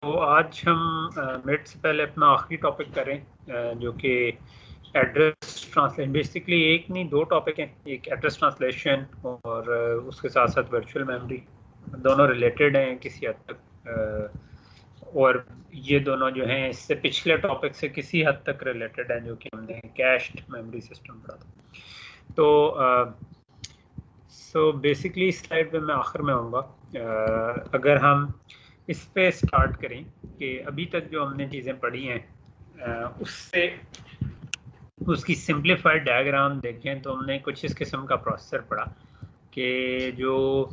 आज हम मिड से पहले अपना आखिरी टॉपिक करें जो कि एड्रेस ट्रांसलेशन। बेसिकली एक नहीं दो टॉपिक हैं, एक एड्रेस ट्रांसलेशन और उसके साथ साथ वर्चुअल मेमोरी। दोनों रिलेटेड हैं किसी हद तक, और ये दोनों जो हैं इससे पिछले टॉपिक से किसी हद तक रिलेटेड हैं, जो कि हमने कैश्ड मेमोरी सिस्टम पढ़ा था। तो बेसिकली इस स्लाइड पे मैं आखिर में आऊँगा। अगर हम इस पे स्टार्ट करें कि अभी तक जो हमने चीज़ें पढ़ी हैं उससे उसकी सिंप्लीफाइड डायग्राम देखें तो हमने कुछ इस किस्म का प्रोसेसर पढ़ा कि जो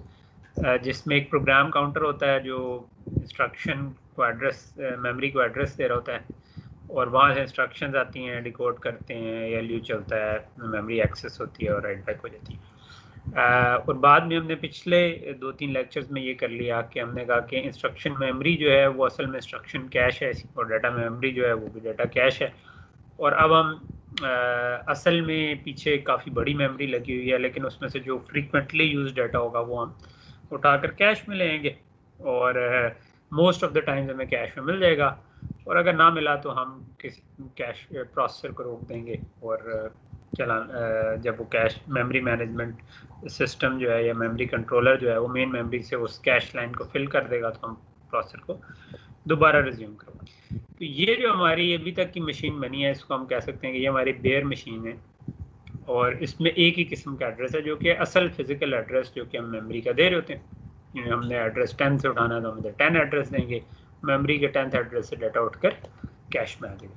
जिसमें एक प्रोग्राम काउंटर होता है जो इंस्ट्रक्शन को एड्रेस मेमोरी को एड्रेस दे रहा होता है, और वहाँ से इंस्ट्रक्शंस आती हैं, डिकोड करते हैं, एलयू चलता है, मेमोरी एक्सेस होती है और राइट बैक हो जाती है। और बाद में हमने पिछले 2-3 लेक्चर्स में ये कर लिया कि हमने कहा कि इंस्ट्रक्शन मेमोरी जो है वो असल में इंस्ट्रक्शन कैश है और डाटा मेमोरी जो है वो भी डाटा कैश है। और अब हम असल में पीछे काफ़ी बड़ी मेमोरी लगी हुई है, लेकिन उसमें से जो फ्रीक्वेंटली यूज डाटा होगा वो हम उठाकर कैश में लेंगे, और मोस्ट ऑफ द टाइम्स हमें कैश में मिल जाएगा, और अगर ना मिला तो हम किसी कैश प्रोसेसर को रोक देंगे और जब वो कैश मेमोरी मैनेजमेंट सिस्टम जो है या मेमोरी कंट्रोलर जो है वो मेन मेमोरी से उस कैश लाइन को फिल कर देगा तो हम प्रोसेसर को दोबारा रिज्यूम करवाएंगे। तो ये जो हमारी अभी तक की मशीन बनी है इसको हम कह सकते हैं कि ये हमारी बेयर मशीन है, और इसमें एक ही किस्म का एड्रेस है जो कि असल फिजिकल एड्रेस जो कि हम मेमोरी का दे रहे होते हैं। हमने एड्रेस 10 से उठाना है तो हम 10 एड्रेस देंगे, मेमोरी के 10th एड्रेस से डाटा उठकर कैश में आ जाएगा।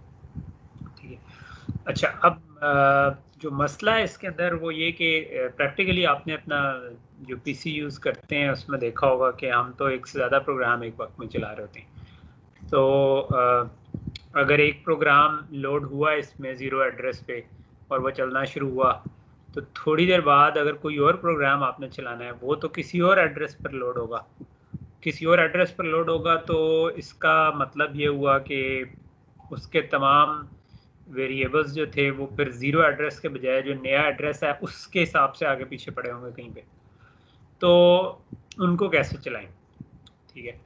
ठीक है। अच्छा, अब जो मसला है इसके अंदर वो ये कि प्रैक्टिकली आपने अपना जो पीसी यूज़ करते हैं उसमें देखा होगा कि हम तो एक से ज़्यादा प्रोग्राम एक वक्त में चला रहे होते हैं। तो अगर एक प्रोग्राम लोड हुआ इसमें 0 एड्रेस पे और वो चलना शुरू हुआ, तो थोड़ी देर बाद अगर कोई और प्रोग्राम आपने चलाना है वो तो किसी और एड्रेस पर लोड होगा। किसी और एड्रेस पर लोड होगा तो इसका मतलब ये हुआ कि उसके तमाम वेरिएबल्स जो थे वो फिर 0 एड्रेस के बजाय जो नया एड्रेस है उसके हिसाब से आगे पीछे पड़े होंगे कहीं पे, तो उनको कैसे चलाएं। ठीक है,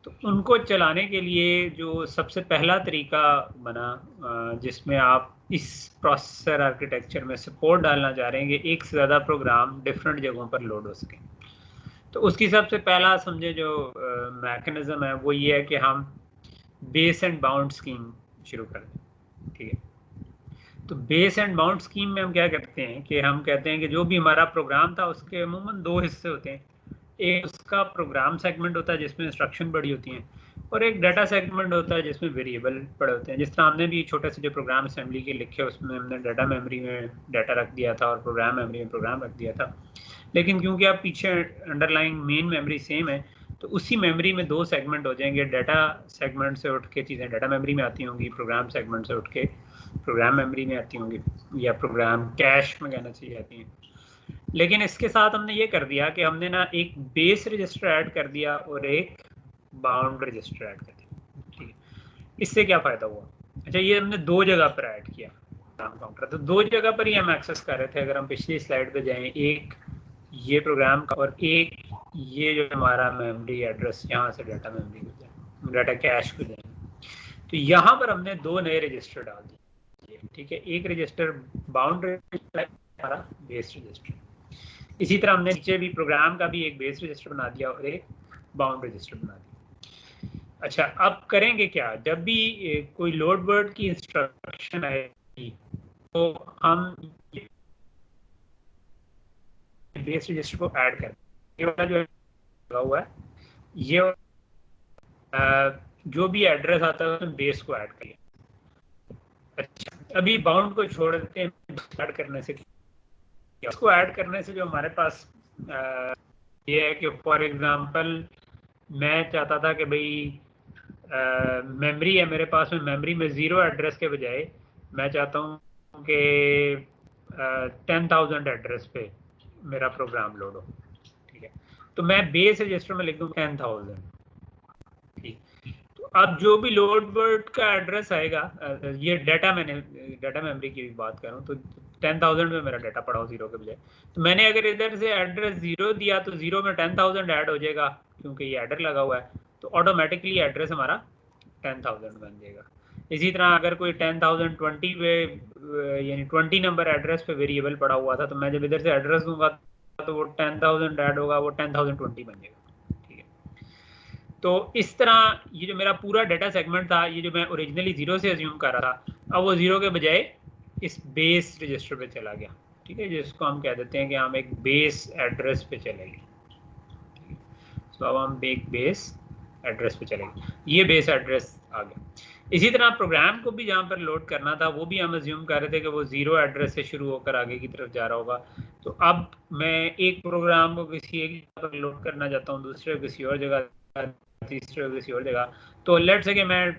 तो उनको चलाने के लिए जो सबसे पहला तरीका बना जिसमें आप इस प्रोसेसर आर्किटेक्चर में सपोर्ट डालना चाह रहे हैं कि एक से ज़्यादा प्रोग्राम डिफरेंट जगहों पर लोड हो सके, तो उसकी सबसे पहला समझे जो मैकेनिज्म है वो ये है कि हम बेस एंड बाउंड स्कीम शुरू कर दें। ठीक है, तो बेस एंड बाउंड स्कीम में हम क्या करते हैं कि हम कहते हैं कि जो भी हमारा प्रोग्राम था उसके अमूमन 2 हिस्से होते हैं। एक उसका प्रोग्राम सेगमेंट होता है जिसमें इंस्ट्रक्शन बड़ी होती हैं, और एक डाटा सेगमेंट होता है जिसमें वेरिएबल पड़े होते हैं। जिस तरह हमने भी छोटे से जो प्रोग्राम असेंबली के लिखे उसमें हमने डाटा मेमोरी में डाटा रख दिया था और प्रोग्राम मेमोरी में प्रोग्राम रख दिया था, लेकिन क्योंकि आप पीछे अंडरलाइंग मेन मेमोरी सेम है तो उसी मेमोरी में 2 सेगमेंट हो जाएंगे। डाटा सेगमेंट से उठ के चीज़ें डाटा मेमोरी में आती होंगी, प्रोग्राम सेगमेंट से उठ के प्रोग्राम मेमोरी में आती होंगी, या प्रोग्राम कैश में कहना चाहिए आती हैं। लेकिन इसके साथ हमने ये कर दिया कि हमने ना एक बेस रजिस्टर ऐड कर दिया और एक बाउंड रजिस्टर ऐड कर दिया। ठीक है, इससे क्या फ़ायदा हुआ? अच्छा, ये हमने 2 जगह पर ऐड किया प्रोग्राम काउंटर, तो 2 जगह पर ही हम एक्सेस कर रहे थे। अगर हम पिछली स्लाइड पे जाएं, एक ये प्रोग्राम का और एक ये जो हमारा मेमोरी एड्रेस यहाँ से डाटा मेमोरी को जाए, डाटा कैश को जाए, तो यहाँ पर हमने 2 नए रजिस्टर डाल दिए। ठीक है, एक रजिस्टर बाउंड रजिस्टर, हमारा बेस रजिस्टर। इसी तरह हमने नीचे भी प्रोग्राम का भी एक बेस रजिस्टर बना दिया और एक बाउंड रजिस्टर बना दिया। अच्छा, अब करेंगे क्या? जब भी कोई लोड वर्ड की इंस्ट्रक्शन आएगी तो हम बेस रजिस्टर को ऐड करें। ये वाला जो लगा हुआ है, ये जो भी एड्रेस आता है उसमें बेस को ऐड करिए। अच्छा, अभी बाउंड को छोड़ देते हैं। ऐड करने से इसको ऐड करने से जो हमारे पास ये है कि फॉर एग्जांपल मैं चाहता था कि भाई मेमोरी है मेरे पास में, मेमोरी में 0 एड्रेस के बजाय मैं चाहता हूँ कि 10,000 एड्रेस पे मेरा प्रोग्राम लोड हो। ठीक है, तो मैं बेस रजिस्टर में लिख दूँ 10,000। ठीक, तो अब जो भी लोड वर्ड का एड्रेस आएगा, ये डाटा मेमोरी की भी बात कर रहा हूँ, तो 10,000 में मेरा डाटा पड़ा हो 0 के बजाय, तो मैंने अगर इधर से एड्रेस 0 दिया तो 0 में 10,000 ऐड हो जाएगा क्योंकि ये एडर लगा हुआ है, तो ऑटोमेटिकली एड्रेस हमारा 10,000 बन जाएगा। इसी तरह अगर कोई 10,020 पे यानी 20 नंबर एड्रेस पे वेरिएबल पड़ा हुआ था, तो मैं जब इधर से एड्रेस दूंगा तो वो 10,000 ऐड होगा, वो 10,020 बन जाएगा। ठीक है, तो इस तरह ये जो मेरा पूरा डाटा सेगमेंट था, ये जो मैं ओरिजिनली 0 से अज्यूम कर रहा था, अब वो 0 के बजाय इस बेस रजिस्टर पे चला गया। ठीक है, जिसको हम कह देते हैं कि हम एक बेस एड्रेस पे चलेंगे। तो अब हम एक बेस एड्रेस पे चलेंगे, ये बेस एड्रेस आ गया। इसी तरह प्रोग्राम को भी जहाँ पर लोड करना था, वो भी हम अज्यूम कर रहे थे कि वो 0 एड्रेस से शुरू होकर आगे की तरफ जा रहा होगा। तो अब मैं एक प्रोग्राम को किसी एक जगह पर लोड करना चाहता हूँ, दूसरे को किसी और जगह, तीसरे को किसी और जगह। तो लेट्स से कि मैं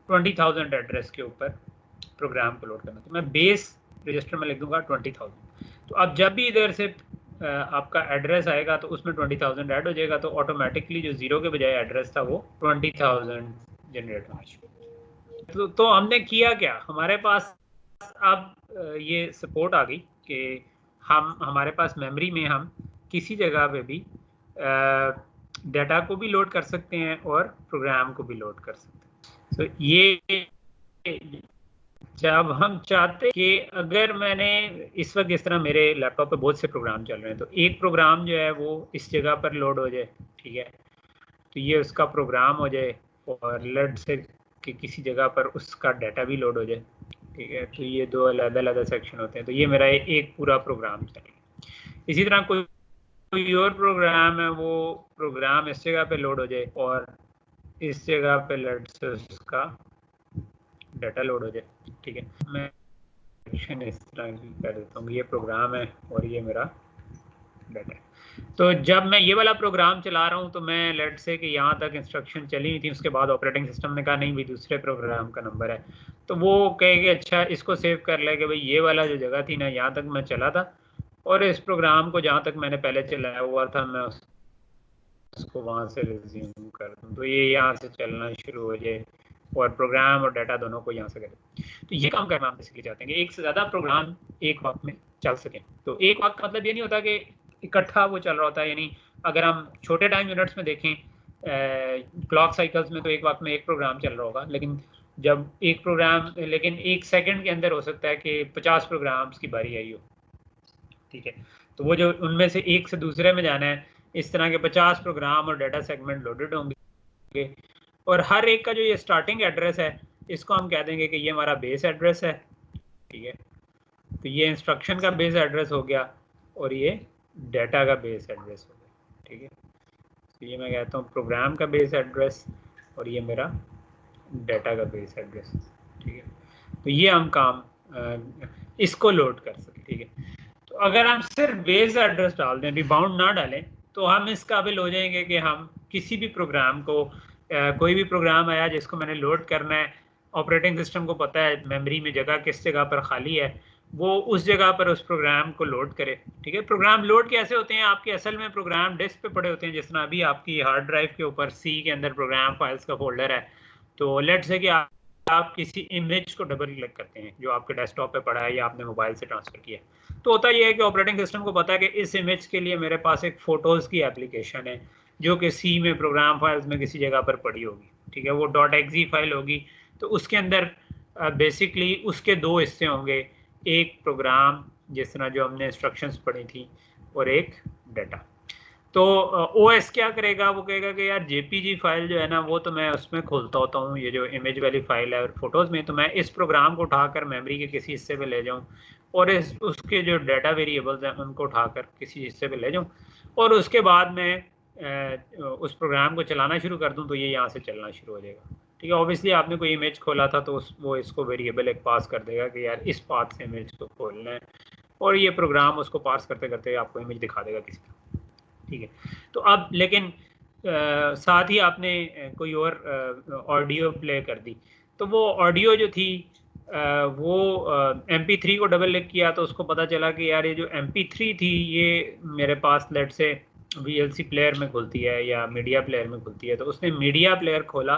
20,000 एड्रेस के ऊपर प्रोग्राम को लोड करना, तो मैं बेस रजिस्टर में लिख दूंगा 20,000। तो अब जब भी इधर से आपका एड्रेस आएगा तो उसमें 20,000 ऐड हो जाएगा, तो ऑटोमेटिकली जो 0 के बजाय एड्रेस था वो 20,000 जनरेट होना शुरू। तो हमने किया क्या, हमारे पास अब ये सपोर्ट आ गई कि हमारे पास मेमोरी में हम किसी जगह पे भी डाटा को भी लोड कर सकते हैं और प्रोग्राम को भी लोड कर सकते हैं। तो ये जब हम चाहते कि अगर मैंने इस वक्त इस तरह मेरे लैपटॉप पे बहुत से प्रोग्राम चल रहे हैं, तो एक प्रोग्राम जो है वो इस जगह पर लोड हो जाए, ठीक है, तो ये उसका प्रोग्राम हो जाए, और लेट से कि किसी जगह पर उसका डाटा भी लोड हो जाए। ठीक है, तो ये दो अलग-अलग सेक्शन होते हैं। तो ये मेरा एक पूरा प्रोग्राम चलेगा। इसी तरह कोई और प्रोग्राम है, वो प्रोग्राम इस जगह पे लोड हो जाए और इस जगह पे लेट से उसका डाटा लोड हो जाए। ठीक है, मैं सेक्शन इस तरह की कर देता हूँ, ये प्रोग्राम है और ये मेरा डाटा है। तो जब मैं ये वाला प्रोग्राम चला रहा हूँ, तो मैं लेट से कि यहाँ तक इंस्ट्रक्शन चली हुई थी, उसके बाद ऑपरेटिंग सिस्टम ने कहा नहीं भाई दूसरे प्रोग्राम का नंबर है, तो वो कहेगा अच्छा इसको सेव कर ले कि भाई ये वाला जो जगह थी ना, यहाँ तक मैं चला था, और इस प्रोग्राम को जहाँ तक मैंने पहले चलाया हुआ था मैं उसको वहाँ से रिज्यूम कर दूँ, तो ये यहाँ से चलना शुरू हो जाए और प्रोग्राम और डाटा दोनों को यहाँ से करें। तो ये काम करना हम बेसिकली चाहते हैं कि एक से ज़्यादा प्रोग्राम एक वक्त में चल सकें। तो एक वक्त मतलब ये नहीं होता कि इकट्ठा वो चल रहा होता है, यानी अगर हम छोटे टाइम यूनिट्स में देखें, क्लॉक साइकिल्स में तो एक वक्त में एक प्रोग्राम चल रहा होगा, लेकिन जब एक प्रोग्राम, लेकिन एक सेकंड के अंदर हो सकता है कि 50 प्रोग्राम्स की बारी आई हो। ठीक है, तो वो जो उनमें से एक से दूसरे में जाना है, इस तरह के 50 प्रोग्राम और डाटा सेगमेंट लोडेड होंगे, और हर एक का जो ये स्टार्टिंग एड्रेस है, इसको हम कह देंगे कि ये हमारा बेस एड्रेस है। ठीक है, तो ये इंस्ट्रक्शन का बेस एड्रेस हो गया और ये डाटा का बेस एड्रेस हो गया। ठीक है, तो ये मैं कहता हूँ प्रोग्राम का बेस एड्रेस और ये मेरा डाटा का बेस एड्रेस। ठीक है, तो ये हम काम इसको लोड कर सकें। ठीक है, तो अगर हम सिर्फ बेस एड्रेस डाल दें, रिबाउंड ना डालें, तो हम इस काबिल हो जाएंगे कि हम किसी भी प्रोग्राम को, कोई भी प्रोग्राम आया जिसको मैंने लोड करना है, ऑपरेटिंग सिस्टम को पता है मेमोरी में जगह किस जगह पर खाली है, वो उस जगह पर उस प्रोग्राम को लोड करे। ठीक है, प्रोग्राम लोड कैसे होते हैं, आपके असल में प्रोग्राम डिस्क पे पड़े होते हैं, जिस तरह अभी आपकी हार्ड ड्राइव के ऊपर सी के अंदर प्रोग्राम फाइल्स का फोल्डर है। तो लेट्स से कि आप किसी इमेज को डबल क्लिक करते हैं जो आपके डेस्कटॉप पे पड़ा है या आपने मोबाइल से ट्रांसफर किया, तो होता यह है कि ऑपरेटिंग सिस्टम को पता है कि इस इमेज के लिए मेरे पास एक फोटोज़ की एप्लीकेशन है जो कि सी में प्रोग्राम फाइल्स में किसी जगह पर पड़ी होगी। ठीक है, वो .exe फाइल होगी, तो उसके अंदर बेसिकली उसके दो हिस्से होंगे, एक प्रोग्राम जिस तरह जो हमने इंस्ट्रक्शंस पढ़ी थी और एक डाटा। तो ओएस क्या करेगा, वो कहेगा कि यार जेपीजी फाइल जो है ना, वो तो मैं उसमें खोलता होता हूँ, ये जो इमेज वाली फाइल है और फोटोज़ में, तो मैं इस प्रोग्राम को उठाकर मेमोरी के किसी हिस्से पे ले जाऊँ और उसके जो डाटा वेरिएबल्स हैं उनको उठाकर किसी हिस्से पे ले जाऊँ, और उसके बाद मैं उस प्रोग्राम को चलाना शुरू कर दूँ, तो ये यहाँ से चलना शुरू हो जाएगा। ठीक है, ऑब्वियसली आपने कोई इमेज खोला था तो वो इसको वेरिएबल एक पास कर देगा कि यार इस पाथ से इमेज को खोलना है, और ये प्रोग्राम उसको पास करते करते आपको इमेज दिखा देगा किसी का। ठीक है, तो अब लेकिन साथ ही आपने कोई और ऑडियो प्ले कर दी, तो वो ऑडियो जो थी वो MP3 को डबल क्लिक किया तो उसको पता चला कि यार ये जो MP3 थी ये मेरे पास लेट से VLC प्लेयर में खुलती है या मीडिया प्लेयर में खुलती है, तो उसने मीडिया प्लेयर खोला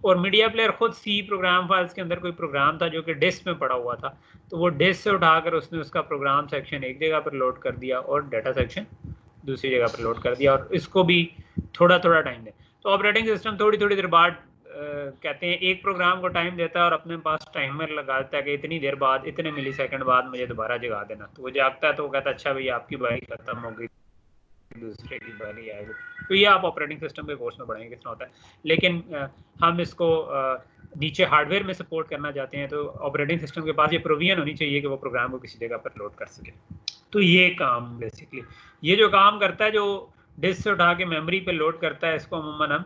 और मीडिया प्लेयर खुद सी प्रोग्राम फाइल्स के अंदर कोई प्रोग्राम था जो कि डिस्क में पड़ा हुआ था, तो वो डिस्क से उठाकर उसने उसका प्रोग्राम सेक्शन एक जगह पर लोड कर दिया और डाटा सेक्शन दूसरी जगह पर लोड कर दिया, और इसको भी थोड़ा थोड़ा टाइम दें। तो ऑपरेटिंग सिस्टम थोड़ी थोड़ी देर बाद कहते हैं एक प्रोग्राम को टाइम देता है और अपने पास टाइमर लगा देता है कि इतनी देर बाद, इतने मिलीसेकंड बाद मुझे दोबारा जगा देना। तो वो जागता है तो वो कहता है अच्छा भाई आपकी बारी खत्म हो गई, दूसरे की बारी आएगी। तो ये आप ऑपरेटिंग सिस्टम के कोर्स में पढ़ेंगे कितना होता है। लेकिन हम इसको नीचे हार्डवेयर में सपोर्ट करना चाहते हैं तो ऑपरेटिंग सिस्टम के पास ये प्रोविजन होनी चाहिए कि वो प्रोग्राम को किसी जगह पर लोड कर सके। तो ये काम बेसिकली, ये जो काम करता है, जो डिस्क से उठा के मेमोरी पे लोड करता है, इसको अमूमन हम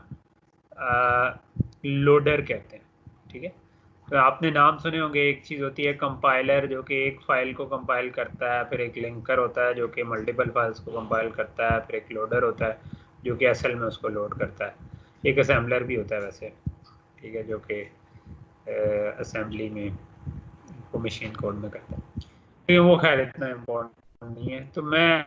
लोडर कहते हैं। ठीक है, तो आपने नाम सुने होंगे, एक चीज़ होती है कंपाइलर जो कि एक फाइल को कंपाइल करता है, फिर एक लिंकर होता है जो कि मल्टीपल फाइल्स को कंपाइल करता है, फिर एक लोडर होता है जो कि असल में उसको लोड करता है, एक असेंबलर भी होता है वैसे, ठीक है, जो कि असेंबली में को मशीन कोड में करता है। तो वो खैर इतना इम्पोर्टेंट नहीं है। तो मैं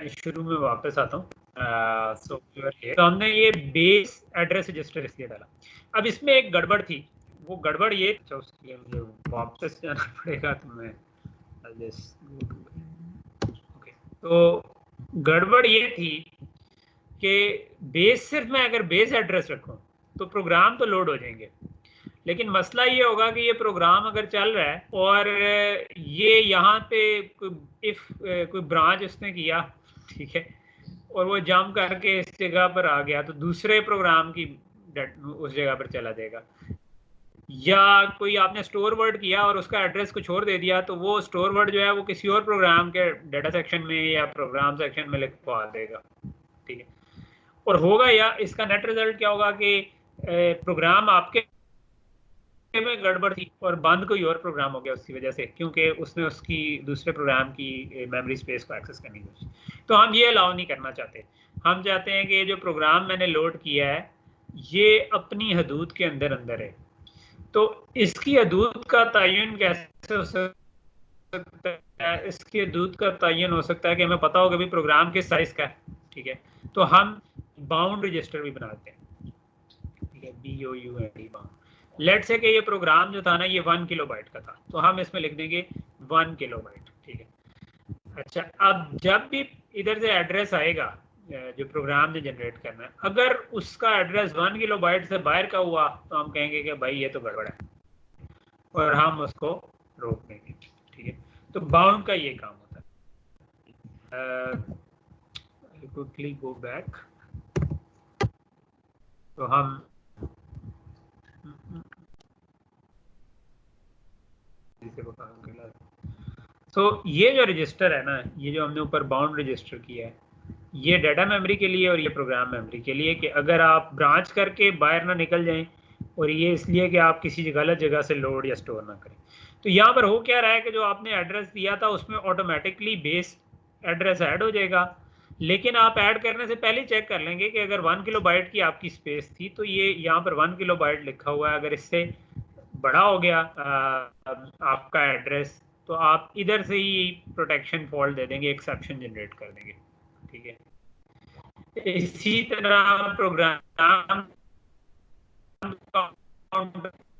शुरू में वापस आता हूँ। तो हमने ये बेस एड्रेस रजिस्टर इसलिए डाला। अब इसमें एक गड़बड़ थी, वो गड़बड़ ये, अच्छा उसके लिए मुझे वापस जाना पड़ेगा, तो मैं ओके। तो गड़बड़ ये थी कि बेस, सिर्फ मैं अगर बेस एड्रेस रखूं तो प्रोग्राम तो लोड हो जाएंगे, लेकिन मसला ये होगा कि ये प्रोग्राम अगर चल रहा है और ये यहाँ पे कोई ब्रांच उसने किया, ठीक है, और वो जंप करके इस जगह पर आ गया, तो दूसरे प्रोग्राम की उस जगह पर चला जाएगा। या कोई आपने स्टोर वर्ड किया और उसका एड्रेस कुछ और दे दिया, तो वो स्टोर वर्ड जो है वो किसी और प्रोग्राम के डाटा सेक्शन में या प्रोग्राम सेक्शन में लिखवा देगा। ठीक है, और होगा या इसका नेट रिजल्ट क्या होगा कि प्रोग्राम आपके में गड़बड़ थी और बंद कोई और प्रोग्राम हो गया उसकी वजह से, क्योंकि उसने उसकी दूसरे प्रोग्राम की मेमोरी स्पेस को एक्सेस करने की कोशिश। तो हम ये अलाउ नहीं करना चाहते। हम चाहते हैं कि जो प्रोग्राम मैंने लोड किया है ये अपनी हदूद के अंदर अंदर है। तो इसकी हदूद का तयन कैसे हो सकता है? इसकी हदूद का तयन हो सकता है कि हमें पता होगा भी प्रोग्राम किस साइज का है। ठीक है, तो हम बाउंड रजिस्टर भी बनाते हैं। ठीक है, BOUND बाउंड। लेट से कि ये प्रोग्राम जो था ना ये 1 किलोबाइट का था, तो हम इसमें लिख देंगे 1 किलोबाइट। ठीक है, अच्छा, अब जब भी इधर से एड्रेस आएगा जो प्रोग्राम ने जनरेट करना है, अगर उसका एड्रेस 1 किलोबाइट से बाहर का हुआ तो हम कहेंगे कि भाई ये तो गड़बड़ है और हम उसको रोक देंगे। ठीक है, तो बाउंड का ये काम होता है। क्विकली गो बैक, तो हम तो ये जो रजिस्टर है ना, ये जो हमने ऊपर बाउंड रजिस्टर किया है, ये डाटा मेमोरी के लिए और ये प्रोग्राम मेमोरी के लिए, कि अगर आप ब्रांच करके बाहर ना निकल जाएं, और ये इसलिए कि आप किसी गलत जगह से लोड या स्टोर ना करें। तो यहाँ पर हो क्या रहा है कि जो आपने एड्रेस दिया था उसमें ऑटोमेटिकली बेस एड्रेस ऐड हो जाएगा, लेकिन आप ऐड करने से पहले चेक कर लेंगे कि अगर 1 किलोबाइट की आपकी स्पेस थी तो ये यहाँ पर 1 किलोबाइट लिखा हुआ है, अगर इससे बड़ा हो गया आपका एड्रेस, तो आप इधर से ही प्रोटेक्शन फॉल्ट दे देंगे, एक्सेप्शन जनरेट कर देंगे। ठीक है, इसी तरह प्रोग्राम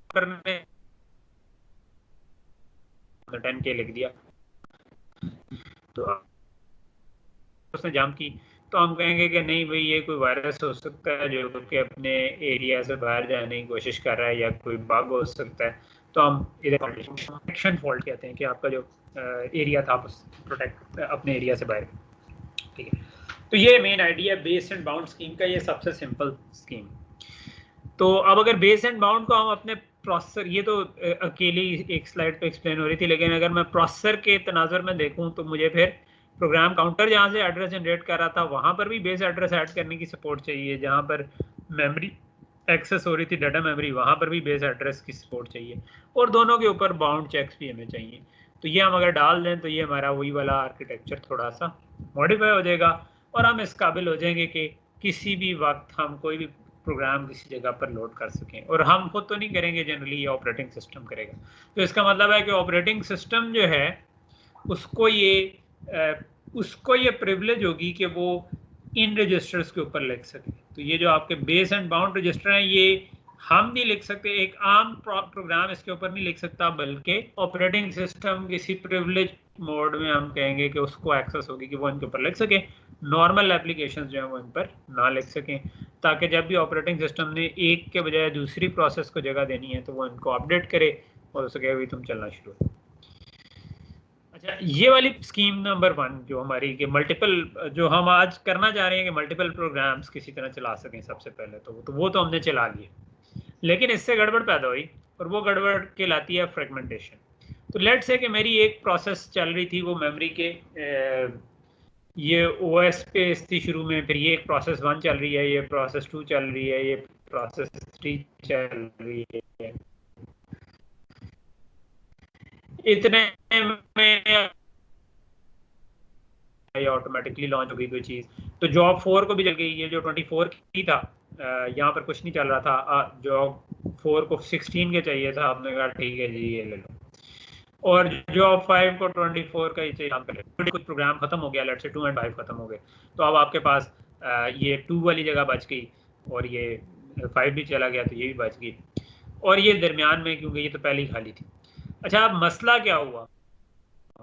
करने 10K लिख दिया तो उसने जंप की, तो हम कहेंगे कि नहीं भाई ये कोई वायरस हो सकता है जो कि अपने एरिया से बाहर जाने की कोशिश कर रहा है, या कोई बग हो सकता है। तो हम इधर प्रोटेक्शन फॉल्ट कहते हैं कि आपका जो एरिया था प्रोटेक्ट अपने एरिया से बाहर। ठीक है, तो ये main idea base and bound scheme का, ये सबसे सिंपल स्कीम। तो अब अगर बेस एंड बाउंड को हम अपने प्रोसेसर, ये तो अकेली एक स्लाइड पे एक्सप्लेन हो रही थी, लेकिन अगर मैं प्रोसेसर के तनाजुर में देखूं तो मुझे फिर प्रोग्राम काउंटर जहाँ से एड्रेस जनरेट कर रहा था वहाँ पर भी बेस एड्रेस ऐड करने की सपोर्ट चाहिए, जहाँ पर मेमोरी एक्सेस हो रही थी डाटा मेमोरी वहाँ पर भी बेस एड्रेस की सपोर्ट चाहिए, और दोनों के ऊपर बाउंड चेक्स भी हमें चाहिए। तो ये हम अगर डाल दें तो ये हमारा वही वाला आर्किटेक्चर थोड़ा सा मॉडिफाई हो जाएगा, और हम इस काबिल हो जाएंगे कि किसी भी वक्त हम कोई भी प्रोग्राम किसी जगह पर लोड कर सकें। और हम खुद तो नहीं करेंगे, जनरली ये ऑपरेटिंग सिस्टम करेगा। तो इसका मतलब है कि ऑपरेटिंग सिस्टम जो है उसको ये प्रिविलेज होगी कि वो इन रजिस्टर्स के ऊपर लिख सके। तो ये जो आपके बेस एंड बाउंड रजिस्टर हैं ये हम नहीं लिख सकते, एक आम प्रोग्राम इसके ऊपर नहीं लिख सकता, बल्कि ऑपरेटिंग सिस्टम किसी प्रिविलेज मोड में हम कहेंगे कि उसको एक्सेस होगी कि वो इनके ऊपर लिख सके। नॉर्मल एप्लीकेशंस जो है वो इन पर ना लिख सकें। ताकि जब भी ऑपरेटिंग सिस्टम ने एक के बजाय दूसरी प्रोसेस को जगह देनी है तो वो इनको अपडेट करे और उसके भी तुम चलना शुरू। अच्छा, ये वाली स्कीम नंबर 1 जो हमारी कि मल्टीपल, जो हम आज करना चाह रहे हैं कि मल्टीपल प्रोग्राम्स किसी तरह चला सकें, सबसे पहले तो वो तो हमने चला लिए, लेकिन इससे गड़बड़ पैदा हुई और वो गड़बड़ कहलाती है फ्रेगमेंटेशन। तो लेट से कि मेरी एक प्रोसेस चल रही थी, वो मेमोरी के ये ओएस पे थी शुरू में, फिर ये एक प्रोसेस 1 चल रही है, ये प्रोसेस 2 चल रही है, ये प्रोसेस 3 चल रही है। इतने में ऑटोमेटिकली लॉन्च हो गई कोई चीज, तो जॉब 4 को भी चल गई। ये जो 24 की था, यहाँ पर कुछ नहीं चल रहा था, जॉब 4 को 16 के चाहिए था, आपने कहा ठीक है जी ये ले लो, और जॉब 5 को 24 का ही चाहिए। कुछ प्रोग्राम खत्म हो गया, लेट से 2 और 5 खत्म हो गए, तो अब आपके पास ये 2 वाली जगह बच गई और ये 5 भी चला गया तो ये भी बच गई, और ये दरमियान में क्योंकि ये तो पहले ही खाली थी। अच्छा, अब मसला क्या हुआ?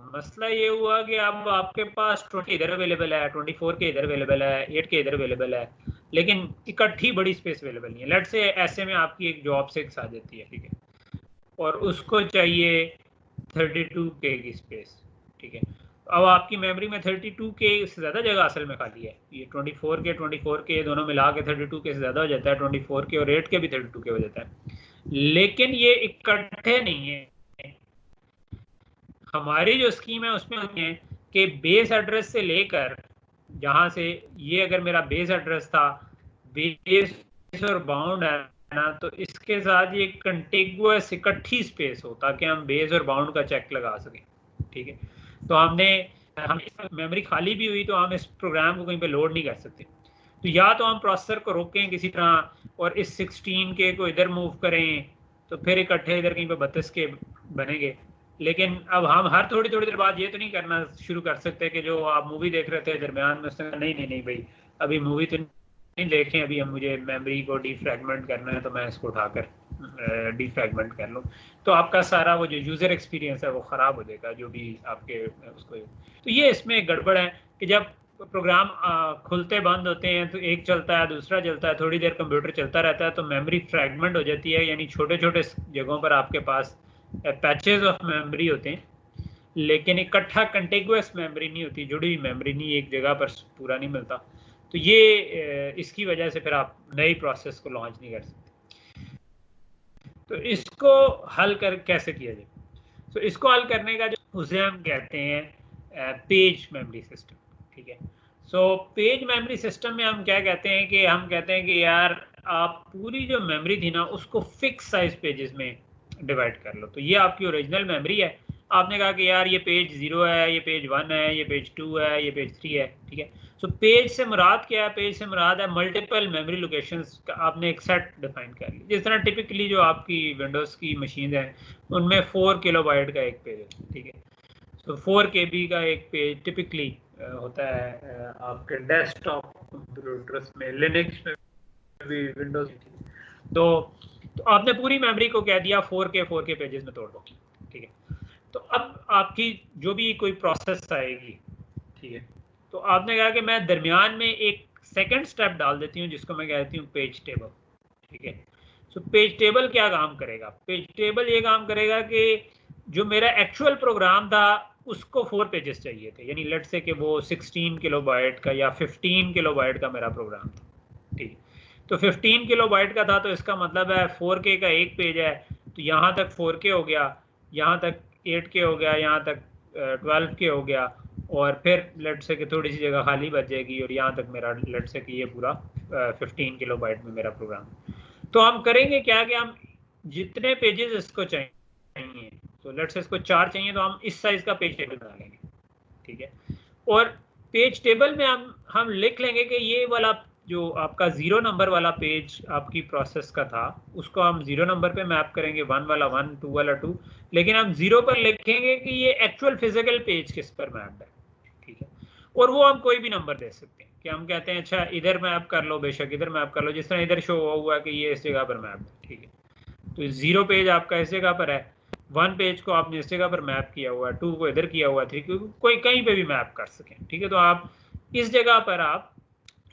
मसला ये हुआ कि अब आपके पास 20 इधर अवेलेबल है, 24 के इधर अवेलेबल है, 8 के इधर अवेलेबल है, लेकिन इकट्ठी बड़ी स्पेस अवेलेबल नहीं है। लेट से ऐसे में आपकी एक जॉब 6 आ जाती है, ठीक है, और उसको चाहिए 32 के की स्पेस, ठीक है। अब आपकी मेमोरी में 32 के से ज़्यादा जगह असल में खाली है। ये 24 के दोनों मिला के 32 के से ज़्यादा हो जाता है, 24 के और 8 के भी 32 के हो जाता है, लेकिन ये इकट्ठे नहीं है। हमारी जो स्कीम है उसमें है कि बेस एड्रेस से लेकर, जहां से ये अगर मेरा बेस एड्रेस था, बेस और बाउंड है ना, तो इसके साथ ये कंटिगुअस इकट्ठी स्पेस हो ताकि हम बेस और बाउंड का चेक लगा सकें, ठीक है। तो हम मेमोरी खाली भी हुई तो हम इस प्रोग्राम को कहीं पे लोड नहीं कर सकते, तो या तो हम प्रोसेसर को रोकें किसी तरह और इस 16 के को इधर मूव करें, तो फिर इकट्ठे इधर कहीं पे 32 के बनेंगे। लेकिन अब हम हर थोड़ी थोड़ी देर बाद ये तो नहीं करना शुरू कर सकते कि जो आप मूवी देख रहे थे दरमियान में उसने नहीं नहीं नहीं भाई अभी मूवी तो नहीं देखें, अभी हम मुझे मेमोरी को डीफ्रैगमेंट करना है तो मैं इसको उठाकर डीफ्रैगमेंट कर लूँ, तो आपका सारा वो जो यूज़र एक्सपीरियंस है वो ख़राब हो जाएगा जो भी आपके उसको। तो ये इसमें गड़बड़ है कि जब प्रोग्राम खुलते बंद होते हैं तो एक चलता है दूसरा चलता है, थोड़ी देर कंप्यूटर चलता रहता है तो मेमोरी फ्रैगमेंट हो जाती है, यानी छोटे छोटे जगहों पर आपके पास पैचेस ऑफ मेमोरी होते हैं, लेकिन इकट्ठा कंटिगुअस मेमोरी नहीं होती, जुड़ी हुई मेमोरी नहीं, एक जगह पर पूरा नहीं मिलता। तो ये इसकी वजह से फिर आप नई प्रोसेस को लॉन्च नहीं कर सकते। तो इसको हल कर कैसे किया जाए? तो इसको हल करने का जो उसे हम कहते हैं पेज मेमोरी सिस्टम, ठीक है। सो पेज मेमोरी सिस्टम में हम क्या कहते हैं कि हम कहते हैं कि यार आप पूरी जो मेमोरी थी ना उसको फिक्स साइज पेजेस में डिवाइड कर लो। तो ये आपकी ओरिजिनल मेमोरी है, आपने कहा कि यार ये पेज 0 है, ये पेज 1 है, ये पेज 2 है, ये पेज 3 है, ठीक है। सो पेज से मुराद क्या है? पेज से मुराद है मल्टीपल मेमोरी लोकेशंस का आपने एक सेट डिफाइन कर लिया। जिस तरह टिपिकली जो आपकी विंडोज़ की मशीन है उनमें 4 किलोबाइट का एक पेज है, ठीक है। तो 4 KB का एक पेज टिपिकली होता है आपके डेस्कटॉप कंप्यूटर्स में, लिनक्स में भी, विंडोज। तो आपने पूरी मेमोरी को कह दिया 4 के पेजेस में तोड़ दो, ठीक है। तो अब आपकी जो भी कोई प्रोसेस आएगी, ठीक है, तो आपने कहा कि मैं दरमियान में एक सेकंड स्टेप डाल देती हूँ जिसको मैं कहती हूँ पेज टेबल, ठीक है। सो पेज टेबल क्या काम करेगा? पेज टेबल ये काम करेगा कि जो मेरा एक्चुअल प्रोग्राम था उसको 4 पेजेस चाहिए थे, यानी लेट से कि वो 16 किलोबाइट का या 15 किलोबाइट का मेरा प्रोग्राम था, ठीक। तो 15 किलोबाइट का था तो इसका मतलब है 4K का एक पेज है, तो यहाँ तक 4K हो गया, यहाँ तक 8K हो गया, यहाँ तक 12K हो गया, और फिर लेट से कि थोड़ी सी जगह खाली बच जाएगी और यहाँ तक मेरा लेट से कि ये पूरा 15 किलोबाइट में मेरा प्रोग्राम। तो हम करेंगे क्या कि हम जितने पेजेस इसको चाहिए, तो लेट से इसको 4 चाहिए तो हम इस साइज का पेज टेबल बना लेंगे, ठीक है। और पेज टेबल में हम लिख लेंगे कि ये वाला जो आपका 0 नंबर वाला पेज आपकी प्रोसेस का था उसको हम 0 नंबर पे मैप करेंगे, 1 वाला 1, 2 वाला 2, लेकिन हम 0 पर लिखेंगे कि ये एक्चुअल फिजिकल पेज किस पर मैप है, ठीक है। और वो हम कोई भी नंबर दे सकते हैं कि हम कहते हैं अच्छा इधर मैप कर लो, बेशक इधर मैप कर लो, जिस तरह इधर शो हुआ कि ये इस जगह पर मैप है, ठीक है। तो 0 पेज आपका इस जगह पर है, 1 पेज को आपने इस जगह पर मैप किया हुआ है, 2 को इधर किया हुआ है, 3 को कोई कहीं पे भी मैप कर सकें, ठीक है। तो आप इस जगह पर आप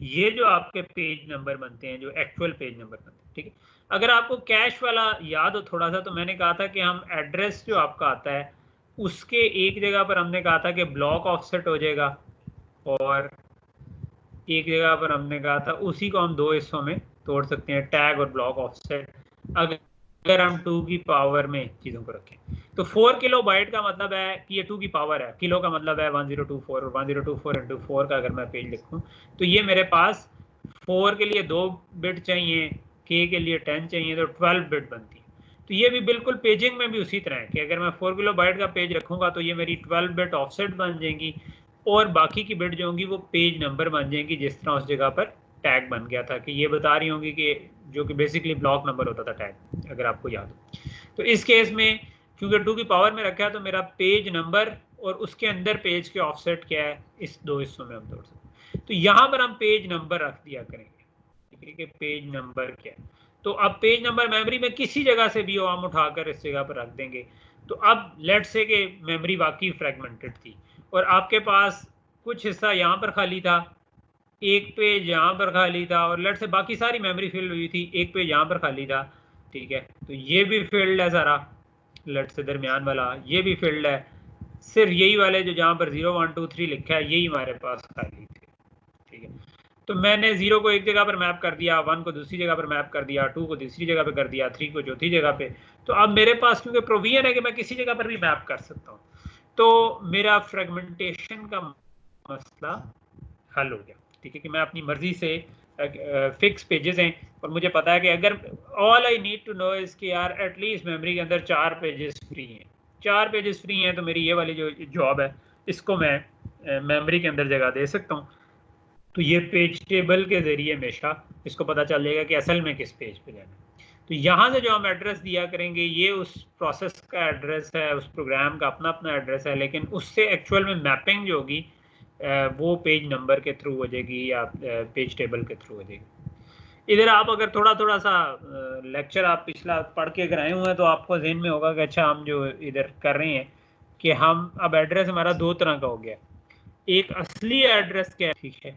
ये जो आपके पेज नंबर बनते हैं, जो एक्चुअल पेज नंबर बनते हैं, ठीक है। अगर आपको कैश वाला याद हो थोड़ा सा, तो मैंने कहा था कि हम एड्रेस जो आपका आता है उसके एक जगह पर हमने कहा था कि ब्लॉक ऑफसेट हो जाएगा, और एक जगह पर हमने कहा था उसी को हम दो हिस्सों में तोड़ सकते हैं, टैग और ब्लॉक ऑफसेट, अगर हम 2 की पावर में चीज़ों को रखें। तो 4 किलो बाइट का मतलब है कि ये 2 की पावर है, किलो का मतलब है 1024, और 1024 इंटू 4 का अगर मैं पेज लिखूं तो ये मेरे पास 4 के लिए 2 बिट चाहिए, के के लिए 10 चाहिए, तो 12 बिट बनती है। तो ये भी बिल्कुल पेजिंग में भी उसी तरह है कि अगर मैं 4 किलो बाइट का पेज रखूंगा तो ये मेरी 12 बिट ऑफसेट बन जाएंगी, और बाकी की बिट जो होंगी वो पेज नंबर बन जाएंगी, जिस तरह उस जगह पर टैग बन गया था कि ये बता रही होंगी कि जो कि बेसिकली ब्लॉक नंबर होता था टैग, अगर आपको याद हो। तो इस केस में क्योंकि 2 की पावर में रखा है तो मेरा पेज नंबर और उसके अंदर पेज के ऑफसेट क्या है, इस दो हिस्सों में हम तोड़ सकते हैं। तो यहाँ पर हम पेज नंबर रख दिया करेंगे, ठीक है, पेज नंबर क्या है। तो अब पेज नंबर मेमोरी में किसी जगह से भी हो हम उठाकर इस जगह पर रख देंगे। तो अब लेट से कि मेमोरी वाकई फ्रेगमेंटेड थी और आपके पास कुछ हिस्सा यहाँ पर खाली था, एक पेज यहाँ पर खाली था, और लेट से बाकी सारी मेमोरी फिल हुई थी, एक पेज यहाँ पर खाली था, ठीक है। तो ये भी फील्ड है सारा, लेट से दरमियान वाला ये भी फील्ड है, सिर्फ यही वाले जो जहाँ पर 0 1 2 3 लिखा है यही हमारे पास खाली थे, ठीक है। तो मैंने 0 को एक जगह पर मैप कर दिया, 1 को दूसरी जगह पर मैप कर दिया, 2 को तीसरी जगह पर कर दिया, 3 को चौथी जगह पे। तो अब मेरे पास क्योंकि प्रोविजन है कि मैं किसी जगह पर भी मैप कर सकता हूँ, तो मेरा फ्रेगमेंटेशन का मसला हल हो गया, ठीक है, कि मैं अपनी मर्जी से फिक्स पेजेस हैं और मुझे पता है कि अगर all I need to know is कि यार एटलीस्ट मेमोरी के अंदर 4 पेजेस फ्री हैं, 4 पेजेस फ्री हैं, तो मेरी ये वाली जो जॉब है इसको मैं मेमोरी के अंदर जगह दे सकता हूँ। तो ये पेज टेबल के जरिए हमेशा इसको पता चल जाएगा कि असल में किस पेज पे जाना है। तो यहाँ से जो हम एड्रेस दिया करेंगे ये उस प्रोसेस का एड्रेस है, उस प्रोग्राम का अपना अपना एड्रेस है, लेकिन उससे एक्चुअल में मैपिंग जो होगी वो पेज नंबर के थ्रू हो जाएगी या पेज टेबल के थ्रू हो जाएगी। इधर आप अगर थोड़ा थोड़ा सा लेक्चर आप पिछला पढ़ के अगर आए हुए हैं तो आपको जहन में होगा कि अच्छा हम जो इधर कर रहे हैं कि हम अब एड्रेस हमारा दो तरह का हो गया, एक असली एड्रेस क्या है, ठीक है,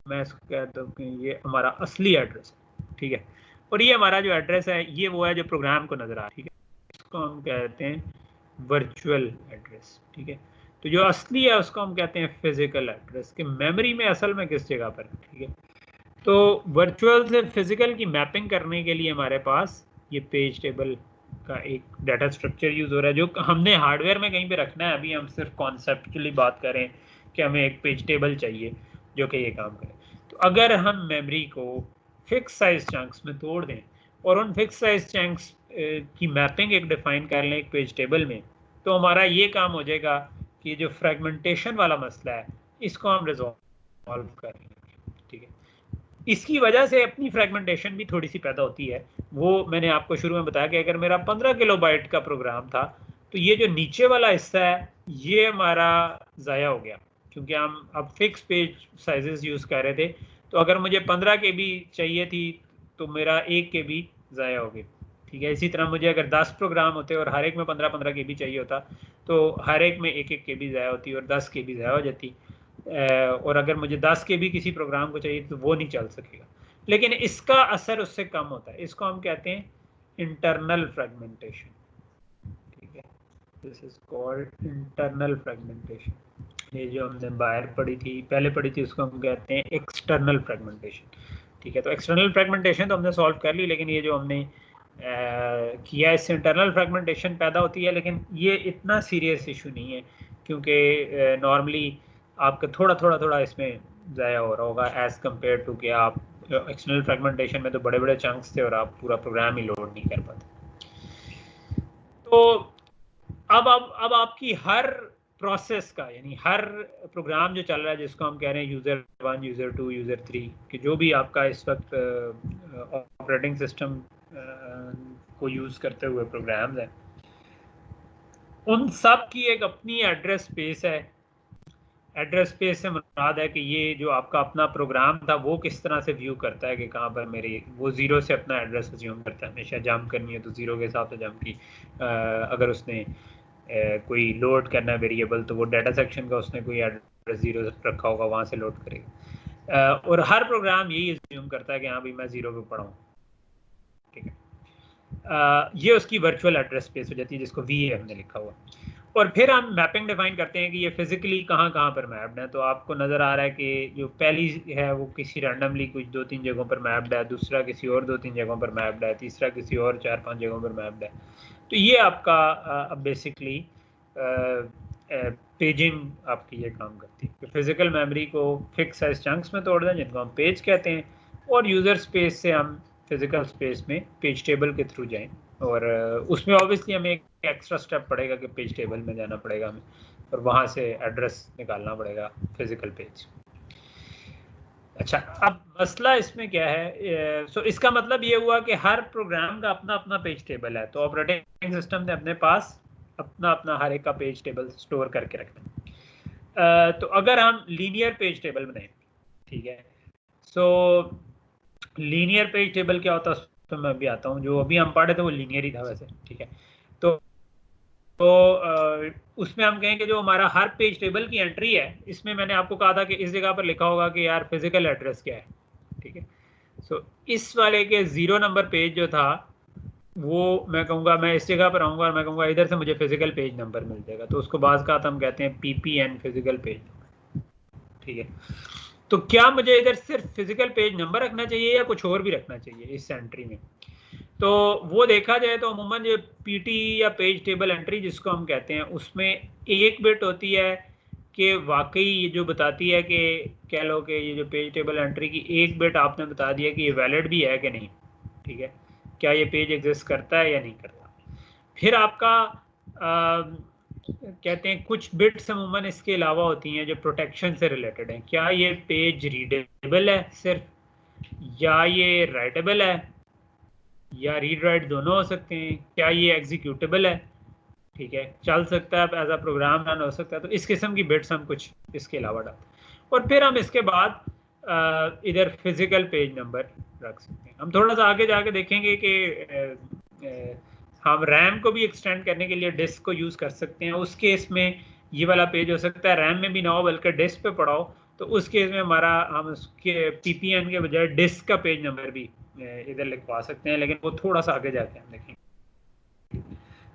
मैं इसको कहता हूँ कि ये हमारा असली एड्रेस है, ठीक है, और ये हमारा जो एड्रेस है ये वो है जो प्रोग्राम को नजर आ रहा है, ठीक है, इसको हम कहते हैं वर्चुअल एड्रेस, ठीक है। तो जो असली है उसको हम कहते हैं फिजिकल एड्रेस, कि मेमोरी में असल में किस जगह पर, ठीक है। तो वर्चुअल से फिजिकल की मैपिंग करने के लिए हमारे पास ये पेज टेबल का एक डाटा स्ट्रक्चर यूज हो रहा है, जो हमने हार्डवेयर में कहीं पे रखना है। अभी हम सिर्फ कॉन्सेप्चुअली बात करें कि हमें एक पेज टेबल चाहिए जो कि ये काम करे। तो अगर हम मेमोरी को फिक्स साइज चंक्स में तोड़ दें और उन फिक्स साइज चंक्स की मैपिंग एक डिफाइन कर लें एक पेज टेबल में, तो हमारा ये काम हो जाएगा कि जो फ्रेगमेंटेशन वाला मसला है इसको हम रिजॉल्व कर लेंगे, ठीक है। इसकी वजह से अपनी फ्रेगमेंटेशन भी थोड़ी सी पैदा होती है। वो मैंने आपको शुरू में बताया कि अगर मेरा 15 किलोबाइट का प्रोग्राम था तो ये जो नीचे वाला हिस्सा है ये हमारा ज़ाया हो गया, क्योंकि हम अब फिक्स पेज साइजेस यूज़ कर रहे थे। तो अगर मुझे 15 KB चाहिए थी तो मेरा 1 KB ज़ाया हो गई, ठीक है। इसी तरह मुझे अगर 10 प्रोग्राम होते और हर एक में 15-15 KB चाहिए होता तो हर एक में 1-1 KB ज़ाया होती और 10 KB ज़ाया हो जाती। और अगर मुझे 10 KB किसी प्रोग्राम को चाहिए तो वो नहीं चल सकेगा, लेकिन इसका असर उससे कम होता है। इसको हम कहते हैं इंटरनल फ्रेगमेंटेशन, ठीक है। This is called internal fragmentation. ये जो हमने बाहर पढ़ी थी पहले पढ़ी थी उसको हम कहते हैं एक्सटर्नल फ्रेगमेंटेशन, ठीक है। तो एक्सटर्नल फ्रेगमेंटेशन तो हमने सॉल्व कर ली, लेकिन ये जो हमने किया इससे इंटरनल फ्रेगमेंटेशन पैदा होती है, लेकिन ये इतना सीरियस इशू नहीं है क्योंकि नॉर्मली आपका थोड़ा इसमें ज़ाया हो रहा होगा एज़ कम्पेयर टू कि आप एक्सटर्नल फ्रेगमेंटेशन में तो बड़े बड़े चंक्स थे और आप पूरा प्रोग्राम ही लोड नहीं कर पाते। तो अब आपकी हर प्रोसेस का, यानी हर प्रोग्राम जो चल रहा है जिसको हम कह रहे हैं यूज़र 1 यूज़र 2 यूज़र 3, कि जो भी आपका इस वक्त ऑपरेटिंग सिस्टम को यूज़ करते हुए प्रोग्राम्स हैं, उन सब की एक अपनी एड्रेस स्पेस है। एड्रेस स्पेस से मुराद है कि ये जो आपका अपना प्रोग्राम था वो किस तरह से व्यू करता है कि कहाँ पर मेरी वो ज़ीरो से अपना एड्रेस अज्यूम करता है। हमेशा जंप करनी है तो ज़ीरो के हिसाब से जंप की, अगर उसने कोई लोड करना है वेरिएबल तो वो डाटा सेक्शन का उसने कोई एड्रेस 0 रखा होगा वहाँ से लोड करेगा। और हर प्रोग्राम यही अज्यूम करता है कि हाँ भाई मैं 0 पे पड़ा हूँ, ठीक है। ये उसकी वर्चुअल एड्रेस स्पेस हो जाती है जिसको वी हमने लिखा हुआ। और फिर हम मैपिंग डिफाइन करते हैं कि ये फिजिकली कहाँ कहाँ पर मैप्ड है। तो आपको नज़र आ रहा है कि जो पहली है वो किसी रैंडमली कुछ 2-3 जगहों पर मैप्ड है, दूसरा किसी और 2-3 जगहों पर मैप्ड है, तीसरा किसी और 4-5 जगहों पर मैप्ड है। तो ये आपका अब बेसिकली पेजिंग आपकी ये काम करती है कि फिजिकल मेमोरी को फिक्स साइज चंक्स में तोड़ दें जिनको हम पेज कहते हैं, और यूज़र स्पेस से हम फिजिकल स्पेस में पेज टेबल के थ्रू जाएं। और उसमें ऑब्वियसली हमें एक एक्स्ट्रा स्टेप पड़ेगा कि पेज टेबल में जाना पड़ेगा हमें और वहाँ से एड्रेस निकालना पड़ेगा फिजिकल पेज। अच्छा, अब मसला इसमें क्या है? सो इसका मतलब ये हुआ कि हर प्रोग्राम का अपना अपना पेज टेबल है। तो ऑपरेटिंग सिस्टम ने अपने पास अपना अपना हर एक का पेज टेबल स्टोर करके रखना। तो अगर हम लीनियर पेज टेबल बनाएं, ठीक है, सो लीनियर पेज टेबल क्या होता है तो मैं अभी आता हूँ। जो अभी हम पढ़े थे वो लीनियर ही था वैसे, ठीक है। तो उसमें हम कहेंगे जो हमारा हर पेज टेबल की एंट्री है, इसमें मैंने आपको कहा था कि इस जगह पर लिखा होगा कि यार फिजिकल एड्रेस क्या है, ठीक है। सो इस वाले के 0 नंबर पेज जो था वो मैं कहूँगा मैं इस जगह पर आऊँगा और मैं कहूँगा इधर से मुझे फिजिकल पेज नंबर मिल जाएगा। तो उसको बाज़ का हम कहते हैं PPN फिजिकल पेज, ठीक है। तो क्या मुझे इधर सिर्फ फिजिकल पेज नंबर रखना चाहिए या कुछ और भी रखना चाहिए इस एंट्री में? तो वो देखा जाए तो अमूमन ये पीटी या पेज टेबल एंट्री जिसको हम कहते हैं उसमें एक बिट होती है कि वाकई ये जो बताती है कि कह लो कि ये जो पेज टेबल एंट्री की एक बिट आपने बता दिया कि ये वैलिड भी है कि नहीं, ठीक है, क्या ये पेज एग्जिस्ट करता है या नहीं करता। फिर आपका कहते हैं कुछ बिट्स अमूमन इसके अलावा होती हैं जो प्रोटेक्शन से रिलेटेड हैं। क्या ये पेज रीडेबल है सिर्फ, या ये राइटेबल है, या रीड राइट दोनों हो सकते हैं, क्या ये एग्जीक्यूटेबल है, ठीक है, चल सकता है एज अ प्रोग्राम रन हो सकता है। तो इस किस्म की बिट्स हम कुछ इसके अलावा डालते हैं। और फिर हम इसके बाद इधर फिजिकल पेज नंबर रख सकते हैं। हम थोड़ा सा आगे जाके देखेंगे कि हम रैम को भी एक्सटेंड करने के लिए डिस्क को यूज़ कर सकते हैं। उस केस में ये वाला पेज हो सकता है रैम में भी ना हो बल्कि डिस्क पे पड़ा हो। तो उस केस में हमारा हम उसके PPN के बजाय डिस्क का पेज नंबर भी इधर लिखवा सकते हैं, लेकिन वो थोड़ा सा आगे जाके हम देखेंगे।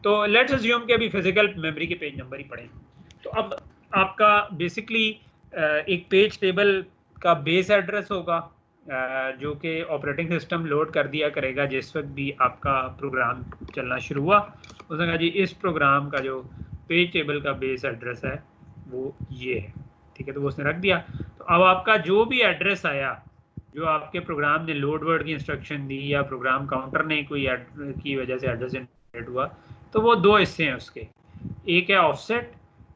तो लेट्स अज्यूम कि अभी फिजिकल मेमोरी के पेज नंबर ही पड़े। तो अब आपका बेसिकली एक पेज टेबल का बेस एड्रेस होगा जो कि ऑपरेटिंग सिस्टम लोड कर दिया करेगा जिस वक्त भी आपका प्रोग्राम चलना शुरू हुआ। उसने कहा जी इस प्रोग्राम का जो पेज टेबल का बेस एड्रेस है वो ये है, ठीक है। तो वो उसने रख दिया। तो अब आपका जो भी एड्रेस आया, जो आपके प्रोग्राम ने लोड वर्ड की इंस्ट्रक्शन दी या प्रोग्राम काउंटर ने कोई की वजह से एड्रेस जनरेट हुआ, तो वो दो हिस्से हैं उसके, एक है ऑफसेट,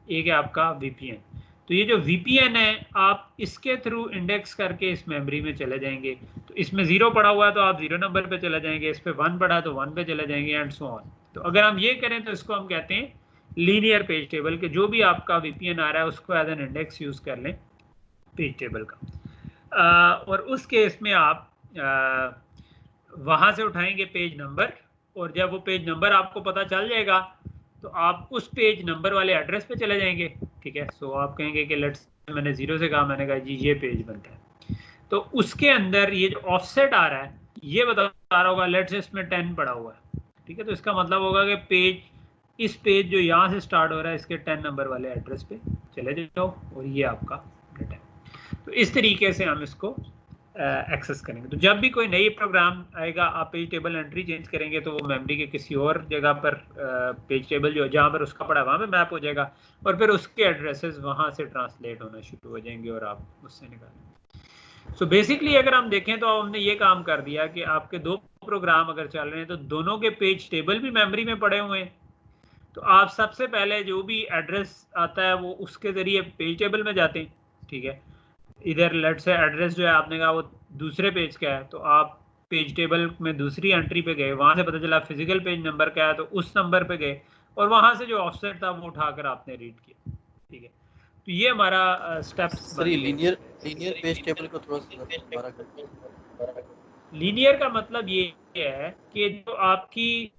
एक है आपका VPN। तो ये जो VPN है आप इसके थ्रू इंडेक्स करके इस मेमोरी में चले जाएंगे। तो इसमें 0 पड़ा हुआ है तो आप 0 नंबर पे चले जाएंगे, इस पे 1 पड़ा तो 1 पे चले जाएंगे एंड सो ऑन। तो अगर हम ये करें तो इसको हम कहते हैं लीनियर पेज टेबल के जो भी आपका VPN आ रहा है उसको एज एन इंडेक्स यूज कर लें पेज टेबल का। और उस केस में आप वहां से उठाएंगे पेज नंबर, और जब वो पेज नंबर आपको पता चल जाएगा तो आप उस पेज नंबर वाले एड्रेस पे चले जाएंगे, ठीक है। सो आप कहेंगे कि लेट्स, मैंने 0 से कहा, मैंने कहा जी ये पेज बनता है। तो उसके अंदर ये जो ऑफसेट आ रहा है ये बता रहा होगा लेट्स इसमें 10 पड़ा हुआ है, ठीक है। तो इसका मतलब होगा कि पेज, इस पेज जो यहाँ से स्टार्ट हो रहा है इसके 10 नंबर वाले एड्रेस पे चले जाओ और ये आपका डेटा है। तो इस तरीके से हम इसको एक्सेस करेंगे। तो जब भी कोई नई प्रोग्राम आएगा आप पेज टेबल एंट्री चेंज करेंगे तो वो मेमोरी के किसी और जगह पर पेज टेबल जो जहाँ पर उसका पड़ा वहाँ पे मैप हो जाएगा और फिर उसके एड्रेसेस वहाँ से ट्रांसलेट होना शुरू हो जाएंगे और आप उससे निकालेंगे। सो बेसिकली अगर हम देखें तो हमने ये काम कर दिया कि आपके दो प्रोग्राम अगर चल रहे हैं तो दोनों के पेज टेबल भी मेमोरी में पड़े हुए हैं। तो आप सबसे पहले जो भी एड्रेस आता है वो उसके जरिए पेज टेबल में जाते हैं, ठीक है। इधर लेट से एड्रेस जो है आपने कहा वो दूसरे पेज का है तो आप पेज टेबल में दूसरी एंट्री पे गए, वहां से पता चला फिजिकल पेज नंबर क्या है तो उस नंबर पे गए और वहां से जो ऑफसेट था वो उठाकर आपने रीड किया, ठीक है। तो ये हमारा स्टेप्स सर ये लीनियर पेज टेबल को थोड़ा सा दोबारा कर। लीनियर का मतलब ये है कि जो आपकी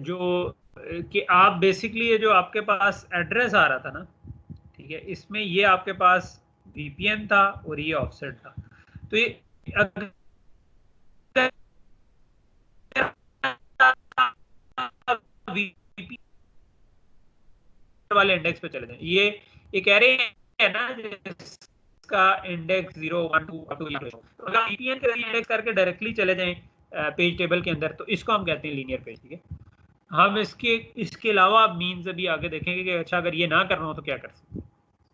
जो कि आप बेसिकली ये जो आपके पास एड्रेस आ रहा था ना, ठीक है, इसमें ये आपके पास VPN था और ये ऑफसेट था। तो ये अगर VPN वाले इंडेक्स पे चले जाएं, ये कह रहे हैं ना जिसका इंडेक्स 0 1 2 अगर VPN के जरिए इंडेक्स करके डायरेक्टली चले जाएं पेज टेबल के अंदर, तो इसको हम कहते हैं लीनियर पेज। ठीक है, हम इसके अलावा मीन्स अभी आगे देखेंगे कि अच्छा अगर ये ना करना हो तो क्या कर सकते हैं।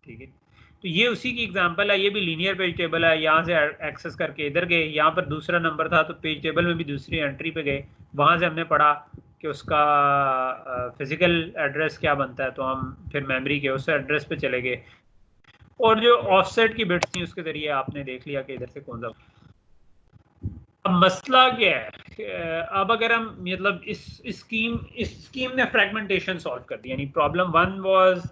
ठीक है, तो ये उसी की एग्जांपल है, ये भी लीनियर पेज टेबल है। यहाँ से एक्सेस करके इधर गए, यहाँ पर दूसरा नंबर था तो पेज टेबल में भी दूसरी एंट्री पे गए, वहाँ से हमने पढ़ा कि उसका फिजिकल एड्रेस क्या बनता है, तो हम फिर मेमोरी के उस एड्रेस पे चले गए, और जो ऑफसेट की बिट्स थी उसके जरिए आपने देख लिया कि इधर से कौन सा। अब मसला क्या है, अब अगर हम मतलब इस स्कीम ने फ्रेगमेंटेशन सॉल्व कर दी, यानी प्रॉब्लम 1 वाज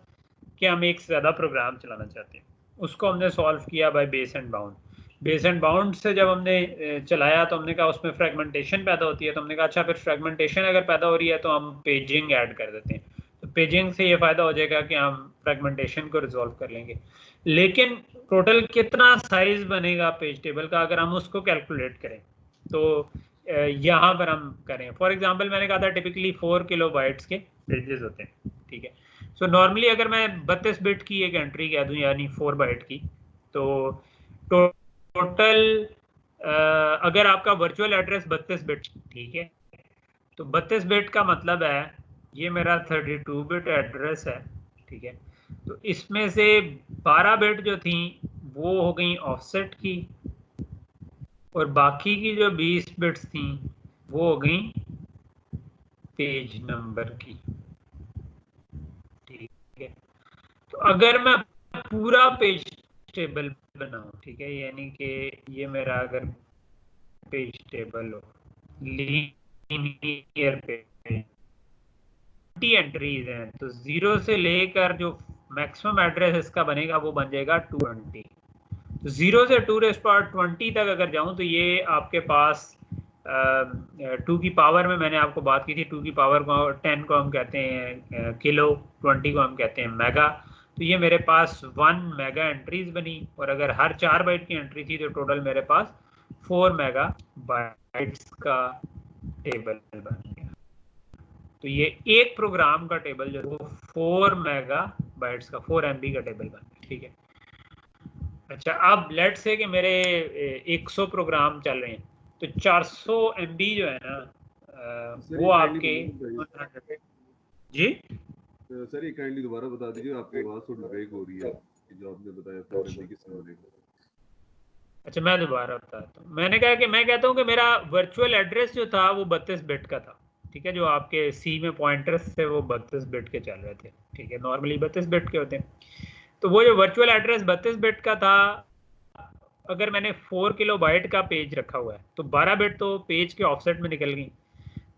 कि हम एक ज़्यादा प्रोग्राम चलाना चाहते हैं, उसको हमने सॉल्व किया by base and bound. Base and bound से जब हमने चलाया तो हमने कहा उसमें फ्रेगमेंटेशन पैदा होती है, तो हमने कहा अच्छा फिर फ्रेगमेंटेशन अगर पैदा हो रही है तो हम पेजिंग ऐड कर देते हैं, तो पेजिंग से ये फ़ायदा हो जाएगा कि हम फ्रेगमेंटेशन को रिजॉल्व कर लेंगे। लेकिन टोटल कितना साइज बनेगा पेज टेबल का अगर हम उसको कैलकुलेट करें, तो यहाँ पर हम करें। फॉर एग्जांपल मैंने कहा था टिपिकली 4 किलोबाइट्स के पेजेस होते हैं। ठीक है, सो नॉर्मली अगर मैं 32 बिट की एक एंट्री कह दूं यानी 4 बाइट की, तो टोटल अगर आपका वर्चुअल एड्रेस 32 बिट, ठीक है, तो 32 बिट का मतलब है ये मेरा 32 बिट एड्रेस है। ठीक है, तो इसमें से 12 बिट जो थी वो हो गई ऑफसेट की, और बाकी की जो 20 बिट्स थी वो हो गई पेज नंबर की। ठीक है, तो अगर मैं पूरा पेज टेबल बनाऊं, ठीक है, यानी कि ये मेरा अगर पेज टेबल हो लीनियर पेज, 20 एंट्रीज हैं, तो 0 से लेकर जो मैक्सिमम एड्रेस इसका बनेगा वो बन जाएगा 220। तो 0 से 2⁻20 तक अगर जाऊं तो ये आपके पास 2 की पावर में मैंने आपको बात की थी, 2 की पावर को 10 को हम कहते हैं किलो, 20 को हम कहते हैं मेगा। तो ये मेरे पास 1 मेगा एंट्रीज बनी, और अगर हर 4 बाइट की एंट्री थी तो टोटल मेरे पास 4 मेगा बाइट्स का टेबल बन गया। तो ये एक प्रोग्राम का टेबल जो वो 4 मेगा बाइट्स का 4 MB का टेबल बन गया। ठीक है, अच्छा अब लेट्स से कि मेरे 100 प्रोग्राम चल रहे हैं, तो 400 MB जो है ना वो आपके जी सर ये काइंडली दोबारा बता दीजिए, आपकी आवाज थोड़ी ब्रेक हो रही है जो आपने बताया 4 MB किस तरह बनेगा। अच्छा मैं दोबारा बताता हूँ। मैंने कहा कि मैं कहता हूँ कि मेरा वर्चुअल एड्रेस जो था वो 32 बिट का था। ठीक है, जो आपके सी में पॉइंटर्स थे वो 32 बिट के चल रहे थे। ठीक है, नॉर्मली 32 बिट के होते हैं। तो वो जो वर्चुअल एड्रेस 32 बिट का था, अगर मैंने 4 किलोबाइट का पेज रखा हुआ है तो 12 बिट तो पेज के ऑफसेट में निकल गई,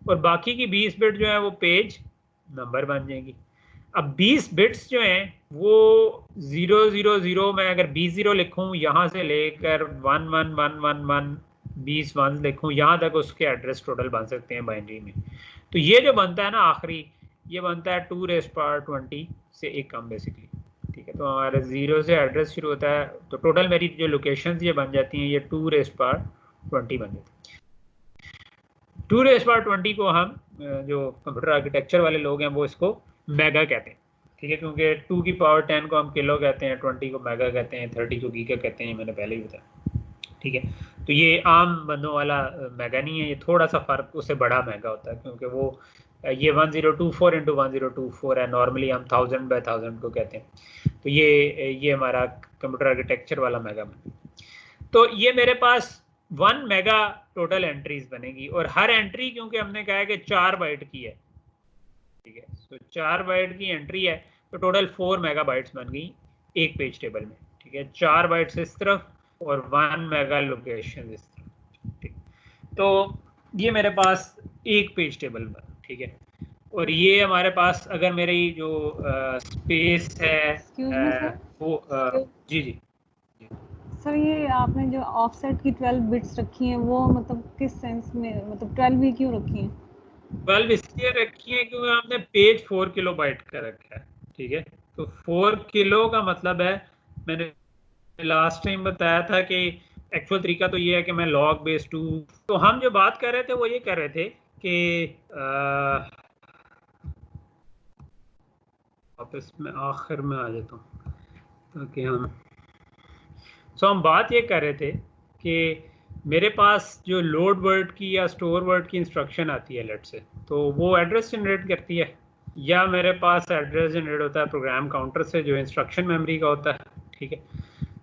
और बाकी की 20 बिट जो है वो पेज नंबर बन जाएगी। अब 20 बिट्स जो हैं वो 000 में अगर 20 लिखूं, यहाँ से लेकर 11111 20 1 लिखूं, यहाँ तक उसके एड्रेस टोटल बन सकते हैं बाइनरी में। तो ये जो बनता है ना आखिरी, ये बनता है 2⁻20 से एक कम बेसिकली। ठीक है, तो हमारे 0 से एड्रेस शुरू होता है, तो टोटल मेरी जो लोकेशंस ये बन जाती हैं ये 2⁻20 बन जाती है। 2⁻20 को हम जो कंप्यूटर आर्किटेक्चर वाले लोग हैं वो इसको मेगा कहते हैं। ठीक है, क्योंकि 2 की पावर 10 को हम किलो कहते हैं, 20 को मेगा कहते हैं, 30 को गीगा कहते हैं, मैंने पहले ही बताया। ठीक है, तो ये आम बंदों वाला मेगा नहीं है, ये थोड़ा सा फर्क उससे बड़ा मेगा होता है, क्योंकि वो ये 1024 इंटू 1024 है, नॉर्मली हम 1000 बाय 1000 को कहते हैं। तो ये हमारा कंप्यूटर आर्किटेक्चर वाला मेगा बन। तो ये मेरे पास 1 मेगा टोटल एंट्रीज बनेगी, और हर एंट्री क्योंकि हमने कहा है कि 4 बाइट की है। ठीक है, तो 4 बाइट की एंट्री है तो टोटल 4 मेगा बाइट्स बन गई एक पेज टेबल में। ठीक है, 4 बाइट्स इस तरफ और 1 मेगा लोकेशन इस तरफ। ठीक, तो ये मेरे पास एक पेज टेबल बना। ठीक है, और ये हमारे पास अगर मेरी जो स्पेस है वो जी जी सर, ये आपने जो ऑफसेट की 12 बिट्स रखी हैं वो मतलब किस सेंस में, मतलब 12 ही क्यों रखी हैं? 12 इसलिए रखी है क्योंकि हमने पेज 4 किलोबाइट का रखा है। ठीक है, तो 4 किलो का मतलब है मैंने लास्ट टाइम बताया था कि एक्चुअल तरीका तो ये है कि मैं log base 2, तो हम जो बात कर रहे थे वो ये कर रहे थे कि वापस मैं आखिर में आ जाता हूँ ताकि हम बात ये कर रहे थे कि मेरे पास जो लोड वर्ड की या स्टोर वर्ड की इंस्ट्रक्शन आती है लेट से, तो वो एड्रेस जनरेट करती है, या मेरे पास एड्रेस जनरेट होता है प्रोग्राम काउंटर से जो इंस्ट्रक्शन मेमोरी का होता है, ठीक है।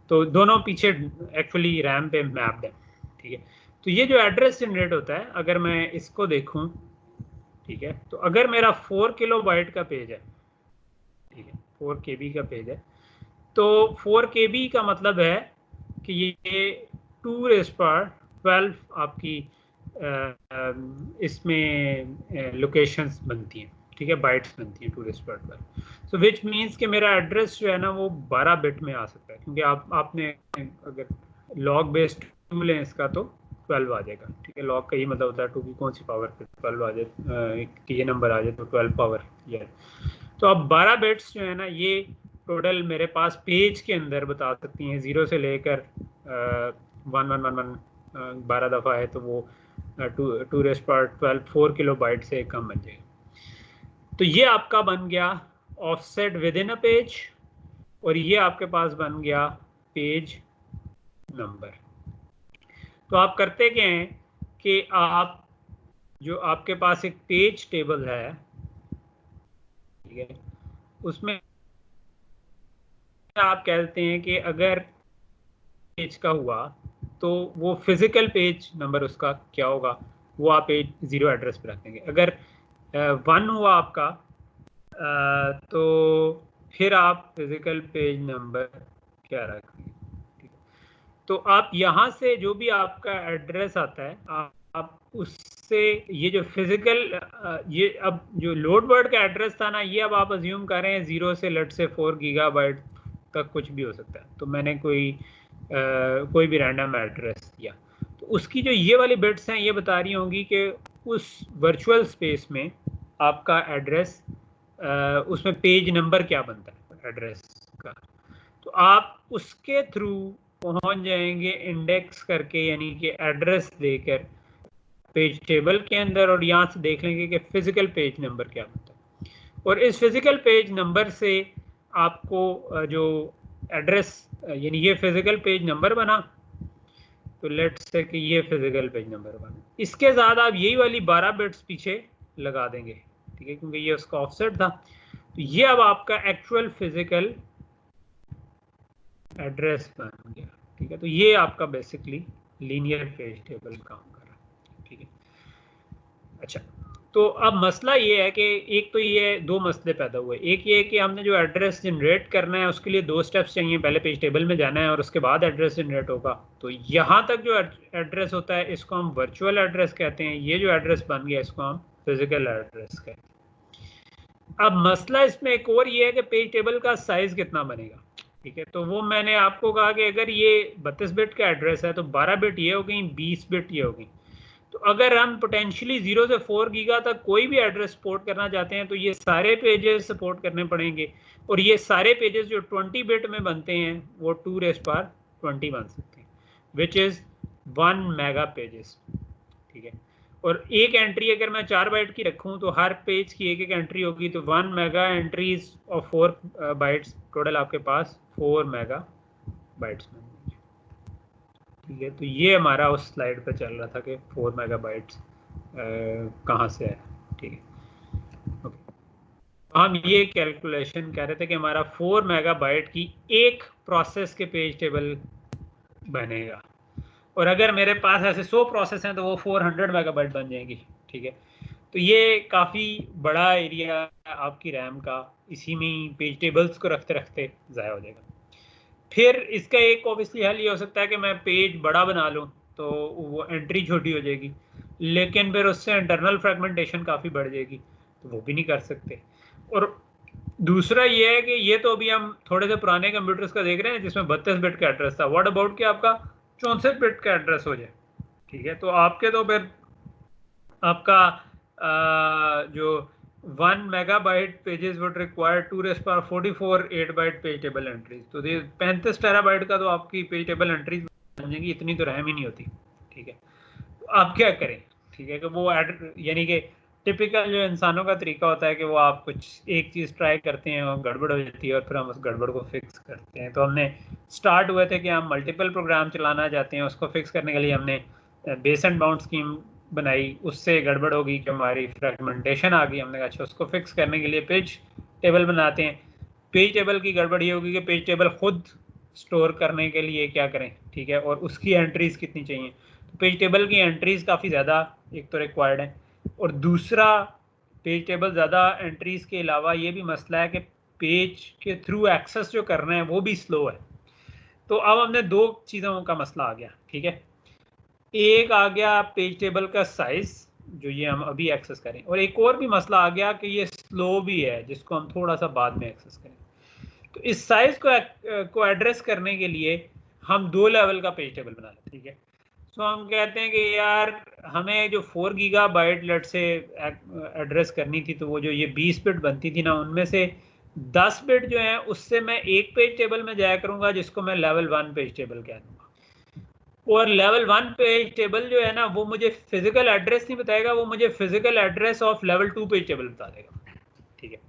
तो दोनों पीछे एक्चुअली रैम पे मैप्ड है, ठीक है। तो ये जो एड्रेस जनरेट होता है, अगर मैं इसको देखूं, ठीक है, तो अगर मेरा 4 किलोबाइट का पेज है, ठीक है, 4 KB का पेज है, तो 4 KB का मतलब है कि ये 2⁻12 आपकी इसमें लोकेशंस बनती हैं, ठीक है, बाइट्स बनती हैं 2⁻12। सो विच मीन्स कि मेरा एड्रेस जो है ना वो 12 बिट में आ सकता है, क्योंकि आपने अगर लॉग बेस्ड 2 लें इसका तो 12 आ जाएगा, ठीक है। लॉग का ये मतलब होता है 2 की कौन सी पावर पे 12 आ जाए, ये नंबर आ जाए तो 12 पावर ये। तो अब 12 बिट्स जो है ना ये टोटल मेरे पास पेज के अंदर बता सकती हैं, 0 से लेकर 1111 12 दफ़ा है तो वो 2⁻12 4 किलोबाइट से कम बन जाएगा। तो ये आपका बन गया offset with in a page, और ये आपके पास बन गया पेज नंबर। तो आप करते क्या हैं कि आप जो आपके पास एक पेज टेबल है, ठीक है, उसमें आप कहते हैं कि अगर पेज का हुआ तो वो फिजिकल पेज नंबर उसका क्या होगा, वो आप 0 एड्रेस पे रख देंगे। अगर 1 हुआ आपका तो फिर आप फिजिकल पेज नंबर क्या रखेंगे, ठीक है। तो आप यहाँ से जो भी आपका एड्रेस आता है आप उससे ये जो फिजिकल ये अब जो लोड वर्ड का एड्रेस था ना, ये अब आप अज्यूम कर रहे हैं 0 से लेट से 4 गीगाबाइट तक कुछ भी हो सकता है। तो मैंने कोई भी रैंडम एड्रेस दिया, तो उसकी जो ये वाली बिट्स हैं ये बता रही होंगी कि उस वर्चुअल स्पेस में आपका एड्रेस उसमें पेज नंबर क्या बनता है एड्रेस का। तो आप उसके थ्रू पहुंच जाएंगे इंडेक्स करके, यानी कि एड्रेस देकर पेज टेबल के अंदर, और यहाँ से देख लेंगे कि फिजिकल पेज नंबर क्या बनता है। और इस फिजिकल पेज नंबर से आपको जो एड्रेस यानी ये फिजिकल पेज नंबर बना, तो लेट्स से कि ये फिजिकल पेज नंबर बना, इसके साथ आप यही वाली 12 बिट्स पीछे लगा देंगे, ठीक है, क्योंकि ये उसका ऑफसेट था। तो ये अब आपका एक्चुअल फिजिकल एड्रेस बन गया, ठीक है। तो ये आपका बेसिकली लीनियर पेज टेबल काम कर रहा है, ठीक है। अच्छा, तो अब मसला ये है कि एक तो ये 2 मसले पैदा हुए। एक ये है कि हमने जो एड्रेस जनरेट करना है उसके लिए 2 स्टेप्स चाहिए, पहले पेज टेबल में जाना है और उसके बाद एड्रेस जनरेट होगा। तो यहाँ तक जो एड्रेस होता है इसको हम वर्चुअल एड्रेस कहते हैं, ये जो एड्रेस बन गया इसको हम फिजिकल एड्रेस कहते हैं। अब मसला इसमें एक और ये है कि पेज टेबल का साइज कितना बनेगा, ठीक है। तो वो मैंने आपको कहा कि अगर ये 32 बिट का एड्रेस है तो 12 बिट ये हो गई, 20 बिट ये हो गई। तो अगर हम पोटेंशियली 0 से 4 गीगा तक कोई भी एड्रेस सपोर्ट करना चाहते हैं तो ये सारे पेजेस सपोर्ट करने पड़ेंगे, और ये सारे पेजेस जो 20 बिट में बनते हैं वो 2⁻20 बन सकते हैं, विच इज़ 1 मेगा पेजेस, ठीक है। और एक एंट्री अगर मैं 4 बाइट की रखूं तो हर पेज की एक एंट्री होगी, तो 1 mega entries of 4 bytes, total आपके पास 4 मेगा बाइट्स में, ठीक है। तो ये हमारा उस स्लाइड पे चल रहा था कि 4 मेगाबाइट्स कहाँ से है, ठीक है। ओके, हम ये कैलकुलेशन कह रहे थे कि हमारा 4 मेगाबाइट की एक प्रोसेस के पेज टेबल बनेगा, और अगर मेरे पास ऐसे 100 प्रोसेस हैं तो वो 400 मेगाबाइट बन जाएंगी, ठीक है। तो ये काफ़ी बड़ा एरिया आपकी रैम का इसी में पेज टेबल्स को रखते रखते ज़ाया हो जाएगा। फिर इसका एक ऑब्वियसली हल ये हो सकता है कि मैं पेज बड़ा बना लूँ तो वो एंट्री छोटी हो जाएगी, लेकिन फिर उससे इंटरनल फ्रेगमेंटेशन काफ़ी बढ़ जाएगी, तो वो भी नहीं कर सकते। और दूसरा ये है कि ये तो अभी हम थोड़े से पुराने कंप्यूटर्स का देख रहे हैं जिसमें 32 बिट का एड्रेस था। व्हाट अबाउट कि आपका 64 बिट का एड्रेस हो जाए, ठीक है। तो आपके तो फिर आपका जो 1 megabyte pages would require 2 raised power 44 8 byte page table entries. तो ये 35 टेराबाइट का तो आपकी पेज टेबल एंट्रीज बन जाएंगी, इतनी तो रैम ही नहीं होती। ठीक है, तो आप क्या करें? ठीक है, कि वो यानी कि टिपिकल जो इंसानों का तरीका होता है कि वो आप कुछ एक चीज़ ट्राई करते हैं और गड़बड़ हो जाती है और फिर हम उस गड़बड़ को फिक्स करते हैं। तो हमने स्टार्ट हुए थे कि हम मल्टीपल प्रोग्राम चलाना चाहते हैं, उसको फिक्स करने के लिए हमने बेस एंड बाउंड स्कीम बनाई, उससे गड़बड़ होगी कि हमारी फ्रेगमेंटेशन आ गई। हमने कहा अच्छा उसको फिक्स करने के लिए पेज टेबल बनाते हैं। पेज टेबल की गड़बड़ ये होगी कि पेज टेबल खुद स्टोर करने के लिए क्या करें, ठीक है, और उसकी एंट्रीज कितनी चाहिए। तो पेज टेबल की एंट्रीज काफ़ी ज़्यादा एक तो रिक्वायर्ड है, और दूसरा पेज टेबल ज़्यादा एंट्रीज के अलावा ये भी मसला है कि पेज के थ्रू एक्सेस जो करना है वो भी स्लो है। तो अब हमने दो चीज़ों का मसला आ गया। ठीक है, एक आ गया पेज टेबल का साइज जो ये हम अभी एक्सेस करें, और एक और भी मसला आ गया कि ये स्लो भी है जिसको हम थोड़ा सा बाद में एक्सेस करें। तो इस साइज को एड्रेस करने के लिए हम 2 लेवल का पेज टेबल बना लेते हैं। ठीक है, तो हम कहते हैं कि यार हमें जो 4 गीगाबाइट लेट से एड्रेस करनी थी, तो वो जो ये 20 बिट बनती थी ना, उनमें से 10 बिट जो है उससे मैं एक पेज टेबल में जाया करूंगा जिसको मैं लेवल 1 पेज टेबल कह दूंगा। और लेवल 1 पेज टेबल जो है ना वो मुझे फिजिकल एड्रेस नहीं बताएगा, वो मुझे physical address of level 2 page table बता देगा। ठीक है,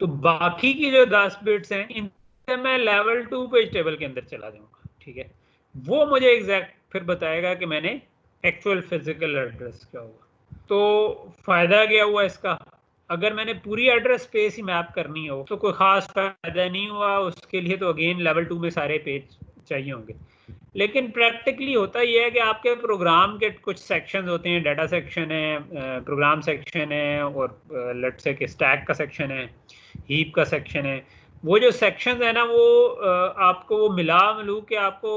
तो बाकी की जो 10 बिट्स हैं इनसे मैं लेवल 2 पेज टेबल के अंदर चला जाऊंगा। ठीक है, वो मुझे एग्जैक्ट फिर बताएगा कि मैंने एक्चुअल फिजिकल एड्रेस क्या होगा। तो फायदा क्या हुआ इसका? अगर मैंने पूरी एड्रेस स्पेस ही मैप करनी हो तो कोई खास फायदा नहीं हुआ, उसके लिए तो अगेन लेवल 2 में सारे पेज चाहिए होंगे। लेकिन प्रैक्टिकली होता यह है कि आपके प्रोग्राम के कुछ सेक्शंस होते हैं, डाटा सेक्शन है, प्रोग्राम सेक्शन है, और लेट्स से कि स्टैक का सेक्शन है, हीप का सेक्शन है। वो जो सेक्शंस है ना वो आपको वो मिलू के आपको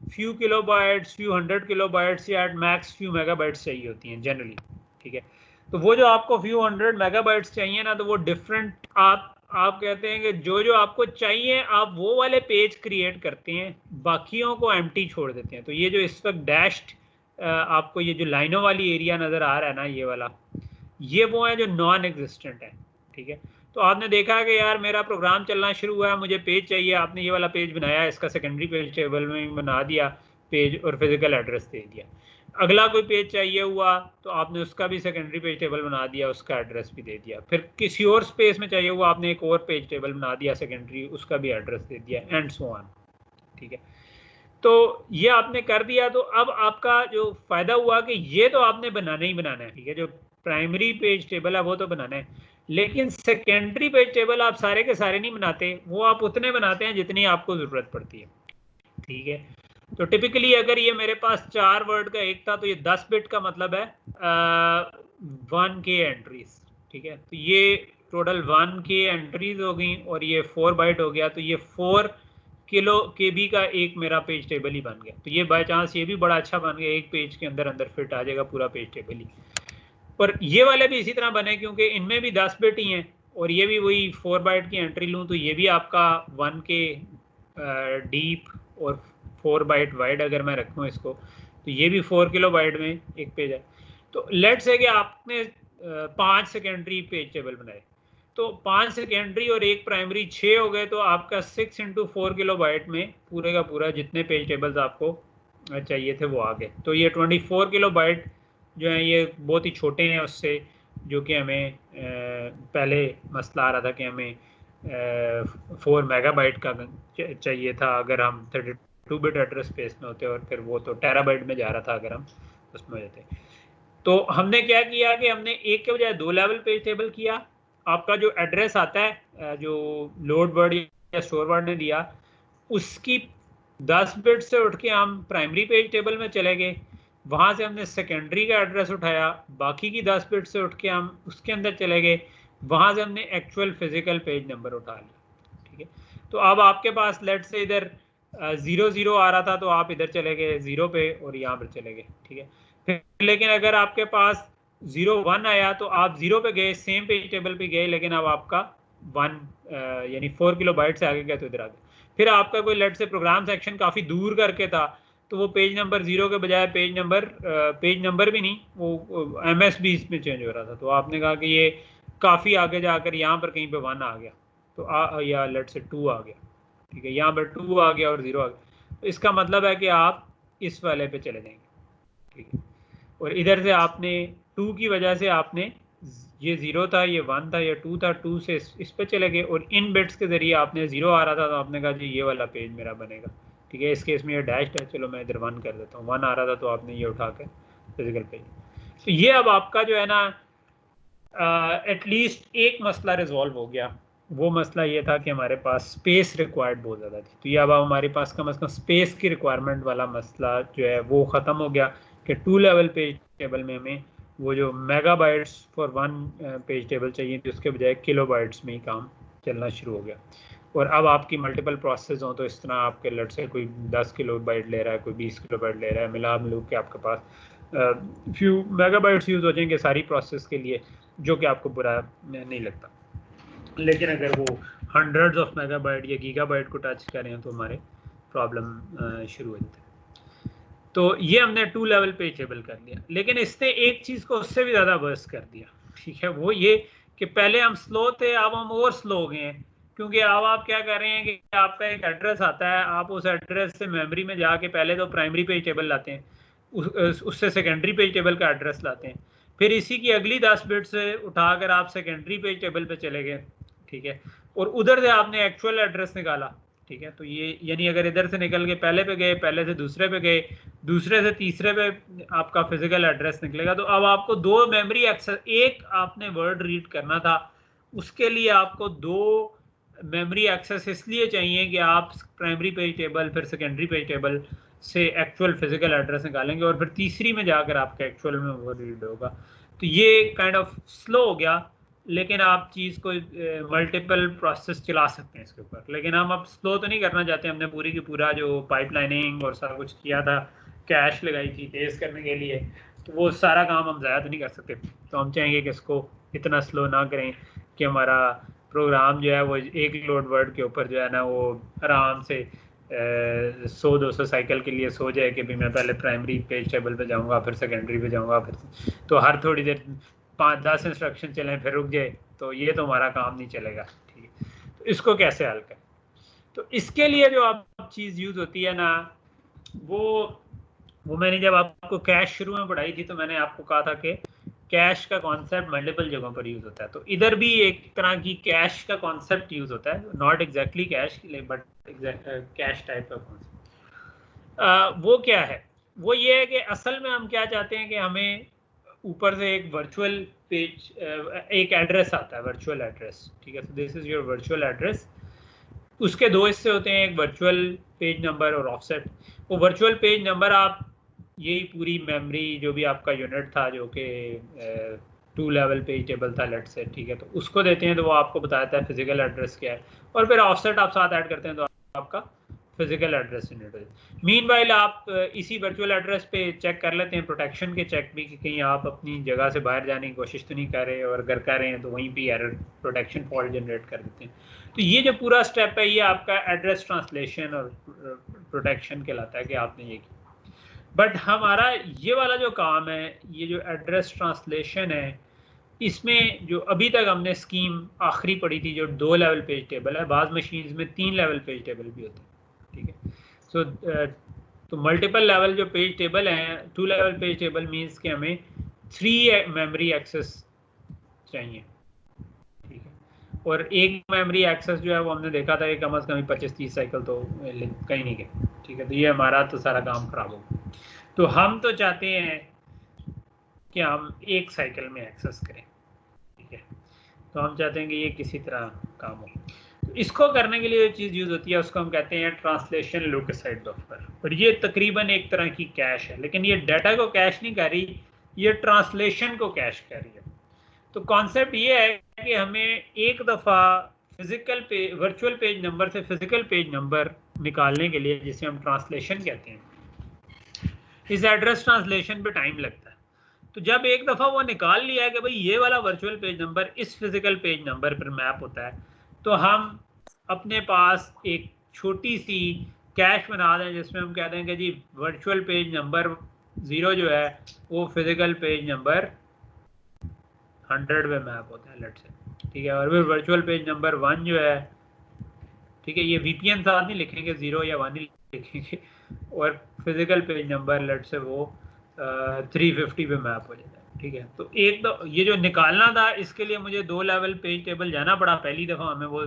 फ्यू किलोबाइट्स, फ्यू 100 किलोबाइट्स या एट मैक्स फ्यू मेगाबाइट्स चाहिए होती हैं जनरली। ठीक है, तो वो जो आपको फ्यू 100 मेगाबाइट्स चाहिए ना, तो वो डिफरेंट आप कहते हैं कि जो जो आपको चाहिए आप वो वाले पेज क्रिएट करते हैं, बाकियों को एम्प्टी छोड़ देते हैं। तो ये जो इस वक्त डैश्ड आपको ये जो लाइनों वाली एरिया नज़र आ रहा है ना, ये वाला, ये वो है जो नॉन एग्जिस्टेंट है। ठीक है, तो आपने देखा कि यार मेरा प्रोग्राम चलना शुरू हुआ है, मुझे पेज चाहिए, आपने ये वाला पेज बनाया, इसका सेकेंडरी पेज टेबल में बना दिया पेज और फिजिकल एड्रेस दे दिया। अगला कोई पेज चाहिए हुआ तो आपने उसका भी सेकेंडरी पेज टेबल बना दिया, उसका एड्रेस भी दे दिया। फिर किसी और स्पेस में चाहिए हुआ, आपने एक और पेज टेबल बना दिया सेकेंडरी, उसका भी एड्रेस दे दिया, एंड सो ऑन। ठीक है, तो ये आपने कर दिया। तो अब आपका जो फायदा हुआ कि ये तो आपने बनाना ही बनाना है। ठीक है, जो प्राइमरी पेज टेबल है वो तो बनाना है, लेकिन सेकेंडरी पेज टेबल आप सारे के सारे नहीं बनाते, वो आप उतने बनाते हैं जितनी आपको जरूरत पड़ती है। ठीक है, तो टिपिकली अगर ये मेरे पास 4 वर्ड का एक था तो ये 10 बिट का मतलब है 1K एंट्रीज। ठीक है, तो ये टोटल 1K एंट्रीज हो गई और ये 4 बाइट हो गया, तो ये 4 किलो KB का एक मेरा पेज टेबल ही बन गया। तो ये बाय चांस ये भी बड़ा अच्छा बन गया, एक पेज के अंदर अंदर फिट आ जाएगा पूरा पेज टेबल ही। पर ये वाले भी इसी तरह बने क्योंकि इनमें भी 10 बिट ही हैं और ये भी वही 4 बाइट की एंट्री लूँ तो ये भी आपका 1K डीप और 4 बाइट वाइड अगर मैं रखूँ इसको, तो ये भी 4 किलो बाइट में एक पेज है। तो लेट्स से कि आपने 5 सेकेंडरी पेज टेबल बनाए, तो 5 सेकेंडरी और एक प्राइमरी 6 हो गए, तो आपका 6 × 4 किलो बाइट में पूरे का पूरा जितने पेज टेबल्स आपको चाहिए थे वो आ गए। तो ये 24 किलो बाइट जो है ये बहुत ही छोटे हैं उससे, जो कि हमें पहले मसला आ रहा था कि हमें 4 मेगाबाइट का चाहिए था अगर हम 32 बिट एड्रेस स्पेस में होते, और फिर वो तो टेराबाइट में जा रहा था अगर हम उसमें होते। तो हमने क्या किया कि हमने एक के बजाय 2 लेवल पेज टेबल किया। आपका जो एड्रेस आता है जो लोड वर्ड या स्टोर वर्ड ने दिया, उसकी 10 बिट से उठ के हम प्राइमरी पेज टेबल में चले गए, वहाँ से हमने सेकेंडरी का एड्रेस उठाया, बाकी की 10 बिट से उठ के हम उसके अंदर चले गए, वहाँ से हमने एक्चुअल फिजिकल पेज नंबर उठा लिया। ठीक है, तो अब आपके पास लेट से इधर 00 आ रहा था तो आप इधर चले गए 0 पे और यहाँ पर चले गए। ठीक है, फिर लेकिन अगर आपके पास 01 आया तो आप 0 पे गए, सेम पेज टेबल पे गए, लेकिन अब आपका 1 यानी 4 किलो बाइट से आगे गया तो इधर आ गया। फिर आपका कोई लेट से प्रोग्राम सेक्शन काफ़ी दूर करके था तो वो पेज नंबर 0 के बजाय पेज नंबर भी नहीं, वो MSB इसमें चेंज हो रहा था। तो आपने कहा कि ये काफ़ी आगे जाकर यहाँ पर कहीं पे 1 आ गया तो या लेट से 2 आ गया, ठीक है, यहाँ पर 2 आ गया और 0 आ गया, तो इसका मतलब है कि आप इस वाले पे चले जाएंगे, ठीक है। और इधर से आपने 2 की वजह से आपने ये 0 था, ये 1 था, ये 2 था, 2 से इस पे चले गए और इन बिट्स के जरिए आपने 0 आ रहा था तो आपने कहा जी ये वाला पेज मेरा बनेगा, ठीक है। इस केस में ये डैश्ड है, चलो मैं इधर 1 कर देता हूँ, 1 आ रहा था तो आपने ये उठा के फिजिकल पेज, तो ये अब आपका जो है ना एटलीस्ट एक मसला रिजॉल्व हो गया। वो मसला ये था कि हमारे पास स्पेस रिक्वायर्ड बहुत ज़्यादा थी, तो ये अब हमारे पास कम से कम स्पेस की रिक्वायरमेंट वाला मसला जो है वो ख़त्म हो गया कि 2 लेवल पेज टेबल में हमें वो जो मेगाबाइट्स फॉर 1 पेज टेबल चाहिए थी उसके बजाय किलोबाइट्स में ही काम चलना शुरू हो गया। और अब आपकी मल्टीपल प्रोसेस हों तो इस तरह आपके लट से कोई 10 किलोबाइट ले रहा है, कोई 20 किलोबाइट ले रहा है, मिला के आपके पास फ्यू मेगाबाइट्स यूज़ हो जाएंगे सारी प्रोसेस के लिए, जो कि आपको बुरा नहीं लगता। लेकिन अगर वो हंड्रेड्स ऑफ मेगाबाइट या गीगाबाइट को टच करें तो हमारे प्रॉब्लम शुरू हो जाते हैं। तो ये हमने 2 लेवल पेज टेबल कर लिया, लेकिन इसने एक चीज़ को उससे भी ज़्यादा वर्स कर दिया, ठीक है। वो ये कि पहले हम स्लो थे, अब हम और स्लो हो गए हैं, क्योंकि अब आप क्या कर रहे हैं कि आपका एक एड्रेस आता है, आप उस एड्रेस से मेमोरी में जाके पहले तो प्राइमरी पेज टेबल लाते हैं, उससे सेकेंडरी पेज टेबल का एड्रेस लाते हैं, फिर इसी की अगली 10 बिट से उठाकर आप सेकेंडरी पेज टेबल पे चले गए, ठीक है, और उधर से आपने एक्चुअल एड्रेस निकाला, ठीक है। तो ये यानी अगर इधर से निकल के पहले पे गए, पहले से दूसरे पे गए, दूसरे से तीसरे पे आपका फिजिकल एड्रेस निकलेगा, तो अब आपको 2 मेमोरी एक्सेस, एक आपने वर्ड रीड करना था, उसके लिए आपको 2 मेमोरी एक्सेस इसलिए चाहिए कि आप प्राइमरी पेज टेबल फिर सेकेंडरी पेज टेबल से एक्चुअल फिजिकल एड्रेस निकालेंगे और फिर तीसरी में जाकर आपका एक्चुअल में वो रीड होगा। तो ये काइंड ऑफ स्लो हो गया, लेकिन आप चीज़ को मल्टीपल प्रोसेस चला सकते हैं इसके ऊपर, लेकिन हम अब स्लो तो नहीं करना चाहते। हमने पूरी की पूरा जो पाइपलाइनिंग और सारा कुछ किया था, कैश लगाई थी तेज़ करने के लिए, तो वो सारा काम हम ज़्यादा तो नहीं कर सकते, तो हम चाहेंगे कि इसको इतना स्लो ना करें कि हमारा प्रोग्राम जो है वो एक लोड वर्ड के ऊपर जो है ना वो आराम से 100-200 साइकिल के लिए सो जाए कि भी मैं पहले प्राइमरी पेज टेबल पे जाऊंगा, फिर सेकेंडरी पे जाऊंगा, फिर तो हर थोड़ी देर 5-10 इंस्ट्रक्शन चलें फिर रुक जाए, तो ये तो हमारा काम नहीं चलेगा, ठीक है। तो इसको कैसे हल करें? तो इसके लिए जो आप चीज़ यूज़ होती है ना, वो मैंने जब आपको कैश शुरू में पढ़ाई थी तो मैंने आपको कहा था कि कैश का कॉन्सेप्ट मल्टीपल जगहों पर यूज़ होता है। तो इधर भी एक तरह की कैश का कॉन्सेप्ट यूज़ होता है, not exactly cash but cash type का कॉन्सेप्ट। वो क्या है? वो ये है कि असल में हम क्या चाहते हैं कि हमें ऊपर से एक वर्चुअल पेज, एक एड्रेस आता है, वर्चुअल एड्रेस, ठीक है। तो this is your virtual address. उसके 2 हिस्से होते हैं, एक वर्चुअल पेज नंबर और ऑफसेट। वो वर्चुअल पेज नंबर आप यही पूरी मेमोरी जो भी आपका यूनिट था जो कि 2 लेवल पेज टेबल था लेट से, ठीक है, तो उसको देते हैं, तो वो आपको बताता है फिजिकल एड्रेस क्या है, और फिर ऑफसेट आप साथ ऐड करते हैं तो आपका फिजिकल एड्रेस यूनिट है। मीनवाइल आप इसी वर्चुअल एड्रेस पे चेक कर लेते हैं, प्रोटेक्शन के चेक भी, कि कहीं आप अपनी जगह से बाहर जाने की कोशिश तो नहीं कर रहे, और अगर कर रहे हैं तो वहीं पे एरर प्रोटेक्शन फॉल्ट जनरेट कर देते हैं। तो ये जो पूरा स्टेप है ये आपका एड्रेस ट्रांसलेशन और प्रोटेक्शन कहलाता है कि आपने ये किया। बट हमारा ये वाला जो काम है, ये जो एड्रेस ट्रांसलेशन है, इसमें जो अभी तक हमने स्कीम आखिरी पढ़ी थी जो 2 लेवल पेज टेबल है, बाज़ मशीन्स में 3 लेवल पेज टेबल भी होते हैं, ठीक है। सो तो मल्टीपल लेवल जो पेज टेबल हैं, 2 लेवल पेज टेबल मीन्स कि हमें 3 मेमोरी एक्सेस चाहिए, ठीक है। और एक मेमोरी एक्सेस जो है वो हमने देखा था कि कम से कम 25-30 साइकिल तो कहीं नहीं गए, ठीक है। तो ये हमारा तो सारा काम खराब हो गया। तो हम तो चाहते हैं कि हम एक साइकिल में एक्सेस करें, ठीक है। तो हम चाहते हैं कि ये किसी तरह काम हो। तो इसको करने के लिए जो चीज़ यूज़ होती है उसको हम कहते हैं ट्रांसलेशन लोकेसाइड बफर। और ये तकरीबन एक तरह की कैश है, लेकिन ये डाटा को कैश नहीं कर रही, ये ट्रांसलेशन को कैश कर रही है। तो कॉन्सेप्ट ये है कि हमें एक दफ़ा physical page, virtual page number से फिजिकल पेज नंबर निकालने के लिए, जिसे हम ट्रांसलेशन कहते हैं, इस एड्रेस ट्रांसलेशन पे टाइम लगता है। तो जब एक दफ़ा वो निकाल लिया है कि भाई ये वाला वर्चुअल पेज नंबर इस फिजिकल पेज नंबर पर मैप होता है, तो हम अपने पास एक छोटी सी कैश बना दें जिसमें हम कहते हैं कि जी वर्चुअल पेज नंबर 0 जो है वो फिजिकल पेज नंबर 100 पे मैप होता है लेट से, ठीक है। और फिर वर्चुअल पेज नंबर 1 जो है, ठीक है, ये VPN साथ नहीं लिखेंगे, 0 या 1 ही लिखेंगे, और फिजिकल पेज नंबर लेट से वो 350 पे मैप हो जाता है, ठीक है। तो एक तो ये जो निकालना था, इसके लिए मुझे 2 लेवल पेज टेबल जाना पड़ा, पहली दफ़ा हमें वो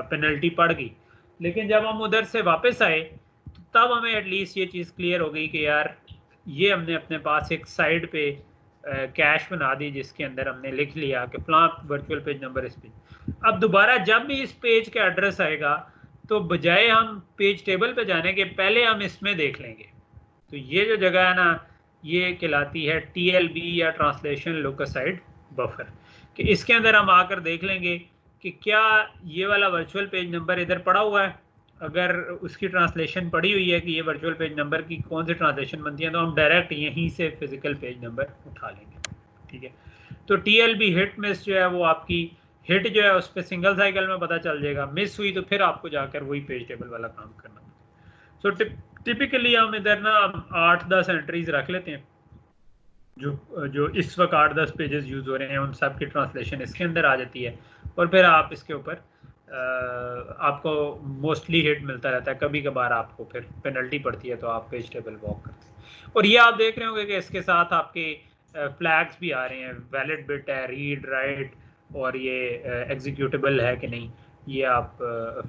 पेनल्टी पड़ गई। लेकिन जब हम उधर से वापस आए तो तब हमें एटलीस्ट ये चीज़ क्लियर हो गई कि यार ये हमने अपने पास एक साइड पे कैश बना दी, जिसके अंदर हमने लिख लिया कि फलां वर्चुअल पेज नंबर इस पे। अब दोबारा जब भी इस पेज का एड्रेस आएगा तो बजाय हम पेज टेबल पे जाने के, पहले हम इसमें देख लेंगे। तो ये जो जगह है ना, ये कहलाती है TLB या ट्रांसलेशन लोकेसाइड बफर, कि इसके अंदर हम आकर देख लेंगे कि क्या ये वाला वर्चुअल पेज नंबर इधर पड़ा हुआ है। अगर उसकी ट्रांसलेशन पड़ी हुई है कि ये वर्चुअल पेज नंबर की कौन सी ट्रांसलेशन बनती है, तो हम डायरेक्ट यहीं से फिजिकल पेज नंबर उठा लेंगे, ठीक है। तो TLB हिट मिस जो है, वो आपकी हिट जो है उस पर सिंगल साइकिल में पता चल जाएगा, मिस हुई तो फिर आपको जाकर वही पेज टेबल वाला काम करना। सो टिपिकली हम इधर ना 8-10 एंट्रीज रख लेते हैं, जो इस वक्त 8-10 पेजेस यूज हो रहे हैं, उन सब की ट्रांसलेशन इसके अंदर आ जाती है, और फिर आप इसके ऊपर आपको मोस्टली हिट मिलता रहता है। कभी कभार आपको फिर पेनल्टी पड़ती है तो आप पेज टेबल वॉक करते हैं। और ये आप देख रहे होंगे कि इसके साथ आपके फ्लैग्स भी आ रहे हैं, वैलिड बिट है, रीड राइट, और ये एग्जीक्यूटेबल है कि नहीं, ये आप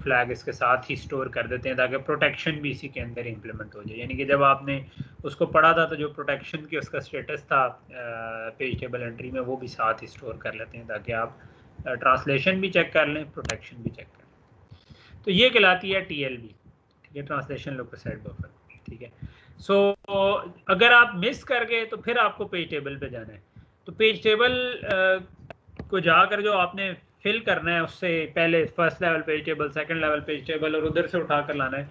फ्लैग इसके साथ ही स्टोर कर देते हैं ताकि प्रोटेक्शन भी इसी के अंदर इम्प्लीमेंट हो जाए। यानी कि जब आपने उसको पढ़ा था तो जो प्रोटेक्शन की उसका स्टेटस था पेज टेबल एंट्री में, वो भी साथ ही स्टोर कर लेते हैं ताकि आप ट्रांसलेशन भी चेक कर लें, प्रोटेक्शन भी चेक कर लें। तो ये कहलाती है TLB, ठीक है, ट्रांसलेशन लोकेसाइड बफर, ठीक है। सो अगर आप मिस कर गए तो फिर आपको पेज टेबल पे जाना है। तो पेज टेबल को जाकर जो आपने फिल करना है, उससे पहले first level page table, second level page table, और उधर से उठा कर लाना है,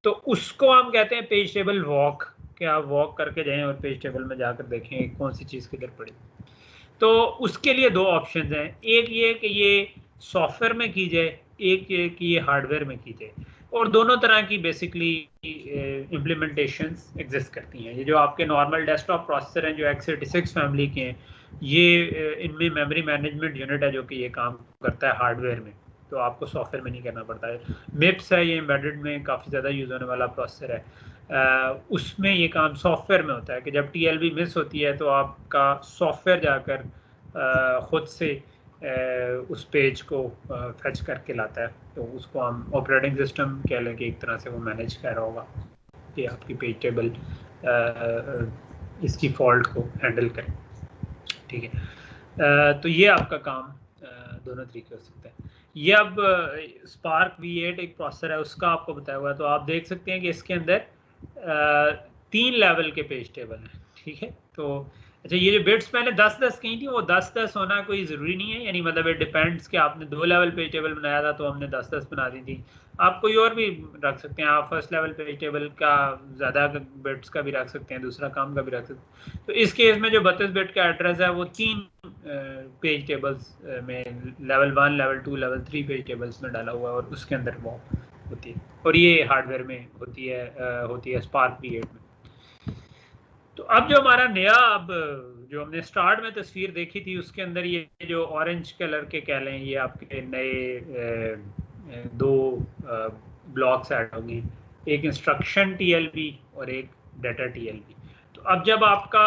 तो उसको हम कहते हैं पेज टेबल वॉक, कि आप वॉक करके जाएं और पेज टेबल में जाकर देखें कौन सी चीज़ किधर पड़ी। तो उसके लिए 2 ऑप्शंस हैं, एक ये कि ये सॉफ्टवेयर में की जाए, एक ये कि ये हार्डवेयर में की जाए, और दोनों तरह की बेसिकली इम्प्लीमेंटेशंस एग्जिस्ट करती हैं। ये जो आपके नॉर्मल डेस्कटॉप प्रोसेसर हैं जो x86 फैमिली के हैं, ये इनमें मेमोरी मैनेजमेंट यूनिट है जो कि ये काम करता है हार्डवेयर में, तो आपको सॉफ्टवेयर में नहीं करना पड़ता है। MIPS है, ये एम्बेडेड में काफ़ी ज़्यादा यूज़ होने वाला प्रोसेसर है, उसमें ये काम सॉफ्टवेयर में होता है कि जब TLB मिस होती है तो आपका सॉफ्टवेयर जाकर ख़ुद से उस पेज को फेच करके लाता है। तो उसको हम ऑपरेटिंग सिस्टम कह लें कि एक तरह से वो मैनेज कर रहा होगा कि आपकी पेज टेबल इसकी फॉल्ट को हैंडल करें, ठीक है। तो ये आपका काम दोनों तरीके हो सकता है। ये अब स्पार्क V8 एक प्रोसेसर है, उसका आपको बताया हुआ है। तो आप देख सकते हैं कि इसके अंदर 3 लेवल के पेज टेबल हैं, ठीक है। तो अच्छा, ये जो बिट्स मैंने 10-10 कही थी, वो 10-10 होना कोई ज़रूरी नहीं है, यानी मतलब इट डिपेंड्स कि आपने 2 लेवल पेज टेबल बनाया था तो हमने 10-10 बना दी थी। आप कोई और भी रख सकते हैं, आप फर्स्ट लेवल पेज टेबल का ज़्यादा बिट्स का भी रख सकते हैं, दूसरा काम का भी रख सकते हैं। तो इस केस में जो 32 बिट का एड्रेस है वो 3 पेज टेबल्स में, level 1, level 2, level 3 page tables में डाला हुआ है, और उसके अंदर वो होती है, और ये हार्डवेयर में होती है स्पार्क V8 में। तो अब जो हमारा नया, अब जो हमने स्टार्ट में तस्वीर देखी थी, उसके अंदर ये जो ऑरेंज कलर के कह लें, ये आपके नए 2 ब्लॉक्स ऐड होंगे, एक इंस्ट्रक्शन TLB और एक डाटा TLB। तो अब जब आपका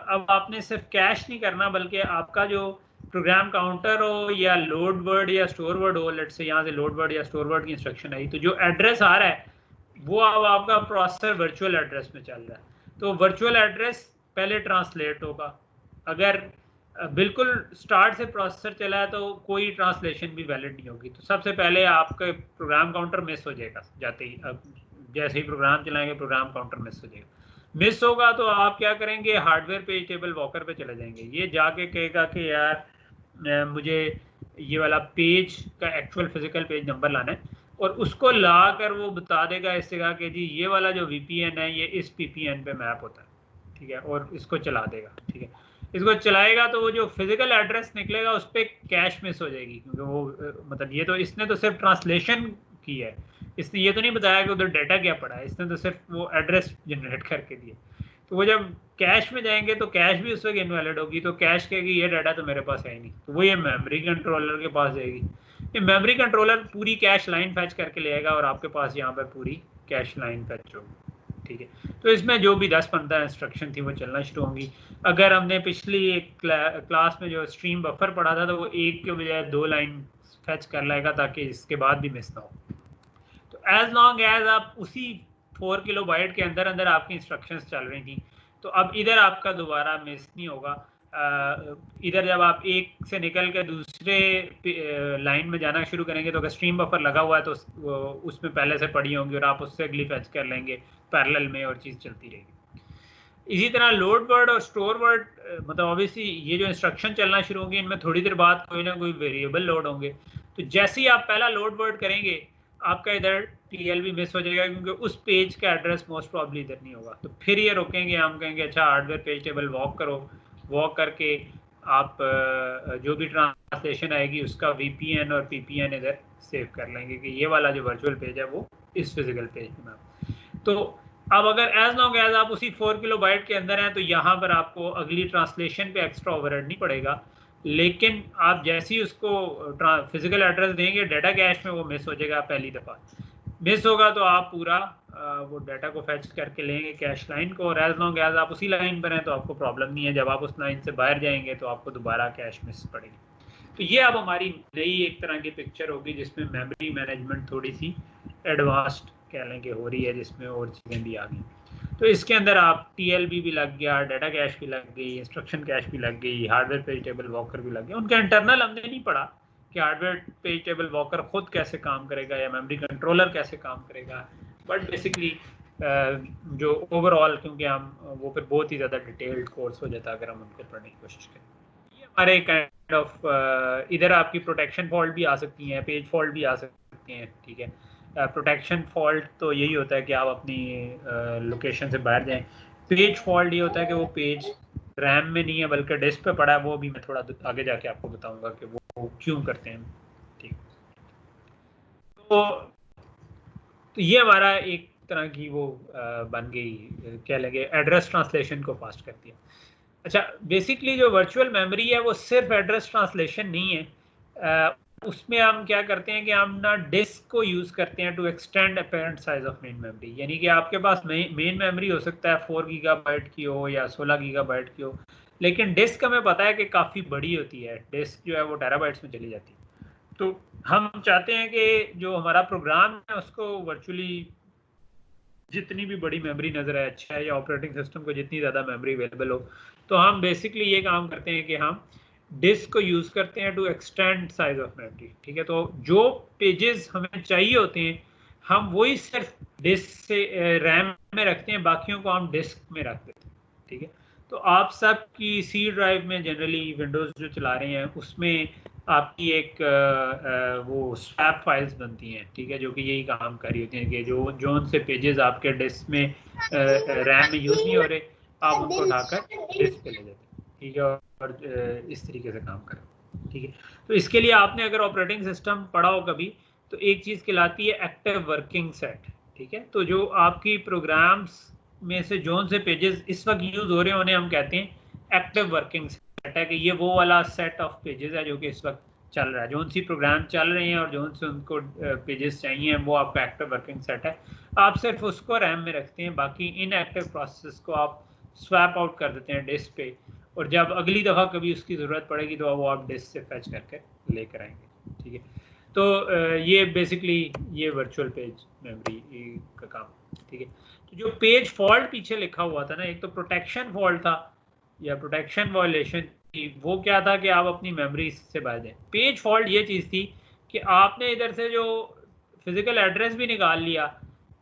अब आपने सिर्फ कैश नहीं करना, बल्कि आपका जो प्रोग्राम काउंटर हो या लोड वर्ड या स्टोर वर्ड हो, लेट से यहाँ से लोड वर्ड या स्टोर वर्ड की इंस्ट्रक्शन आई, तो जो एड्रेस आ रहा है वो अब आपका प्रोसेसर वर्चुअल एड्रेस में चल रहा है। तो वर्चुअल एड्रेस पहले ट्रांसलेट होगा। अगर बिल्कुल स्टार्ट से प्रोसेसर चला है तो कोई ट्रांसलेशन भी वैलिड नहीं होगी। तो सबसे पहले आपका प्रोग्राम काउंटर मिस हो जाएगा, जाते ही जैसे ही प्रोग्राम चलाएंगे प्रोग्राम काउंटर मिस हो जाएगा। मिस होगा तो आप क्या करेंगे, हार्डवेयर पेज टेबल वॉकर पे चले जाएंगे। ये जाके कहेगा कि यार मुझे ये वाला पेज का एक्चुअल फिजिकल पेज नंबर लाना है, और उसको ला कर वो बता देगा इस जगह कि जी ये वाला जो VPN है ये इस PPN पे मैप होता है, ठीक है, और इसको चला देगा, ठीक है। इसको चलाएगा तो वो जो फिजिकल एड्रेस निकलेगा उस पर कैश मिस हो जाएगी, क्योंकि वो मतलब ये तो इसने तो सिर्फ ट्रांसलेशन की है, इसने ये तो नहीं बताया कि उधर डाटा क्या पड़ा है, इसने तो सिर्फ वो एड्रेस जनरेट करके दिया। तो वो जब कैश में जाएंगे तो कैश भी उस वक्त इनवैलिड होगी, तो कैश कहेगी ये डाटा तो मेरे पास है ही नहीं, तो वो ये मेमोरी कंट्रोलर के पास जाएगी। ये मेमोरी कंट्रोलर पूरी कैश लाइन फैच करके ले आएगा और आपके पास यहाँ पर पूरी कैश लाइन फैच होगी, ठीक है। तो इसमें जो भी 10-15 इंस्ट्रक्शन थी वो चलना शुरू होंगी। अगर हमने पिछली एक क्लास में जो स्ट्रीम बफर पढ़ा था तो वो एक के बजाय 2 लाइन फैच कर लाएगा ताकि इसके बाद भी मिस ना हो। तो एज लॉन्ग एज आप उसी 4 किलोबाइट के अंदर अंदर आपकी इंस्ट्रक्शंस चल रही थी, तो अब इधर आपका दोबारा मिस नहीं होगा। इधर जब आप एक से निकल के दूसरे लाइन में जाना शुरू करेंगे तो अगर स्ट्रीम बफर लगा हुआ है तो उसमें पहले से पड़ी होंगी और आप उससे अगली फैच कर लेंगे पैरेलल में और चीज़ चलती रहेगी। इसी तरह लोड वर्ड और स्टोर वर्ड, मतलब ऑब्वियसली ये जो इंस्ट्रक्शन चलना शुरू होंगे इनमें थोड़ी देर बाद कोई ना कोई वेरिएबल लोड होंगे, तो जैसे ही आप पहला लोड वर्ड करेंगे आपका इधर TLB मिस हो जाएगा क्योंकि उस पेज का एड्रेस मोस्ट प्रॉब्ली इधर नहीं होगा। तो फिर ये रोकेंगे, हम कहेंगे अच्छा हार्डवेयर पेज टेबल वॉक करो, वॉक करके आप जो भी ट्रांसलेशन आएगी उसका VPN और PPN इधर सेव कर लेंगे कि ये वाला जो वर्चुअल पेज है वो इस फिजिकल पेज में। तो अब अगर एज लॉन्ग एज आप उसी 4 किलोबाइट के अंदर हैं तो यहाँ पर आपको अगली ट्रांसलेशन पे एक्स्ट्रा ओवरहेड नहीं पड़ेगा, लेकिन आप जैसे ही उसको फिजिकल एड्रेस देंगे डाटा कैश में वो मिस हो जाएगा। पहली दफ़ा मिस होगा तो आप पूरा वो डाटा को फैच करके लेंगे कैश लाइन को, और एज लॉन्ग एज आप उसी लाइन पर हैं तो आपको प्रॉब्लम नहीं है। जब आप उस लाइन से बाहर जाएंगे तो आपको दोबारा कैश मिस पड़ेगी। तो ये अब हमारी नई एक तरह की पिक्चर होगी जिसमें मेमोरी मैनेजमेंट थोड़ी सी एडवांस्ड कह लें कि हो रही है, जिसमें और चीज़ें भी आ गई। तो इसके अंदर आप TLB भी लग गया, डाटा कैश भी लग गई, इंस्ट्रक्शन कैश भी लग गई, हार्डवेयर पेज टेबल वॉकर भी लग गया। उनका इंटरनल हमने नहीं पढ़ा कि हार्डवेयर पेज टेबल वॉकर खुद कैसे काम करेगा या मेमोरी कंट्रोलर कैसे काम करेगा, बट बेसिकली जो ओवरऑल, क्योंकि हम वो फिर बहुत ही ज़्यादा डिटेल्ड कोर्स हो जाता है अगर हम उनको पढ़ने की कोशिश करें। ये हमारे काइंड ऑफ इधर आपकी प्रोटेक्शन फॉल्ट भी आ सकती हैं, पेज फॉल्ट भी आ सकती हैं, ठीक है। प्रोटेक्शन फॉल्ट तो यही होता है कि आप अपनी लोकेशन से बाहर जाएं। पेज फॉल्ट ये होता है कि वो पेज रैम में नहीं है बल्कि डिस्क पे पड़ा है, वो भी मैं थोड़ा आगे जाके आपको बताऊंगा कि वो क्यों करते हैं, ठीक। तो ये हमारा एक तरह की वो बन गई, क्या लगे एड्रेस ट्रांसलेशन को फास्ट करती है। अच्छा, बेसिकली जो वर्चुअल मेमोरी है वो सिर्फ एड्रेस ट्रांसलेशन नहीं है, उसमें हम क्या करते हैं कि हम ना डिस्क को यूज़ करते हैं to extend apparent size of main memory. यानी कि आपके पास मेन मेमोरी हो सकता है 4 गीगाबाइट की हो या 16 गीगाबाइट की हो, लेकिन डिस्क हमें पता है कि काफ़ी बड़ी होती है, डिस्क जो है वो टेराबाइट्स में चली जाती है। तो हम चाहते हैं कि जो हमारा प्रोग्राम है उसको वर्चुअली जितनी भी बड़ी मेमोरी नज़र आए अच्छा है, या ऑपरेटिंग सिस्टम को जितनी ज़्यादा मेमोरी अवेलेबल हो, तो हम बेसिकली ये काम करते हैं कि हम डिस्क को यूज़ करते हैं to extend size of memory, ठीक है। तो जो पेजेस हमें चाहिए होते हैं हम वही सिर्फ डिस्क से रैम में रखते हैं, बाकियों को हम डिस्क में रख देते हैं, ठीक है। तो आप सब की C ड्राइव में जनरली विंडोज़ जो चला रहे हैं उसमें आपकी एक वो स्वैप फाइल्स बनती हैं, ठीक है, जो कि यही काम कर रही होती हैं कि जो उनसे पेजेस आपके डिस्क में रैम में यूज़ नहीं हो रहे आप उनको उठाकर डिस्क पे ले जाते हैं, ठीक है, और इस तरीके से काम करें, ठीक है। तो इसके लिए आपने अगर ऑपरेटिंग सिस्टम पढ़ा हो कभी तो एक चीज़ कहलाती है एक्टिव वर्किंग सेट, ठीक है। तो जो आपकी प्रोग्राम्स में से जो से पेजेस इस वक्त यूज़ हो रहे हैं उन्हें हम कहते हैं एक्टिव वर्किंग सेट, है कि ये वो वाला सेट ऑफ पेजेस है जो कि इस वक्त चल रहा है, जो सी प्रोग्राम चल रहे हैं और जो से उनको पेजेस चाहिए वो आपका एक्टिव वर्किंग सेट है। आप सिर्फ उसको रैम में रखते हैं, बाकी इनएक्टिव प्रोसेस को आप स्वैप आउट कर देते हैं डिस्क पे, और जब अगली दफ़ा कभी उसकी ज़रूरत पड़ेगी तो वो आप डिस्क से फैच करके लेकर आएंगे, ठीक है। तो ये बेसिकली ये वर्चुअल पेज मेमोरी का काम, ठीक है। तो जो पेज फॉल्ट पीछे लिखा हुआ था ना, एक तो प्रोटेक्शन फॉल्ट था या प्रोटेक्शन वायलेशन थी, वो क्या था कि आप अपनी मेमोरी से बाहर जाए। पेज फॉल्ट ये चीज़ थी कि आपने इधर से जो फिजिकल एड्रेस भी निकाल लिया,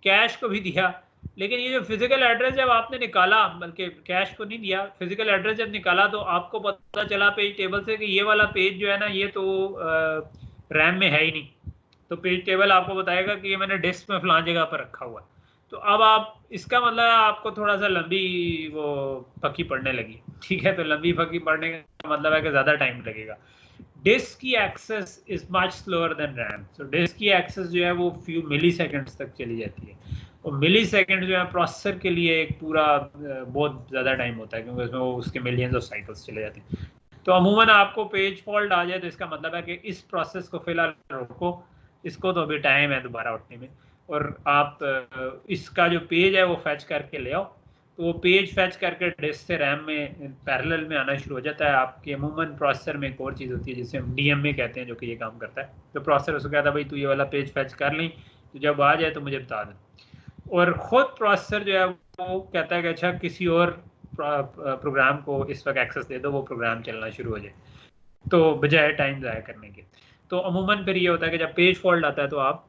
कैश को भी दिया, लेकिन ये जो फिजिकल एड्रेस जब आपने निकाला, बल्कि कैश को नहीं दिया, फिजिकल एड्रेस जब निकाला तो आपको पता चला पेज टेबल से कि ये वाला पेज जो है ना ये तो रैम में है ही नहीं। तो पेज टेबल आपको बताएगा कि ये मैंने डिस्क में फलां जगह पर रखा हुआ है। तो अब आप इसका मतलब आपको थोड़ा सा लंबी वो फकी पढ़ने लगी, ठीक है। तो लंबी फकी पढ़ने का मतलब है कि ज़्यादा टाइम लगेगा। डिस्क की access is much slower than RAM. So disk की एक्सेस जो है वो फ्यू मिली सेकेंड्स तक चली जाती है, और मिली सेकेंड जो है प्रोसेसर के लिए एक पूरा बहुत ज़्यादा टाइम होता है, क्योंकि उसमें वो उसके मिलियंस ऑफ साइकिल्स चले जाते हैं। तो अमूमन आपको पेज फॉल्ट आ जाए तो इसका मतलब है कि इस प्रोसेस को फिलहाल रोको, इसको तो अभी टाइम है दोबारा उठने में, और आप इसका जो पेज है वो फैच करके ले आओ। तो वो पेज फैच करके डिस्क से रैम में पैरेलल में आना शुरू हो जाता है। आपके अमूमन प्रोसेसर में एक और चीज़ होती है जिसे हम DMA कहते हैं, जो कि ये काम करता है। तो प्रोसेसर उसको कहता है भाई तू ये वाला पेज फैच कर लें, तो जब आ जाए तो मुझे बता दें। और ख़ुद प्रोसेसर जो है वो कहता है कि अच्छा किसी और प्रोग्राम को इस वक्त एक्सेस दे दो, वो प्रोग्राम चलना शुरू हो जाए, तो बजाय टाइम ज़ाया करने के। तो अमूमन फिर ये होता है कि जब पेज फॉल्ट आता है तो आप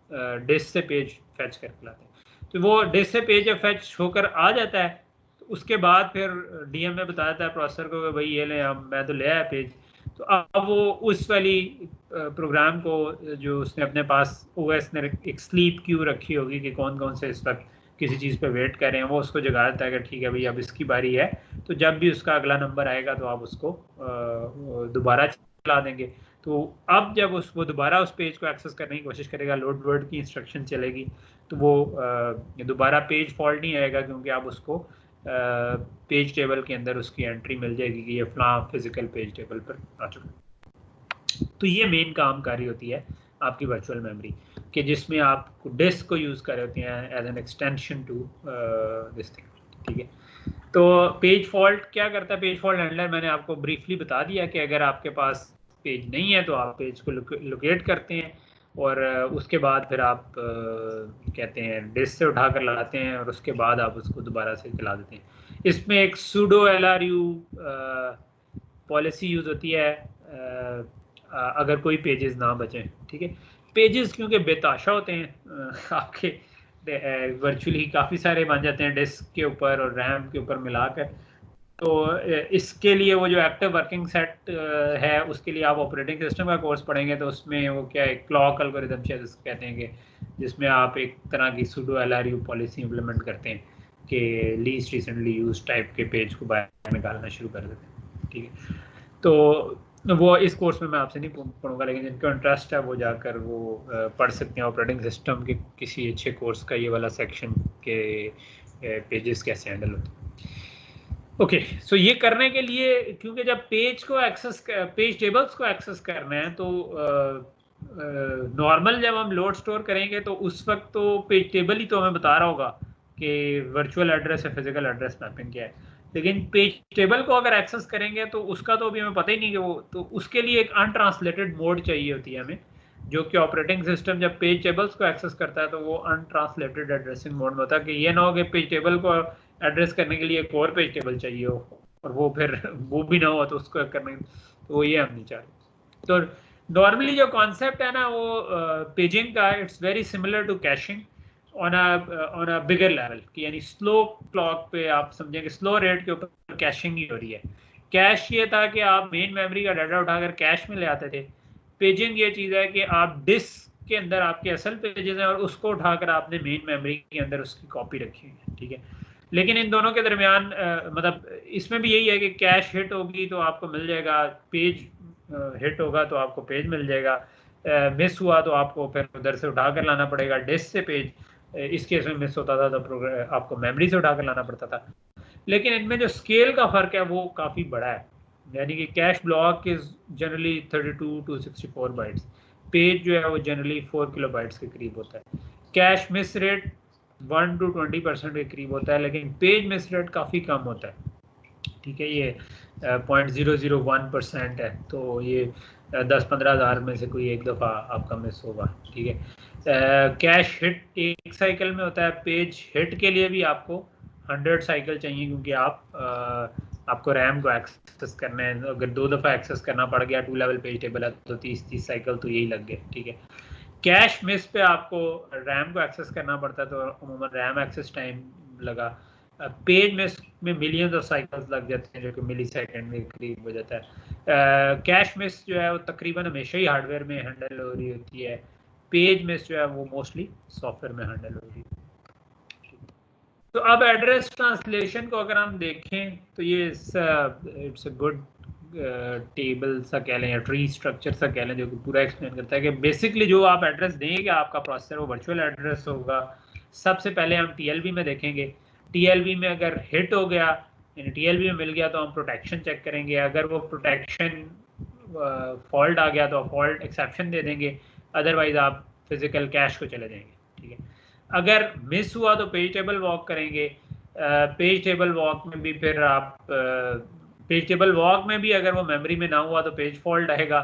डिस्क से पेज फैच करके लाते हैं। तो वो डिस्क से पेज जब फैच होकर आ जाता है तो उसके बाद फिर DMA बता देता है प्रोसेसर को कि भाई ये ले, मैं तो ले आया पेज। तो अब वो उस वाली प्रोग्राम को जो उसने अपने पास OS ने एक स्लीप क्यू रखी होगी कि कौन कौन से इस वक्त किसी चीज़ पे वेट कर रहे हैं, वो उसको जगा देता है कि ठीक है भाई अब इसकी बारी है। तो जब भी उसका अगला नंबर आएगा तो आप उसको दोबारा चला देंगे। तो अब जब वो दोबारा उस पेज को एक्सेस करने की कोशिश करेगा, लोड वर्ड की इंस्ट्रक्शन चलेगी, तो वो दोबारा पेज फॉल्ट नहीं आएगा, क्योंकि आप उसको पेज टेबल के अंदर उसकी एंट्री मिल जाएगी कि ये फलां फिजिकल पेज टेबल पर आ चुका। तो ये मेन कामकारी होती है आपकी वर्चुअल मेमोरी कि जिसमें आप डिस्क को यूज़ कर रहे होते हैं as an extension to this thing, ठीक है। तो पेज फॉल्ट क्या करता है? पेज फॉल्ट हैंडलर मैंने आपको ब्रीफली बता दिया कि अगर आपके पास पेज नहीं है तो आप पेज को लोकेट करते हैं और उसके बाद फिर आप कहते हैं डिस्क से उठा कर लाते हैं और उसके बाद आप उसको दोबारा से चला देते हैं। इसमें एक सूडो LRU पॉलिसी यूज़ होती है अगर कोई पेजेस ना बचें, ठीक है। पेजेस क्योंकि बेताशा होते हैं आपके वर्चुअली काफ़ी सारे बन जाते हैं डिस्क के ऊपर और रैम के ऊपर मिलाकर, तो इसके लिए वो जो एक्टिव वर्किंग सेट है उसके लिए आप ऑपरेटिंग सिस्टम का कोर्स पढ़ेंगे तो उसमें वो क्या है क्लॉक एल्गोरिथम शायद कहते हैं कि जिसमें आप एक तरह की सूडो LRU पॉलिसी इंप्लीमेंट करते हैं कि लीस्ट रिसेंटली यूज टाइप के पेज को बाहर निकालना शुरू कर देते हैं, ठीक है। तो वो इस कोर्स में मैं आपसे नहीं पढ़ूंगा, लेकिन जिनको इंटरेस्ट है वो जाकर वो पढ़ सकते हैं ऑपरेटिंग सिस्टम के किसी अच्छे कोर्स का ये वाला सेक्शन के पेजेस कैसे हैंडल होते हैं। ओके, सो ये करने के लिए क्योंकि जब पेज टेबल्स को एक्सेस करना है तो नॉर्मल जब हम लोड स्टोर करेंगे तो उस वक्त तो पेज टेबल ही तो हमें बता रहा होगा कि वर्चुअल एड्रेस या फिजिकल एड्रेस मैपिंग क्या है, लेकिन पेज टेबल को अगर एक्सेस करेंगे तो उसका तो अभी हमें पता ही नहीं कि वो, तो उसके लिए एक अनट्रांसलेटेड मोड चाहिए होती है हमें, जो कि ऑपरेटिंग सिस्टम जब पेज टेबल्स को एक्सेस करता है तो वो अनट्रांसलेटेड एड्रेसिंग मोड में होता है कि ये ना हो कि पेज टेबल को एड्रेस करने के लिए एक और पेज टेबल चाहिए हो और वो फिर वो भी ना हो तो उसको करने, तो वो ये हम नहीं चाह रहे। तो नॉर्मली जो कॉन्सेप्ट है ना वो पेजिंग का, it's very similar to caching on a bigger level, कि यानी स्लो क्लॉक पे आप समझेंगे स्लो रेट के ऊपर कैशिंग ही हो रही है। कैश ये था कि आप मेन मेमोरी का डाटा उठाकर कैश में ले आते थे। पेजिंग ये चीज़ है कि आप डिस्क के अंदर आपके असल पेजेस हैं और उसको उठाकर आपने मेन मेमोरी के अंदर उसकी कॉपी रखी है, ठीक है। लेकिन इन दोनों के दरमियान मतलब इसमें भी यही है कि कैश हिट होगी तो आपको मिल जाएगा, पेज हिट होगा तो आपको पेज मिल जाएगा, मिस हुआ तो आपको फिर उधर से उठा कर लाना पड़ेगा डिस्क से पेज, इस केस में मिस होता था तो आपको मेमोरी से उठा कर लाना पड़ता था। लेकिन इनमें जो स्केल का फ़र्क है वो काफ़ी बड़ा है, यानी कि cash block is generally 32 to 64 bytes, page जो है वो जनरली 4 किलोबाइट्स के करीब होता है। कैश मिस रेट 1 to 20% के करीब होता है, लेकिन पेज मिस रेट काफ़ी कम होता है, ठीक है। ये 0.001% है, तो ये 10-15 हज़ार में से कोई एक दफ़ा आपका मिस होगा, ठीक है। कैश हिट एक साइकिल में होता है, पेज हिट के लिए भी आपको 100 साइकिल चाहिए, क्योंकि आपको रैम को एक्सेस करना है, अगर 2 दफ़ा एक्सेस करना पड़ गया 2 लेवल पेज टेबल है तो 30 साइकिल तो यही लग गए, ठीक है। कैश मिस पे आपको रैम को एक्सेस करना पड़ता है तो अमूमन रैम एक्सेस टाइम लगा, पेज मिस में मिलियंस ऑफ साइकिल्स लग जाते हैं जो कि मिली सेकेंड के करीब हो जाता है। कैश मिस जो है वो तकरीबन हमेशा ही हार्डवेयर में हैंडल हो रही होती है, पेज मिस जो है वो मोस्टली सॉफ्टवेयर में हैंडल हो रही है। तो अब एड्रेस ट्रांसलेशन को अगर हम देखें तो ये इट्स अ गुड टेबल सा कह लें या ट्री स्ट्रक्चर सा कह लें जो कि पूरा एक्सप्लेन करता है कि बेसिकली जो आप एड्रेस देंगे आपका प्रोसेसर वो वर्चुअल एड्रेस होगा, सबसे पहले हम TLB में देखेंगे। TLB में अगर हिट हो गया, यानी TLB में मिल गया, तो हम प्रोटेक्शन चेक करेंगे। अगर वो प्रोटेक्शन फॉल्ट आ गया तो फॉल्ट एक्सेप्शन दे देंगे, अदरवाइज आप फिजिकल कैश को चले जाएंगे, ठीक है। अगर मिस हुआ तो पेज टेबल वॉक करेंगे। पेज टेबल वॉक में भी फिर आप पेज टेबल वॉक में भी अगर वो मेमोरी में ना हुआ तो पेज फॉल्ट आएगा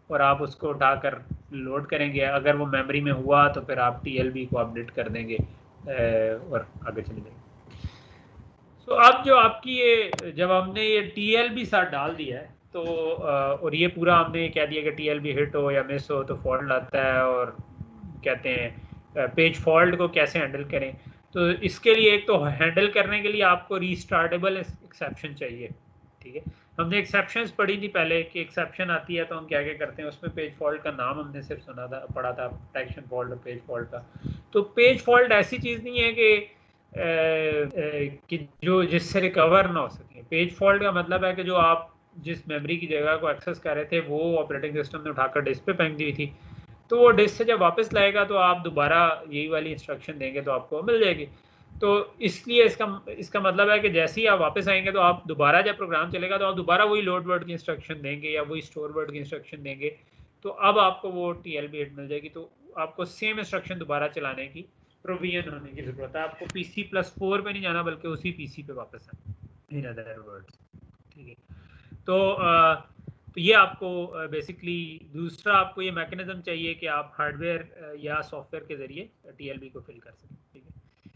और आप उसको उठाकर लोड करेंगे। अगर वो मेमोरी में हुआ तो फिर आप TLB को अपडेट कर देंगे और आगे चले जाएंगे। तो अब जो आपकी ये, जब हमने ये TLB साथ डाल दिया है तो और ये पूरा हमने कह दिया कि TLB हिट हो या मिस हो तो फॉल्ट आता है, और कहते हैं पेज फॉल्ट को कैसे हैंडल करें। तो इसके लिए एक तो हैंडल करने के लिए आपको रीस्टार्टेबल एक्सेप्शन चाहिए, ठीक है। हमने एक्सेप्शंस पढ़ी थी पहले कि एक्सेप्शन आती है तो हम क्या क्या करते हैं। उसमें पेज फॉल्ट का नाम हमने सिर्फ सुना था, पढ़ा था, प्रोटेक्शन फॉल्ट और पेज फॉल्ट का। तो पेज फॉल्ट ऐसी चीज़ नहीं है कि जो जिससे रिकवर ना हो सके। पेज फॉल्ट का मतलब है कि जो आप जिस मेमोरी की जगह को एक्सेस कर रहे थे वो ऑपरेटिंग सिस्टम ने उठाकर डिस्क पे फेंक दी थी, तो वो डिस्क से जब वापस लाएगा तो आप दोबारा यही वाली इंस्ट्रक्शन देंगे तो आपको मिल जाएगी। तो इसलिए इसका मतलब है कि जैसे ही आप वापस आएंगे तो आप दोबारा जब प्रोग्राम चलेगा तो आप दोबारा वही लोड वर्ड की इंस्ट्रक्शन देंगे या वही स्टोर वर्ड की इंस्ट्रक्शन देंगे, तो अब आपको वो TLB हिट मिल जाएगी। तो आपको सेम इंस्ट्रक्शन दोबारा चलाने की प्रोविजन होने की जरूरत है। आपको PC+4 पे नहीं जाना बल्कि उसी PC पे वापस आना, इन अदर वर्ड्स, ठीक है। तो ये आपको बेसिकली दूसरा आपको ये मैकेनिज्म चाहिए कि आप हार्डवेयर या सॉफ्टवेयर के जरिए TLB को फिल कर सकें, ठीक है।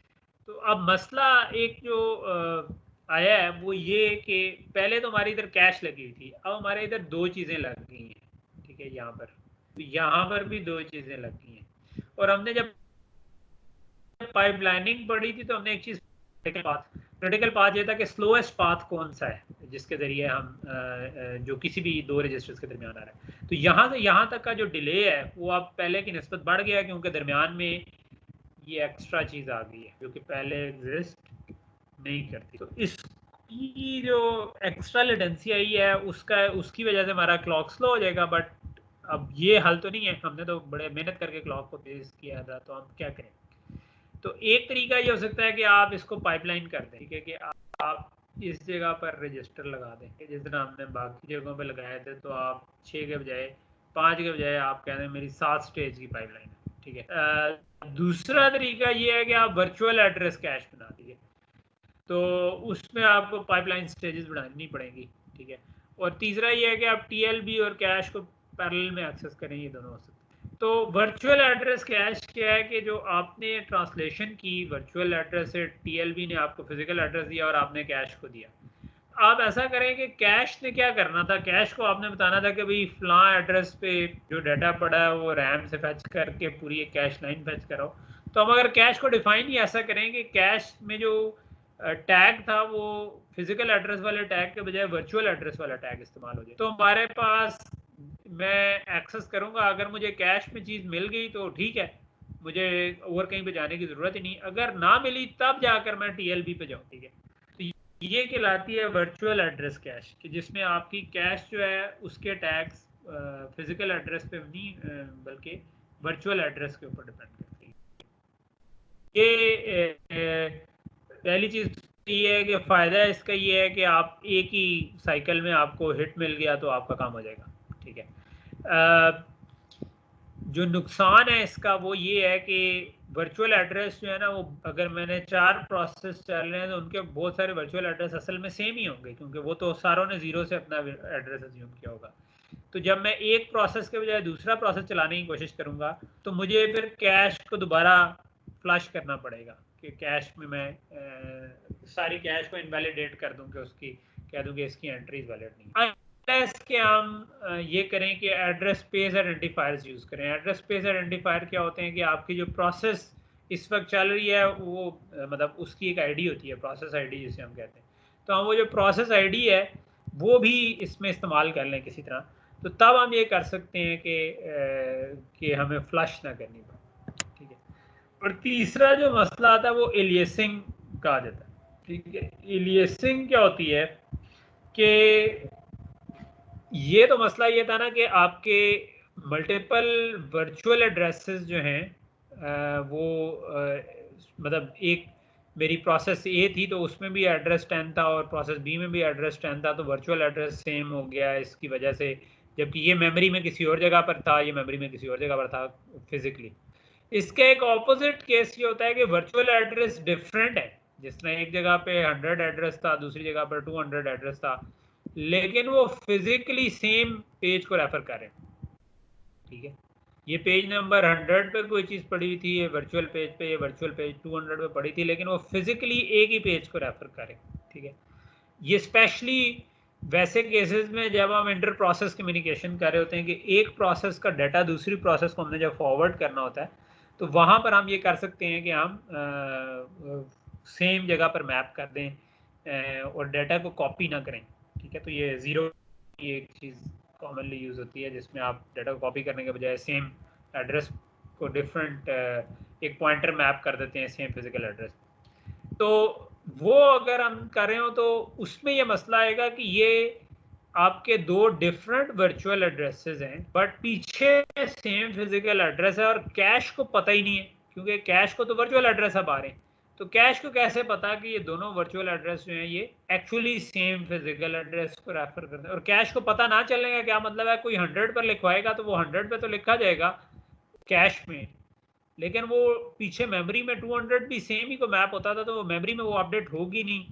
तो अब मसला एक जो आया है वो ये कि पहले तो हमारी इधर कैश लगी हुई थी, अब हमारे इधर दो चीज़ें लग गई हैं, ठीक है। यहाँ पर भी दो चीज़ें लग गई हैं। और हमने जब पाइपलाइनिंग पढ़ी थी तो हमने एक चीज़ क्रिटिकल पाथ ये था कि स्लोएस्ट पाथ कौन सा है जिसके जरिए हम जो किसी भी दो रजिस्टर्स के दरमियान आ रहा है। तो यहाँ से यहाँ तक का जो डिले है वो अब पहले की निस्बत बढ़ गया, क्योंकि दरमियान में ये एक्स्ट्रा चीज़ आ गई है जो कि पहले एग्जिस्ट नहीं करती। तो इसकी जो एक्स्ट्रा लेटेंसी आई है उसकी वजह से हमारा क्लॉक स्लो हो जाएगा। बट अब ये हल तो नहीं है, हमने तो बड़े मेहनत करके क्लॉक को तेज किया था, तो हम क्या करें। तो एक तरीका ये हो सकता है कि आप इसको पाइपलाइन कर दें, ठीक है, कि आप इस जगह पर रजिस्टर लगा दें जिस तरह हमने बाकी जगहों पे लगाए थे। तो आप 6 के बजाय 5 के बजाय आप कह दें मेरी 7 स्टेज की पाइपलाइन है, ठीक है। दूसरा तरीका ये है कि आप वर्चुअल एड्रेस कैश बना दीजिए, तो उसमें आपको पाइपलाइन स्टेजेस बढ़ानी पड़ेंगी, ठीक है। और तीसरा ये है कि आप TLB और कैश को पैरेलल में एक्सेस करें, ये दोनों हो सकते हैं। तो वर्चुअल एड्रेस कैश क्या है कि जो आपने ट्रांसलेशन की वर्चुअल एड्रेस से TLB ने आपको फिजिकल एड्रेस दिया और आपने कैश को दिया। आप ऐसा करें कि कैश ने क्या करना था, कैश को आपने बताना था कि भाई फलां एड्रेस पे जो डाटा पड़ा है वो रैम से फैच करके पूरी एक कैश लाइन फैच करो। तो हम अगर कैश को डिफाइन ही ऐसा करें कि कैश में जो टैग था वो फिजिकल एड्रेस वाले टैग के बजाय वर्चुअल एड्रेस वाला टैग इस्तेमाल हो जाए, तो हमारे पास मैं एक्सेस करूंगा। अगर मुझे कैश में चीज़ मिल गई तो ठीक है, मुझे और कहीं पे जाने की ज़रूरत ही नहीं। अगर ना मिली तब जाकर मैं TLB पे जाऊँ, ठीक है। तो ये कहलाती है वर्चुअल एड्रेस कैश, कि जिसमें आपकी कैश जो है उसके टैग्स फिजिकल एड्रेस पे नहीं बल्कि वर्चुअल एड्रेस के ऊपर डिपेंड करती है। ये पहली चीज़ ये है कि फ़ायदा इसका ये है कि आप एक ही साइकिल में आपको हिट मिल गया तो आपका काम हो जाएगा, ठीक है। जो नुकसान है इसका वो ये है कि वर्चुअल एड्रेस जो है ना, वो अगर मैंने 4 प्रोसेस चल रहे हैं तो उनके बहुत सारे वर्चुअल एड्रेस असल में सेम ही होंगे, क्योंकि वो तो सारों ने 0 से अपना एड्रेस अज्यूम किया होगा। तो जब मैं एक प्रोसेस के बजाय दूसरा प्रोसेस चलाने की कोशिश करूंगा तो मुझे फिर कैश को दोबारा फ्लश करना पड़ेगा, कि कैश में मैं सारी कैश को इनवैलिडेट कर दूं, कि उसकी कह दूं कि इसकी एंट्रीज वैलिड नहीं। के हम ये करें कि एड्रेस स्पेस आइडेंटिफायर्स यूज़ करें। एड्रेस स्पेस आइडेंटिफायर क्या होते हैं कि आपकी जो प्रोसेस इस वक्त चल रही है वो मतलब उसकी एक आईडी होती है, प्रोसेस आईडी जिसे हम कहते हैं। तो हम वो जो प्रोसेस आईडी है वो भी इसमें इस्तेमाल कर लें किसी तरह, तो तब हम ये कर सकते हैं कि हमें फ्लश ना करनी पड़े, ठीक है। और तीसरा जो मसला आता है वो एलियसिंग कहा जाता है, ठीक है। एलियसिंग क्या होती है कि ये तो मसला ये था ना कि आपके मल्टीपल वर्चुअल एड्रेसेस जो हैं वो मतलब एक मेरी प्रोसेस ए थी तो उसमें भी एड्रेस 10 था और प्रोसेस बी में भी एड्रेस 10 था, तो वर्चुअल एड्रेस सेम हो गया इसकी वजह से, जबकि ये मेमोरी में किसी और जगह पर था, ये मेमोरी में किसी और जगह पर था फिजिकली। इसका एक ऑपोजिट केस ये होता है कि वर्चुअल एड्रेस डिफरेंट है, जिस तरह एक जगह पे 100 एड्रेस था, दूसरी जगह पर 200 एड्रेस था, लेकिन वो फिजिकली सेम पेज को रेफर कर रहे हैं। ठीक है, ये पेज नंबर 100 पे कोई चीज़ पड़ी हुई थी, ये वर्चुअल पेज पे, ये वर्चुअल पेज 200 पे पड़ी थी, लेकिन वो फिजिकली एक ही पेज को रेफर करें। ठीक है, ये स्पेशली वैसे केसेस में जब हम इंटर प्रोसेस कम्युनिकेशन कर रहे होते हैं कि एक प्रोसेस का डाटा दूसरी प्रोसेस को हमने जब फॉरवर्ड करना होता है, तो वहाँ पर हम ये कर सकते हैं कि हम सेम जगह पर मैप कर दें और डाटा को कॉपी ना करें। ठीक है, तो ये ज़ीरो की एक चीज़ कॉमनली यूज़ होती है जिसमें आप डाटा को कॉपी करने के बजाय सेम एड्रेस को डिफरेंट एक पॉइंटर मैप कर देते हैं सेम फिजिकल एड्रेस। तो वो अगर हम कर रहे हो तो उसमें ये मसला आएगा कि ये आपके दो डिफरेंट वर्चुअल एड्रेसेस हैं, बट पीछे सेम फिजिकल एड्रेस है और कैश को पता ही नहीं है, क्योंकि कैश को तो वर्चुअल एड्रेस अब आ रहे हैं, तो कैश को कैसे पता कि ये दोनों वर्चुअल एड्रेस जो हैं ये एक्चुअली सेम फिजिकल एड्रेस को रेफर करते हैं। और कैश को पता ना चलने का क्या मतलब है, कोई 100 पर लिखवाएगा तो वो 100 पे तो लिखा जाएगा कैश में, लेकिन वो पीछे मेमोरी में 200 भी सेम ही को मैप होता था, तो वो मेमोरी में वो अपडेट होगी नहीं,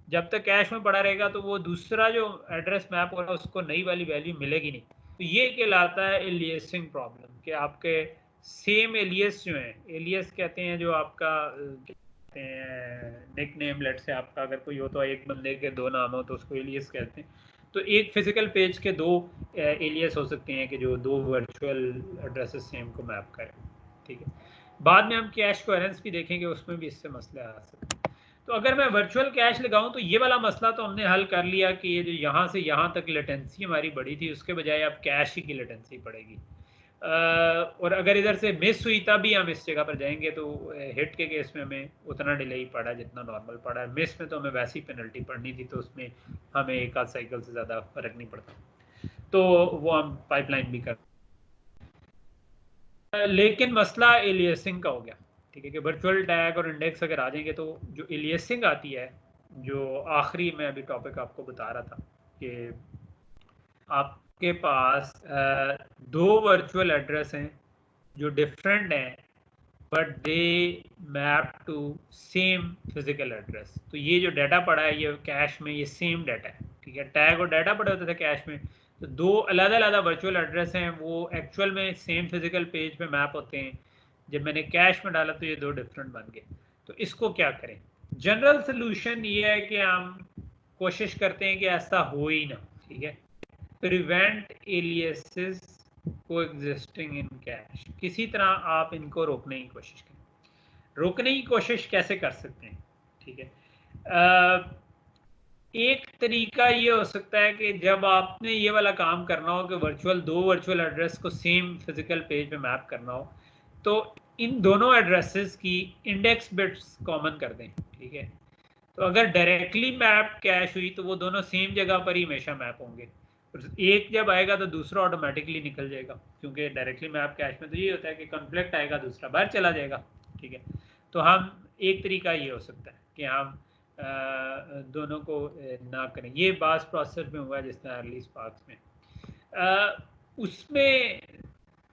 जब तक कैश में पड़ा रहेगा तो वो दूसरा जो एड्रेस मैप हो रहा है उसको नई वाली वैल्यू मिलेगी नहीं। तो ये कहलाता है एलियसिंग प्रॉब्लम, कि आपके सेम एलियस जो हैं, एलियस कहते हैं जो आपका निक नेम, लेट से आपका अगर कोई हो तो एक बंदे के दो नाम हो तो उसको एलियस कहते हैं। तो एक फिजिकल पेज के दो एलियस हो सकते हैं कि जो दो वर्चुअल एड्रेसेस सेम को मैप करें। ठीक है, बाद में हम कैश कोहेरेंस भी देखेंगे, उसमें भी इससे मसले आ सकते हैं। तो अगर मैं वर्चुअल कैश लगाऊं तो ये वाला मसला तो हमने हल कर लिया कि ये जो यहाँ से यहाँ तक लेटेंसी हमारी बढ़ी थी उसके बजाय अब कैश ही की लेटेंसी पड़ेगी। और अगर इधर से मिस हुई तब भी हम इस जगह पर जाएंगे तो हिट के केस में हमें उतना डिले ही पड़ा जितना नॉर्मल पड़ा है। मिस में तो हमें वैसी पेनल्टी पड़नी थी, तो उसमें हमें एक आध साइकिल से ज़्यादा फर्क नहीं पड़ता, तो वो हम पाइपलाइन भी कर। लेकिन मसला एलियसिंग का हो गया। ठीक है, कि वर्चुअल टैग और इंडेक्स अगर आ जाएंगे तो जो एलियसिंग आती है, जो आखिरी में अभी टॉपिक आपको बता रहा था कि आपके पास दो वर्चुअल एड्रेस हैं जो डिफरेंट हैं but they map to same physical address. तो ये जो डाटा पड़ा है ये कैश में ये सेम डाटा है। ठीक है, टैग और डाटा पड़े होते थे कैश में, तो दो अलग अलग वर्चुअल एड्रेस हैं, वो एक्चुअल में सेम फिजिकल पेज पे मैप होते हैं। जब मैंने कैश में डाला तो ये दो डिफरेंट बन गए। तो इसको क्या करें? जनरल सोल्यूशन ये है कि हम कोशिश करते हैं कि ऐसा हो ही ना। ठीक है, प्रिवेंट एलियसेस कोएग्जिस्टिंग इन कैश, किसी तरह आप इनको रोकने की कोशिश करें। रोकने की कोशिश कैसे कर सकते हैं? ठीक है, एक तरीका ये हो सकता है कि जब आपने ये वाला काम करना हो कि दो वर्चुअल एड्रेस को सेम फिजिकल पेज पे मैप करना हो, तो इन दोनों एड्रेसेस की इंडेक्स बिट्स कॉमन कर दें। ठीक है, तो अगर डायरेक्टली मैप कैश हुई तो वो दोनों सेम जगह पर ही हमेशा मैप होंगे, एक जब आएगा तो दूसरा ऑटोमेटिकली निकल जाएगा, क्योंकि डायरेक्टली मैप कैश में तो ये होता है कि कॉन्फ्लिक्ट आएगा दूसरा बाहर चला जाएगा। ठीक है, तो हम एक तरीका ये हो सकता है कि हम दोनों को ना करें। ये बास प्रोसेसर में हुआ है जिस तरह अर्ली स्पार्क्स में। उसमें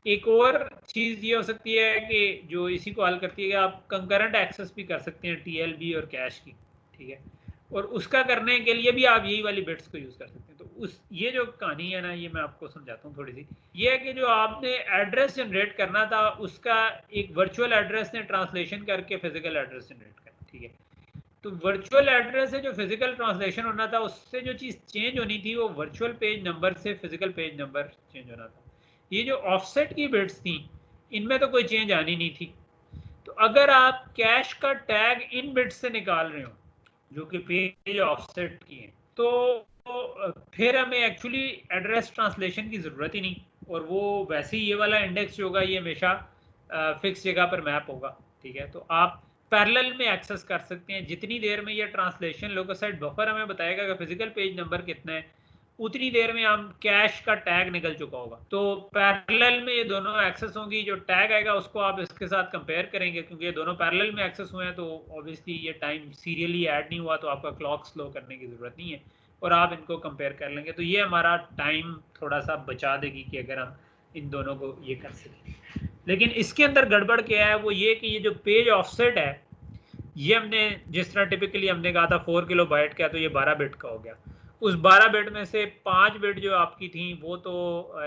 एक और चीज़ ये हो सकती है कि जो इसी को हल करती है कि आप कंकरेंट एक्सेस भी कर सकते हैं टीएलबी और कैश की। ठीक है, और उसका करने के लिए भी आप यही वाली बिट्स को यूज़ कर सकते हैं। तो उस ये जो कहानी है ना, ये मैं आपको समझाता हूँ थोड़ी सी। ये है कि जो आपने एड्रेस जनरेट करना था उसका एक वर्चुअल एड्रेस ने ट्रांसलेशन करके फिजिकल एड्रेस जनरेट करना। ठीक है, तो वर्चुअल एड्रेस से जो फिजिकल ट्रांसलेशन होना था उससे जो चीज़ चेंज होनी थी वो वर्चुअल पेज नंबर से फिजिकल पेज नंबर चेंज होना था। ये जो ऑफसेट की बिट्स थी इनमें तो कोई चेंज आनी नहीं थी। तो अगर आप कैश का टैग इन बिट्स से निकाल रहे हो जो कि पेज ऑफसेट की है, तो फिर हमें एक्चुअली एड्रेस ट्रांसलेशन की ज़रूरत ही नहीं, और वो वैसे ही ये वाला इंडेक्स जो होगा ये हमेशा फिक्स जगह पर मैप होगा। ठीक है, तो आप पैरेलल में एक्सेस कर सकते हैं। जितनी देर में ये ट्रांसलेशन लोकल साइट बफर हमें बताएगा कि फिजिकल पेज नंबर कितना है, उतनी देर में हम कैश का टैग निकल चुका होगा। तो पैरेलल में ये दोनों एक्सेस होंगी, जो टैग आएगा उसको आप इसके साथ कंपेयर करेंगे, क्योंकि ये दोनों पैरेलल में एक्सेस हुए हैं तो ऑब्वियसली ये टाइम सीरियली ऐड नहीं हुआ, तो आपका क्लॉक स्लो करने की ज़रूरत नहीं है और आप इनको कंपेयर कर लेंगे। तो ये हमारा टाइम थोड़ा सा बचा देगी कि अगर हम इन दोनों को ये कर सकें। लेकिन इसके अंदर गड़बड़ क्या है, वो ये कि ये जो पेज ऑफसेट है, ये हमने जिस तरह टिपिकली हमने कहा था 4 किलोबाइट का, तो ये 12 बिट का हो गया। उस 12 बिट में से 5 बिट जो आपकी थी वो तो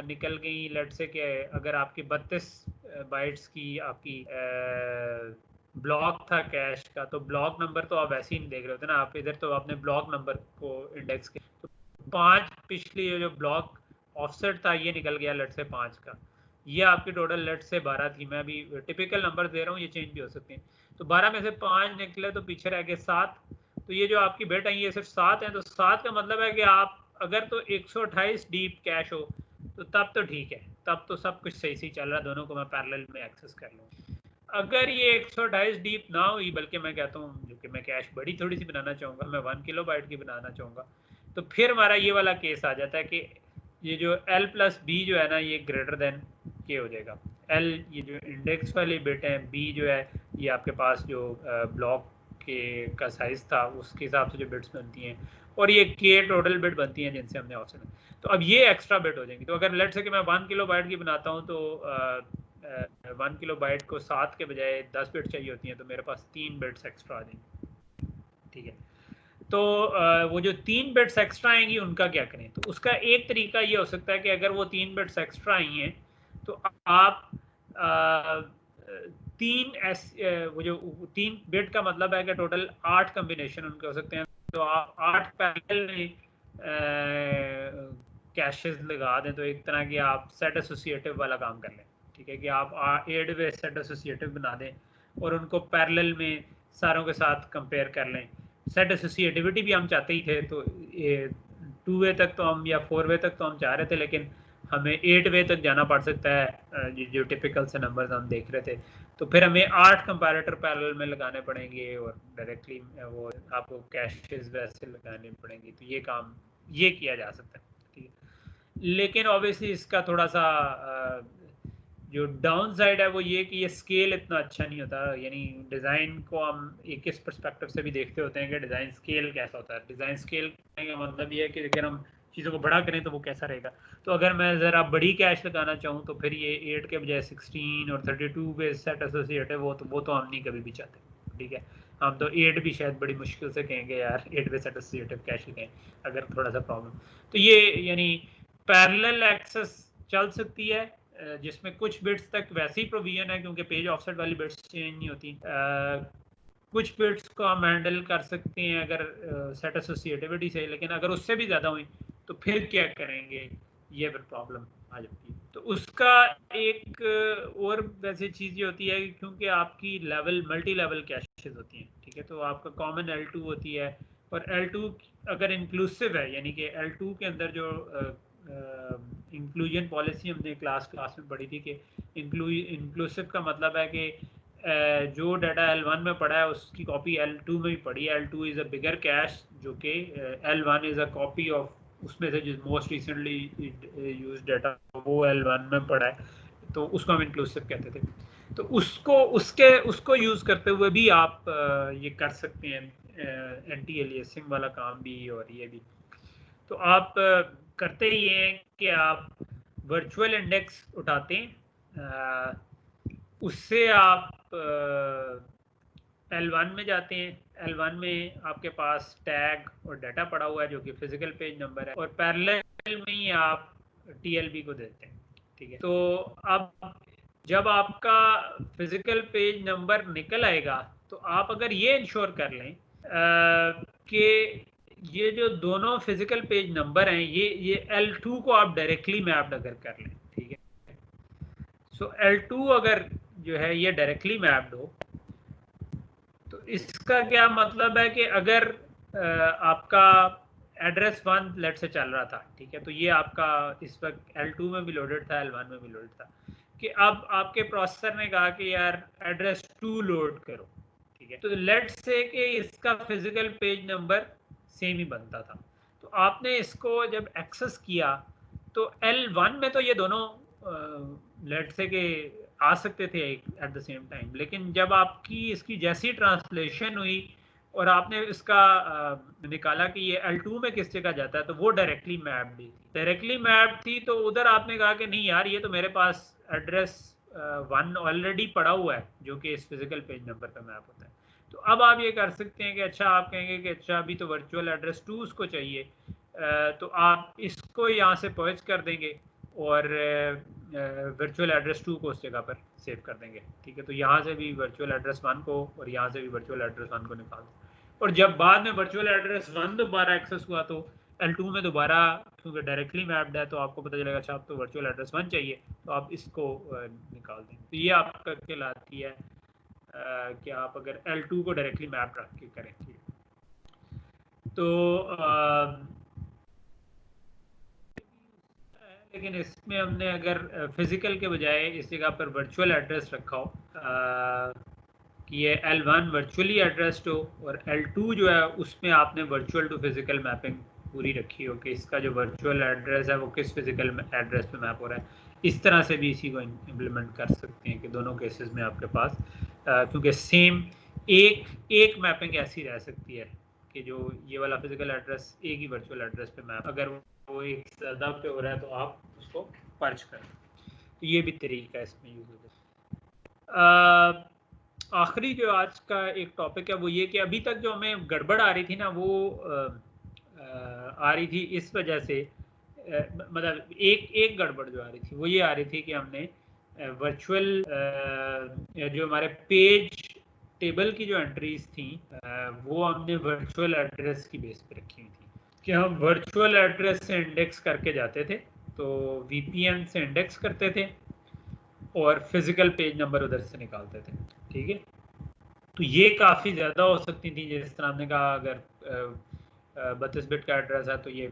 निकल गई। लेट से कि अगर आपकी 32 बाइट्स की आपकी ब्लॉक था कैश का, तो ब्लॉक नंबर तो आप ऐसे ही नहीं देख रहे होते ना, आप इधर तो आपने ब्लॉक नंबर को इंडेक्स किया, तो 5 पिछली जो ब्लॉक ऑफसेट था ये निकल गया लेट से 5 का। ये आपकी टोटल लेट से 12 थी। मैं अभी टिपिकल नंबर दे रहा हूँ, ये चेंज भी हो सकते हैं। तो 12 में से 5 निकले तो पीछे रह गए 7। तो ये जो आपकी बिट आई ये सिर्फ 7 है। तो 7 का मतलब है कि आप अगर तो 128 डीप कैश हो तो तब तो ठीक है, तब तो सब कुछ सही सही चल रहा है, दोनों को मैं पैरेलल में एक्सेस कर लूँ। अगर ये 128 डीप ना हुई, बल्कि मैं कहता हूँ जो कि मैं कैश बड़ी थोड़ी सी बनाना चाहूँगा, मैं 1 किलोबाइट की बनाना चाहूँगा, तो फिर हमारा ये वाला केस आ जाता है कि ये जो L प्लस बी जो है ना, ये ग्रेटर देन के हो जाएगा। L ये जो इंडेक्स वाली बिट है, B जो है ये आपके पास जो ब्लॉक के का साइज था उसके हिसाब से जो बिट्स बनती हैं, और ये K टोटल बिट बनती हैं जिनसे हमने ऑप्शन। तो अब ये एक्स्ट्रा बिट हो जाएंगी। तो अगर लेट से कि मैं 1 किलोबाइट की बनाता हूँ तो 1 किलोबाइट को 7 के बजाय 10 बिट चाहिए होती हैं, तो मेरे पास 3 बिट्स एक्स्ट्रा आ जाएंगी। ठीक है, तो वो जो 3 बिट्स एक्स्ट्रा आएंगी उनका क्या करें? तो उसका एक तरीका ये हो सकता है कि अगर वो 3 बिट्स एक्स्ट्रा आई हैं तो आप 3 बिट का मतलब है कि टोटल 8 कम्बिनेशन उनके हो सकते हैं। तो आप 8 पैरेलल में कैशेस लगा दें, तो एक तरह की आप सेट एसोसिएटिव वाला काम कर लें। ठीक है, कि आप 8 वे सेट एसोसिएटिव बना दें और उनको पैरेलल में सारों के साथ कंपेयर कर लें। सेट एसोसिएटिविटी भी हम चाहते ही थे, तो 2 वे तक तो हम या 4 वे तक तो हम चाह रहे थे, लेकिन हमें 8 वे तक जाना पड़ सकता है जो टिपिकल से नंबर्स हम देख रहे थे। तो फिर हमें 8 कंपैरेटर पैरेलल में लगाने पड़ेंगे और डायरेक्टली वो आपको कैशेस वैसे लगाने पड़ेंगे। तो ये काम ये किया जा सकता है। ठीक है, लेकिन ऑब्वियसली इसका थोड़ा सा जो डाउन साइड है वो ये कि ये स्केल इतना अच्छा नहीं होता। यानी डिज़ाइन को हम एक इस पर्सपेक्टिव से भी देखते होते हैं कि डिज़ाइन स्केल कैसा होता है। डिज़ाइन स्केल करने का मतलब ये है कि अगर हम चीज़ों को बड़ा करें तो वो कैसा रहेगा। तो अगर मैं ज़रा बड़ी कैश लगाना चाहूँ तो फिर ये 8 के बजाय 16 और 32 पे सेट एसोसिएटिव हो, तो वो तो हम नहीं कभी भी चाहते। ठीक है, हम तो 8 भी शायद बड़ी मुश्किल से कहेंगे यार 8 पे सेट एसोसिएटिव कैश लगाएं अगर थोड़ा सा प्रॉब्लम। तो ये यानी पैरेलल एक्सेस चल सकती है जिसमें कुछ बिट्स तक वैसे ही प्रोविजन है, क्योंकि पेज ऑफसेट वाली बिट्स चेंज नहीं होती। कुछ बिट्स को हम हैंडल कर सकते हैं अगर सेट एसोसिएटिविटी से, लेकिन अगर उससे भी ज़्यादा हुई तो फिर क्या करेंगे, ये फिर प्रॉब्लम आ जाती है। तो उसका एक और वैसे चीज़ ये होती है कि क्योंकि आपकी लेवल मल्टी लेवल कैशेस होती हैं। ठीक है, तो आपका कॉमन L2 होती है, और L2 अगर इंक्लूसिव है, यानी कि L2 के अंदर जो इंक्लूजन पॉलिसी हमने क्लास में पढ़ी थी कि इंक्लूसिव का मतलब है कि जो डाटा L1 में पड़ा है उसकी कॉपी L2 में भी पड़ी है। L2 is a bigger cash, जो कि L1 is a copy of उसमें से जो मोस्ट रिसेंटली यूज डाटा वो L1 में पड़ा है, तो उसको हम इंक्लूसिव कहते थे। तो उसको यूज़ करते हुए भी आप ये कर सकते हैं एंटी एलियासिंग वाला काम भी और ये भी। तो आप करते ही हैं कि आप वर्चुअल इंडेक्स उठाते हैं, उससे आप L1 में जाते हैं। L1 में आपके पास टैग और डाटा पड़ा हुआ है जो कि फिजिकल पेज नंबर है, और पैरेलल में ही आप TLB को देते हैं। ठीक है, तो अब जब आपका फिजिकल पेज नंबर निकल आएगा तो आप अगर ये इंश्योर कर लें कि ये जो दोनों फिजिकल पेज नंबर हैं ये L2 को आप डायरेक्टली मैप्ड अगर कर लें। ठीक है, सो L2 अगर जो है ये डायरेक्टली मैप्ड हो, तो इसका क्या मतलब है कि अगर आपका एड्रेस 1 लेट से चल रहा था, ठीक है, तो ये आपका इस वक्त L2 में भी लोडेड था, L1 में भी लोडेड था, कि अब आपके प्रोसेसर ने कहा कि यार एड्रेस 2 लोड करो। ठीक है, तो लेट से कि इसका फिजिकल पेज नंबर सेम ही बनता था, तो आपने इसको जब एक्सेस किया तो L1 में तो ये दोनों लेट से के आ सकते थे एट द सेम टाइम, लेकिन जब आपकी इसकी जैसी ट्रांसलेशन हुई और आपने इसका निकाला कि ये L2 में किस जगह जाता है, तो वो डायरेक्टली मैप्ड थी। तो उधर आपने कहा कि नहीं यार, ये तो मेरे पास एड्रेस 1 ऑलरेडी पड़ा हुआ है जो कि इस फिजिकल पेज नंबर पे मैप होता है। तो अब आप ये कर सकते हैं कि अच्छा, आप कहेंगे कि अच्छा अभी तो वर्चुअल एड्रेस 2 उसको चाहिए, तो आप इसको यहाँ से पर्च कर देंगे और वर्चुअल एड्रेस 2 को उस जगह पर सेव कर देंगे। ठीक है, तो यहाँ से भी वर्चुअल एड्रेस 1 को और यहाँ से भी वर्चुअल एड्रेस 1 को निकाल दें, और जब बाद में वर्चुअल एड्रेस 1 दोबारा एक्सेस हुआ तो L2 में दोबारा क्योंकि डायरेक्टली मैप्ड है तो आपको पता चलेगा अच्छा आप तो वर्चुअल एड्रेस 1 चाहिए, तो आप इसको निकाल देंगे। तो ये आपका कहलाती है कि आप अगर L2 को डायरेक्टली मैप रख के करें। तो लेकिन इसमें हमने अगर फिजिकल के बजाय इस जगह पर वर्चुअल एड्रेस रखा हो कि ये L1 वर्चुअली एड्रेस्ड हो और L2 जो है उसमें आपने वर्चुअल टू फिजिकल मैपिंग पूरी रखी हो कि इसका जो वर्चुअल एड्रेस है वो किस फिजिकल एड्रेस पे मैप हो रहा है। इस तरह से भी इसी को इम्प्लीमेंट कर सकते हैं कि दोनों केसेस में आपके पास क्योंकि सेम एक मैपिंग ऐसी रह सकती है कि जो ये वाला फिजिकल एड्रेस एक ही वर्चुअल एड्रेस पे मैप, अगर वो एक ज़्यादा पे हो रहा है तो आप उसको पर्च करें। तो ये भी तरीका है इसमें यूज होता है। आखिरी जो आज का एक टॉपिक है वो ये कि अभी तक जो हमें गड़बड़ आ रही थी ना, वो आ रही थी इस वजह से मतलब एक गड़बड़ जो आ रही थी वो ये आ रही थी कि हमने वर्चुअल जो हमारे पेज टेबल की जो एंट्रीज थी वो हमने वर्चुअल एड्रेस की बेस पे रखी हुई थी कि हम वर्चुअल एड्रेस से इंडेक्स करके जाते थे, तो VPN से इंडेक्स करते थे और फिजिकल पेज नंबर उधर से निकालते थे। ठीक है, तो ये काफ़ी ज़्यादा हो सकती थी। जिस तरह हमने कहा अगर 32 बिट का एड्रेस है तो ये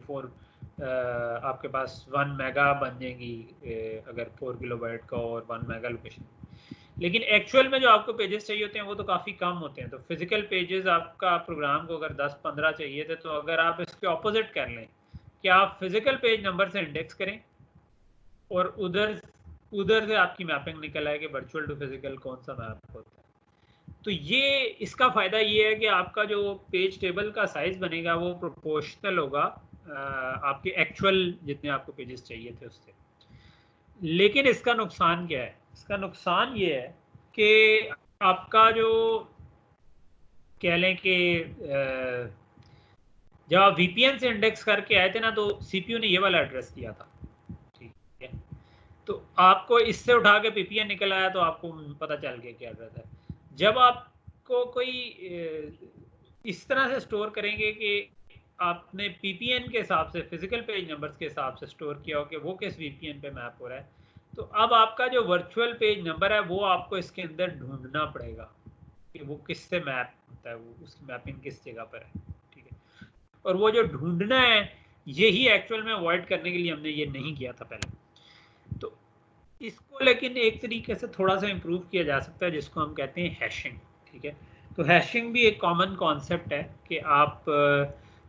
आपके पास 1 मेगा बन जाएंगी अगर 4 किलोबाइट का और 1 मेगा लोकेशन। लेकिन एक्चुअल में जो आपको पेजेस चाहिए होते हैं वो तो काफ़ी कम होते हैं। तो फिजिकल पेजेस आपका प्रोग्राम को अगर 10-15 चाहिए थे, तो अगर आप इसके ऑपोजिट कर लें कि आप फिजिकल पेज नंबर से इंडेक्स करें और उधर से आपकी मैपिंग निकल आए कि वर्चुअल टू फिजिकल कौन सा मैप होता है, तो ये इसका फ़ायदा ये है कि आपका जो पेज टेबल का साइज़ बनेगा वो प्रोपोर्शनल होगा आपके एक्चुअल जितने आपको पेजेस चाहिए थे उससे। लेकिन इसका नुकसान क्या है? इसका नुकसान ये है कि आपका जो कह लें कि जब आप VPN से इंडेक्स करके आए थे ना, तो CPU ने ये वाला एड्रेस दिया था। ठीक है, तो आपको इससे उठा के PPN निकल आया तो आपको पता चल गया क्या एड्रेस है। जब आपको कोई इस तरह से स्टोर करेंगे कि आपने PPN के हिसाब से फिजिकल पेज नंबर्स के हिसाब से स्टोर किया हो कि वो किस VPN पे मैप हो रहा है, तो अब आपका जो वर्चुअल पेज नंबर है वो आपको इसके अंदर ढूंढना पड़ेगा कि वो किससे मैप होता है, वो उसकी मैपिंग किस जगह पर है। ठीक है, और वो जो ढूंढना है यही एक्चुअल में अवॉइड करने के लिए हमने ये नहीं किया था पहले। तो इसको लेकिन एक तरीके से थोड़ा सा इम्प्रूव किया जा सकता है जिसको हम कहते हैं हैशिंग। ठीक है, तो हैशिंग भी एक कॉमन कॉन्सेप्ट है कि आप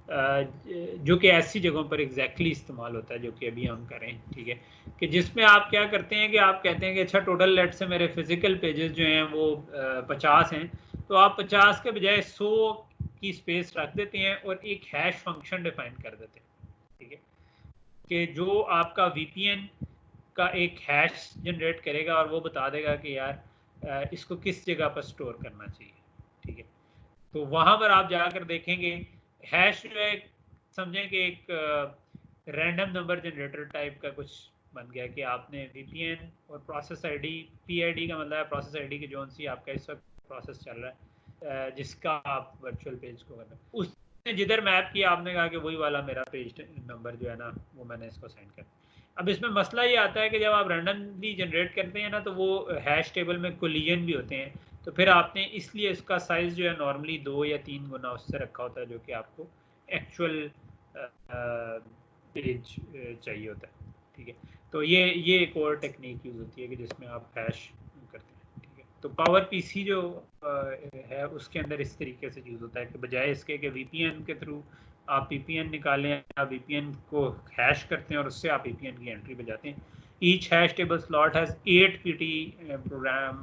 जो कि ऐसी जगहों पर एग्जैक्टली इस्तेमाल होता है जो कि अभी हम करें। ठीक है, कि जिसमें आप क्या करते हैं कि आप कहते हैं कि अच्छा टोटल लेट से मेरे फिजिकल पेजेस जो हैं वो 50 हैं, तो आप 50 के बजाय 100 की स्पेस रख देते हैं और एक हैश फंक्शन डिफाइन कर देते हैं। ठीक है, कि जो आपका VPN का एक हैश जनरेट करेगा और वो बता देगा कि यार इसको किस जगह पर स्टोर करना चाहिए। ठीक है, तो वहाँ पर आप जाकर देखेंगे हैश जो है समझें कि एक रैंडम नंबर जनरेटर टाइप का कुछ बन गया कि आपने VPN और प्रोसेस ID, PID का मतलब है प्रोसेस ID की जो सी आपका इस वक्त प्रोसेस चल रहा है जिसका आप वर्चुअल पेज को करना, उसने जिधर मैप किया आपने कहा कि वही वाला मेरा पेज नंबर जो है ना वो मैंने इसको सेंड कर। अब इसमें मसला ये आता है कि जब आप रैंडमली जनरेट करते हैं ना तो वो हैश टेबल में कोलिजन भी होते हैं, तो फिर आपने इसलिए इसका साइज़ जो है नॉर्मली 2 या 3 गुना उससे रखा होता है जो कि आपको एक्चुअल पेज चाहिए होता है। ठीक है, तो ये एक और टेक्निक यूज़ होती है कि जिसमें आप हैश करते हैं। ठीक है, तो पावर PC जो है उसके अंदर इस तरीके से यूज़ होता है कि बजाय इसके कि VPN के थ्रू आप ppn निकालें, आप ppn को हैश करते हैं और उससे आप ppn की एंट्री पे जाते हैं। Each hash table slot has 8 pt program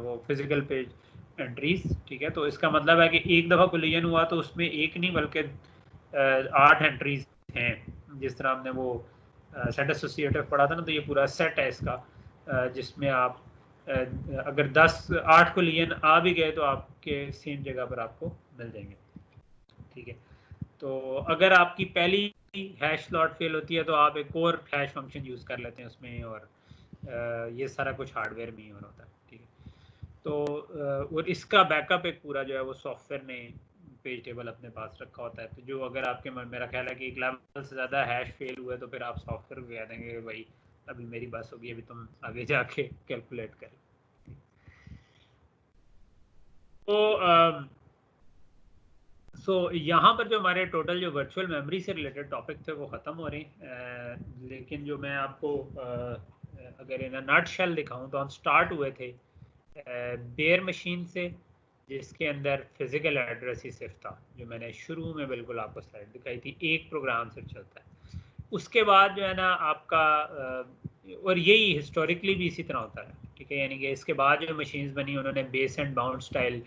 वो फिजिकल पेज एंट्रीज, ठीक है। तो इसका मतलब है कि एक दफ़ा कोलिजन हुआ तो उसमें एक नहीं बल्कि 8 एंट्रीज हैं। जिस तरह हमने वो सेट एसोसिएटिव पढ़ा था ना, तो ये पूरा सेट है इसका, जिसमें आप अगर 8 कोलिजन आ भी गए तो आपके सेम जगह पर आपको मिल जाएंगे, ठीक है। तो अगर आपकी पहली हैश स्लॉट फेल होती है तो आप एक और हैश फंक्शन यूज़ कर लेते हैं उसमें, और ये सारा कुछ हार्डवेयर में ही हो रहा होता है, ठीक है। तो और इसका बैकअप एक पूरा जो है वो सॉफ्टवेयर ने पेज टेबल अपने पास रखा होता है। तो जो अगर आपके मन, मेरा ख्याल है कि एक लेवल से ज़्यादा हैश फेल हुए तो फिर आप सॉफ्टवेयर को कह देंगे भाई अभी मेरी बस होगी, अभी तुम आगे जाके कैलकुलेट कर। तो यहाँ पर जो हमारे टोटल जो वर्चुअल मेमोरी से रिलेटेड टॉपिक थे वो ख़त्म हो रहे हैं, लेकिन जो मैं आपको अगर इन नट शेल दिखाऊँ तो हम स्टार्ट हुए थे बेयर मशीन से, जिसके अंदर फिजिकल एड्रेस ही सिर्फ था, जो मैंने शुरू में बिल्कुल आपको स्लाइड दिखाई थी, एक प्रोग्राम सिर्फ चलता है। उसके बाद जो है ना आपका और यही हिस्टोरिकली भी इसी तरह होता है, ठीक है। यानी कि इसके बाद जो मशीन्स बनी उन्होंने base and bound style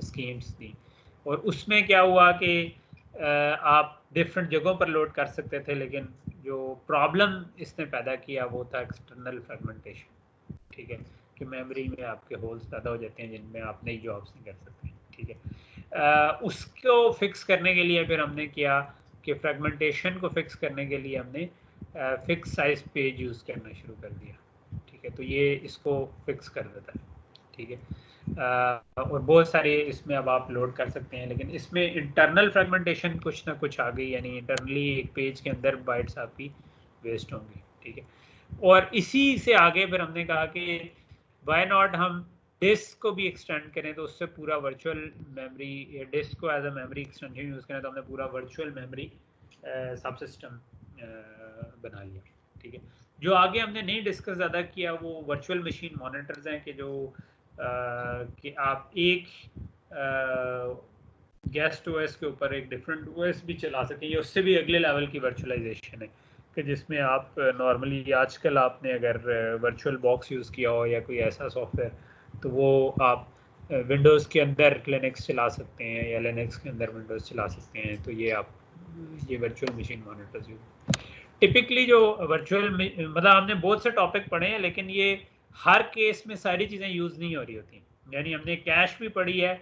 schemes दी, और उसमें क्या हुआ कि आप डिफरेंट जगहों पर लोड कर सकते थे, लेकिन जो प्रॉब्लम इसने पैदा किया वो था एक्सटर्नल फ्रेगमेंटेशन, ठीक है, कि मेमोरी में आपके होल्स पैदा हो जाते हैं जिनमें आप नई जॉब्स नहीं कर सकते, ठीक है। उसको फिक्स करने के लिए फिर हमने किया कि फ्रेगमेंटेशन को फिक्स करने के लिए हमने फिक्स साइज पेज यूज़ करना शुरू कर दिया, ठीक है। तो ये इसको फिक्स कर देता है, ठीक है। और बहुत सारे इसमें अब आप लोड कर सकते हैं, लेकिन इसमें इंटरनल फ्रेगमेंटेशन कुछ ना कुछ आ गई, यानी इंटरनली एक पेज के अंदर बाइट्स आपकी वेस्ट होंगी, ठीक है। और इसी से आगे फिर हमने कहा कि वाई नॉट हम डिस्क को भी एक्सटेंड करें, तो उससे पूरा वर्चुअल मेमोरी, डिस्क को as a memory extension use करें, तो हमने पूरा वर्चुअल मेमोरी सब सिस्टम बना लिया, ठीक है। जो आगे हमने नहीं डिस्कस ज़्यादा किया वो वर्चुअल मशीन मॉनिटर्स हैं, कि जो कि आप एक गेस्ट ओएस के ऊपर एक डिफरेंट ओएस भी चला सकें। ये उससे भी अगले लेवल की वर्चुअलाइजेशन है, कि जिसमें आप नॉर्मली आजकल आपने अगर वर्चुअल बॉक्स यूज़ किया हो या कोई ऐसा सॉफ्टवेयर, तो वो आप विंडोज़ के अंदर लिनक्स चला सकते हैं या लिनक्स के अंदर विंडोज़ चला सकते हैं। तो ये आप ये virtual machine monitors use typically जो वर्चुअल, मतलब हमने बहुत से टॉपिक पढ़े हैं, लेकिन ये हर केस में सारी चीज़ें यूज़ नहीं हो रही होती। यानी हमने कैश भी पढ़ी है,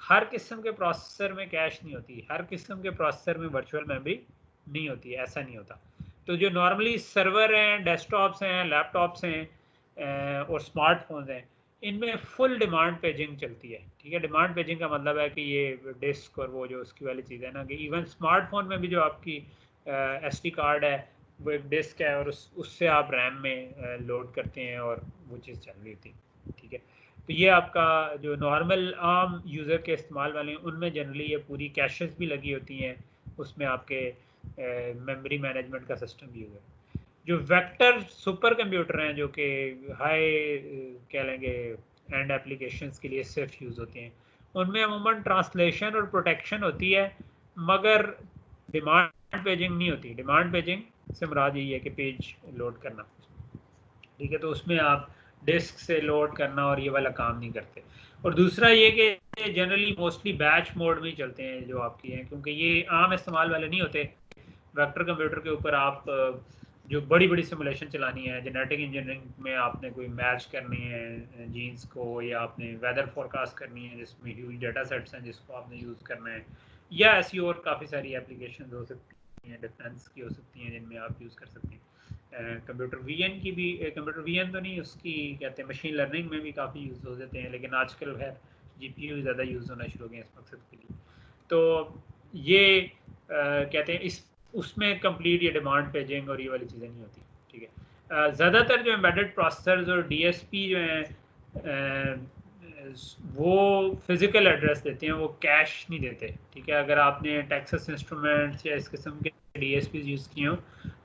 हर किस्म के प्रोसेसर में कैश नहीं होती, हर किस्म के प्रोसेसर में वर्चुअल मेमोरी नहीं होती, ऐसा नहीं होता। तो जो नॉर्मली सर्वर हैं, डेस्कटॉप्स हैं, लैपटॉप्स हैं और स्मार्टफोन्स हैं, इनमें फुल डिमांड पेजिंग चलती है, ठीक है। डिमांड पेजिंग का मतलब है कि ये डिस्क और वो जो उसकी वाली चीज़ है ना, कि इवन स्मार्टफोन में भी जो आपकी SD कार्ड है वो एक डिस्क है, और उससे आप रैम में लोड करते हैं और वो चीज़ चल रही थी, ठीक है। तो ये आपका जो नॉर्मल आम यूज़र के इस्तेमाल वाले हैं उनमें जनरली ये पूरी कैशेस भी लगी होती हैं, उसमें आपके मेमोरी मैनेजमेंट का सिस्टम भी है। जो वेक्टर सुपर कंप्यूटर हैं, जो कि हाई कह लेंगे एंड एप्लीकेशंस के लिए सिर्फ यूज़ होते हैं, उनमें अमूमन ट्रांसलेशन और प्रोटेक्शन होती है, मगर डिमांड पेजिंग नहीं होती। डिमांड पेजिंग से मुराद यही है कि पेज लोड करना, ठीक है। तो उसमें आप डिस्क से लोड करना और ये वाला काम नहीं करते। और दूसरा ये कि जनरली मोस्टली बैच मोड में ही चलते हैं जो आपकी हैं, क्योंकि ये आम इस्तेमाल वाले नहीं होते। वेक्टर कंप्यूटर के ऊपर आप जो बड़ी बड़ी सिमुलेशन चलानी है, जेनेटिक इंजीनियरिंग में आपने कोई मैच करनी है जीन्स को, या आपने वेदर फोरकास्ट करनी है जिसमें ह्यूज डेटा सेट्स हैं जिसको आपने यूज़ करना है, या ऐसी और काफ़ी सारी एप्लीकेशन हो सकती हैं, डिफेंस की हो सकती हैं, जिनमें आप यूज़ कर सकते हैं। कंप्यूटर वीएन की भी, कंप्यूटर वीएन तो नहीं, उसकी कहते हैं मशीन लर्निंग में भी काफ़ी यूज़ हो जाते हैं, लेकिन आजकल है GPU ज़्यादा यूज़ होना शुरू हो गए इस मकसद के लिए। तो ये कहते हैं इस उसमें कंप्लीट ये डिमांड पेजिंग और ये वाली चीज़ें नहीं होती, ठीक है। ज़्यादातर जो एम्बेडेड प्रोसेसर्स और DSP जो हैं वो फिजिकल एड्रेस देते हैं, वो कैश नहीं देते, ठीक है। अगर आपने टेक्सास इंस्ट्रूमेंट्स या इस किस्म के DSPs यूज़ किए हो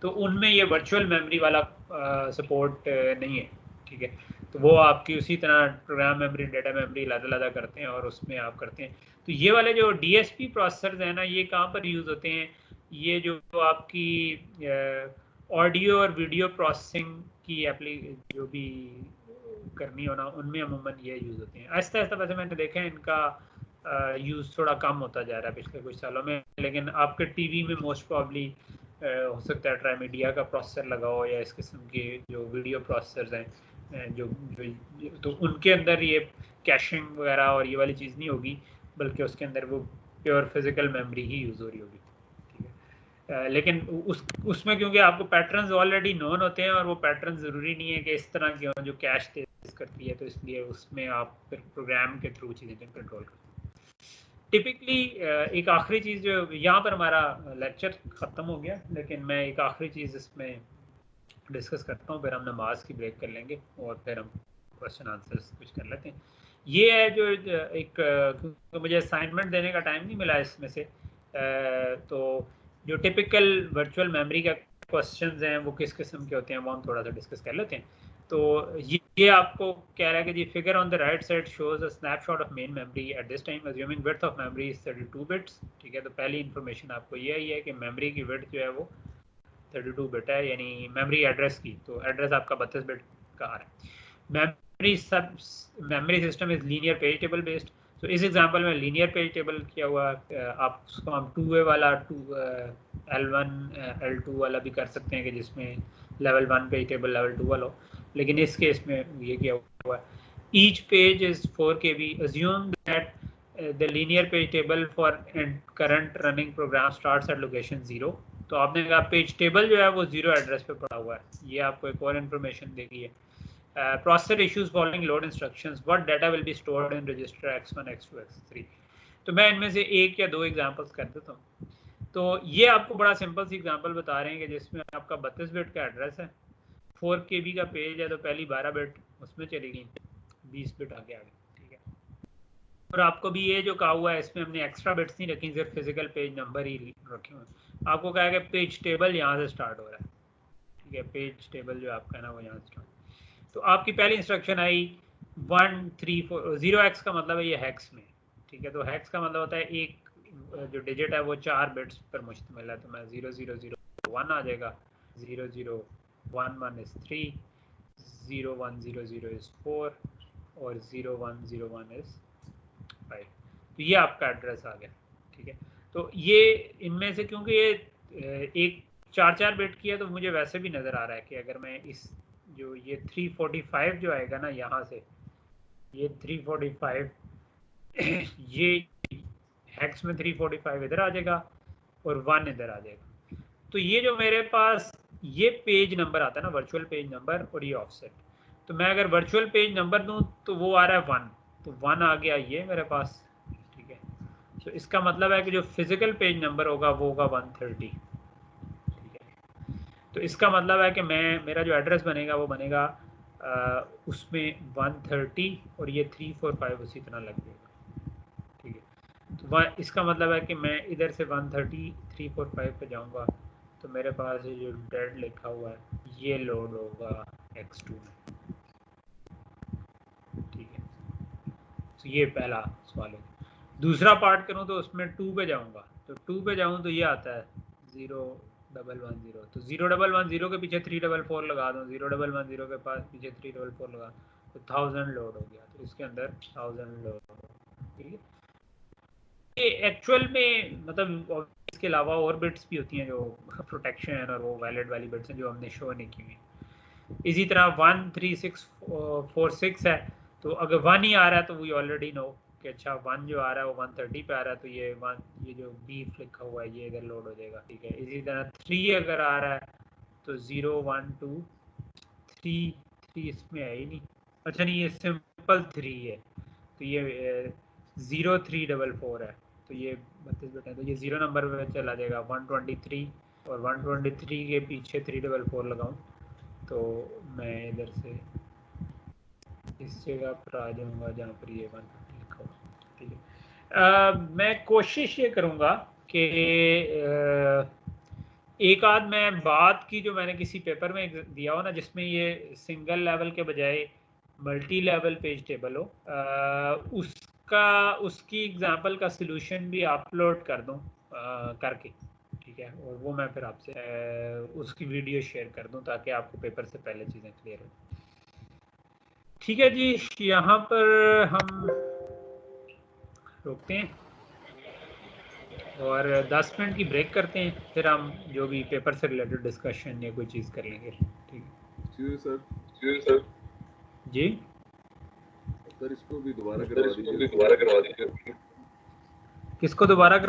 तो उनमें ये वर्चुअल मेमोरी वाला सपोर्ट नहीं है, ठीक है। तो वो आपकी उसी तरह प्रोग्राम मेमोरी डेटा मेमोरी अलग करते हैं और उसमें आप करते हैं। तो ये वाले जो DSP प्रोसेसर्स हैं ना, ये कहाँ पर यूज़ होते हैं? ये जो आपकी ऑडियो और वीडियो प्रोसेसिंग की जो भी करनी हो ना, उनमें अमूमन ये यूज़ होते हैं। आहिस्ता आहिस्ता वैसे मैंने देखा है इनका यूज़ थोड़ा कम होता जा रहा है पिछले कुछ सालों में, लेकिन आपके टीवी में मोस्ट प्रॉब्ली हो सकता है ट्राईमीडिया का प्रोसेसर लगा हो या इस किस्म के जो वीडियो प्रोसेसर्स हैं जो तो उनके अंदर ये कैशिंग वगैरह और ये वाली चीज़ नहीं होगी, बल्कि उसके अंदर वो प्योर फिजिकल मेमोरी ही यूज़ हो रही होगी। लेकिन उसमें क्योंकि आपको पैटर्न्स ऑलरेडी नोन होते हैं और वो पैटर्न ज़रूरी नहीं है कि इस तरह की जो कैश तेज करती है, तो इसलिए उसमें आप फिर प्रोग्राम के थ्रू चीज़ें कंट्रोल करते हैं। टिपिकली एक आखिरी चीज़ जो यहाँ पर हमारा लेक्चर ख़त्म हो गया, लेकिन मैं एक आखिरी चीज़ इसमें डिस्कस करता हूँ, फिर हम नमाज की ब्रेक कर लेंगे और फिर हम क्वेश्चन आंसर्स कुछ कर लेते हैं। ये है जो एक मुझे असाइनमेंट देने का टाइम नहीं मिला इसमें से, तो जो टिपिकल वर्चुअल मेमोरी का क्वेश्चंस हैं वो किस किस्म के होते हैं वो हम थोड़ा सा डिस्कस कर लेते हैं। तो ये आपको कह रहा है कि जी figure on the right side shows a snapshot of main memory at this time assuming width of memory is 32 bits. ठीक है, तो पहली इन्फॉर्मेशन आपको ये आई है कि मेमोरी की विड्थ जो है वो 32 बिट है, यानी मेमोरी एड्रेस की, तो एड्रेस आपका 32 बिट का आ रहा है। Memory system is linear page table based. तो इस एग्जांपल में लीनियर पेज टेबल किया हुआ, आप उसको हम 2A वाला L1 L2 वाला भी कर सकते हैं कि जिसमें लेवल 1 पेज टेबल लेवल 2 वाला हो, लेकिन इस केस में ये किया हुआ है each page is 4 KB। Assume that the linear page table for current running program starts at location 0। तो आपने कहा पेज टेबल जो है वो 0 एड्रेस पे पड़ा हुआ है, ये आपको एक और इन्फॉर्मेशन देगी है। Processor issues following load instructions. What data will be stored in register X1, X2, X3? तो मैं इनमें से एक या दो एग्जांपल्स कर देता हूँ। तो ये आपको बड़ा सिंपल सी एग्जांपल बता रहे हैं कि जिसमें आपका 32 बिट का एड्रेस है, 4 KB का पेज है, तो पहली 12 बिट उसमें चली गई, 20 बिट आगे आ गई। ठीक है, और आपको भी ये जो कहा हुआ है इसमें हमने एक्स्ट्रा बिट्स नहीं रखी, सिर्फ फिजिकल पेज नंबर ही रखे हुए हैं। आपको कहा है कि पेज टेबल यहाँ से स्टार्ट हो रहा है। ठीक है, पेज टेबल जो आपका है ना वो यहाँ से स्टार्ट। तो आपकी पहली इंस्ट्रक्शन आई 1 3 4 0x का मतलब है ये हेक्स में। ठीक है, तो हेक्स का मतलब होता है एक जो डिजिट है वो 4 बिट्स पर मुश्तमिल है, तो मैं 0001 आ जाएगा, 0011 इज 3, 0100 इज 4 और 0101 इज 5। तो ये आपका एड्रेस आ गया। ठीक है, तो ये इनमें से क्योंकि ये एक 4 बिट की है, तो मुझे वैसे भी नज़र आ रहा है कि अगर मैं इस जो ये 345 जो आएगा ना यहाँ से, ये 345 ये हेक्स में 345 इधर आ जाएगा और 1 इधर आ जाएगा। तो ये जो मेरे पास ये पेज नंबर आता है ना, वर्चुअल पेज नंबर और ये ऑफसेट, तो मैं अगर वर्चुअल पेज नंबर दूं तो वो आ रहा है 1, तो 1 आ गया ये मेरे पास। ठीक है, तो इसका मतलब है कि जो फिजिकल पेज नंबर होगा वो होगा 130। तो इसका मतलब है कि मेरा जो एड्रेस बनेगा वो बनेगा उसमें 130 और ये 345 उसी तरह लग जाएगा। ठीक है, तो इसका मतलब है कि मैं इधर से 130 345 पे जाऊंगा तो मेरे पास ये जो डेड लिखा हुआ है ये लोड होगा X2 में। ठीक है, तो ये पहला सवाल है। दूसरा पार्ट करूं तो उसमें 2 पे जाऊंगा, तो 2 पे जाऊं तो ये आता है 0110, तो 0110 के पीछे 344 लगा दूं, 0110 के पास पीछे 344 लगा तो 1000 लोड हो गया, तो इसके अंदर 1000 लोड। ठीक है, ये एक्चुअल में मतलब इसके अलावा और बिट्स भी होती हैं जो प्रोटेक्शन और वो वैलिड वाली बिट्स हैं जो हमने शो नहीं की हुई। इसी तरह 13646 है, तो अगर 1 ही आ रहा है तो वी ऑलरेडी नो कि अच्छा 1 जो आ रहा है वो 130 पे आ रहा है, तो ये जो बीफ लिखा हुआ है ये इधर लोड हो जाएगा। ठीक है, इसी तरह 3 अगर आ रहा है तो 0 1 2 3 इसमें है ही नहीं, अच्छा नहीं ये सिंपल 3 है, तो ये 0344 है, तो ये 32 बिट है, तो ये 0 नंबर पे चला जाएगा 123, और 123 के पीछे 344 लगाऊं तो मैं इधर से इस जगह पर आ जाऊंगा जहाँ पर ये 150 लिखा हुआ। ठीक है, मैं कोशिश ये करूँगा कि एक आध मैं बात की जो मैंने किसी पेपर में दिया हो ना, जिसमें ये सिंगल लेवल के बजाय मल्टी लेवल पेज टेबल हो, उसकी एग्जांपल का सॉल्यूशन भी अपलोड कर दूं करके, ठीक है, और वो मैं फिर आपसे उसकी वीडियो शेयर कर दूं ताकि आपको पेपर से पहले चीज़ें क्लियर हो। ठीक है जी, यहाँ पर हम रोकते हैं और 10 मिनट की ब्रेक करते हैं, फिर हम जो भी पेपर से रिलेटेड डिस्कशन या कोई चीज़ कर लेंगे। ठीक है सर जी, सर इसको भी दोबारा करवा दीजिए। किसको दोबारा करा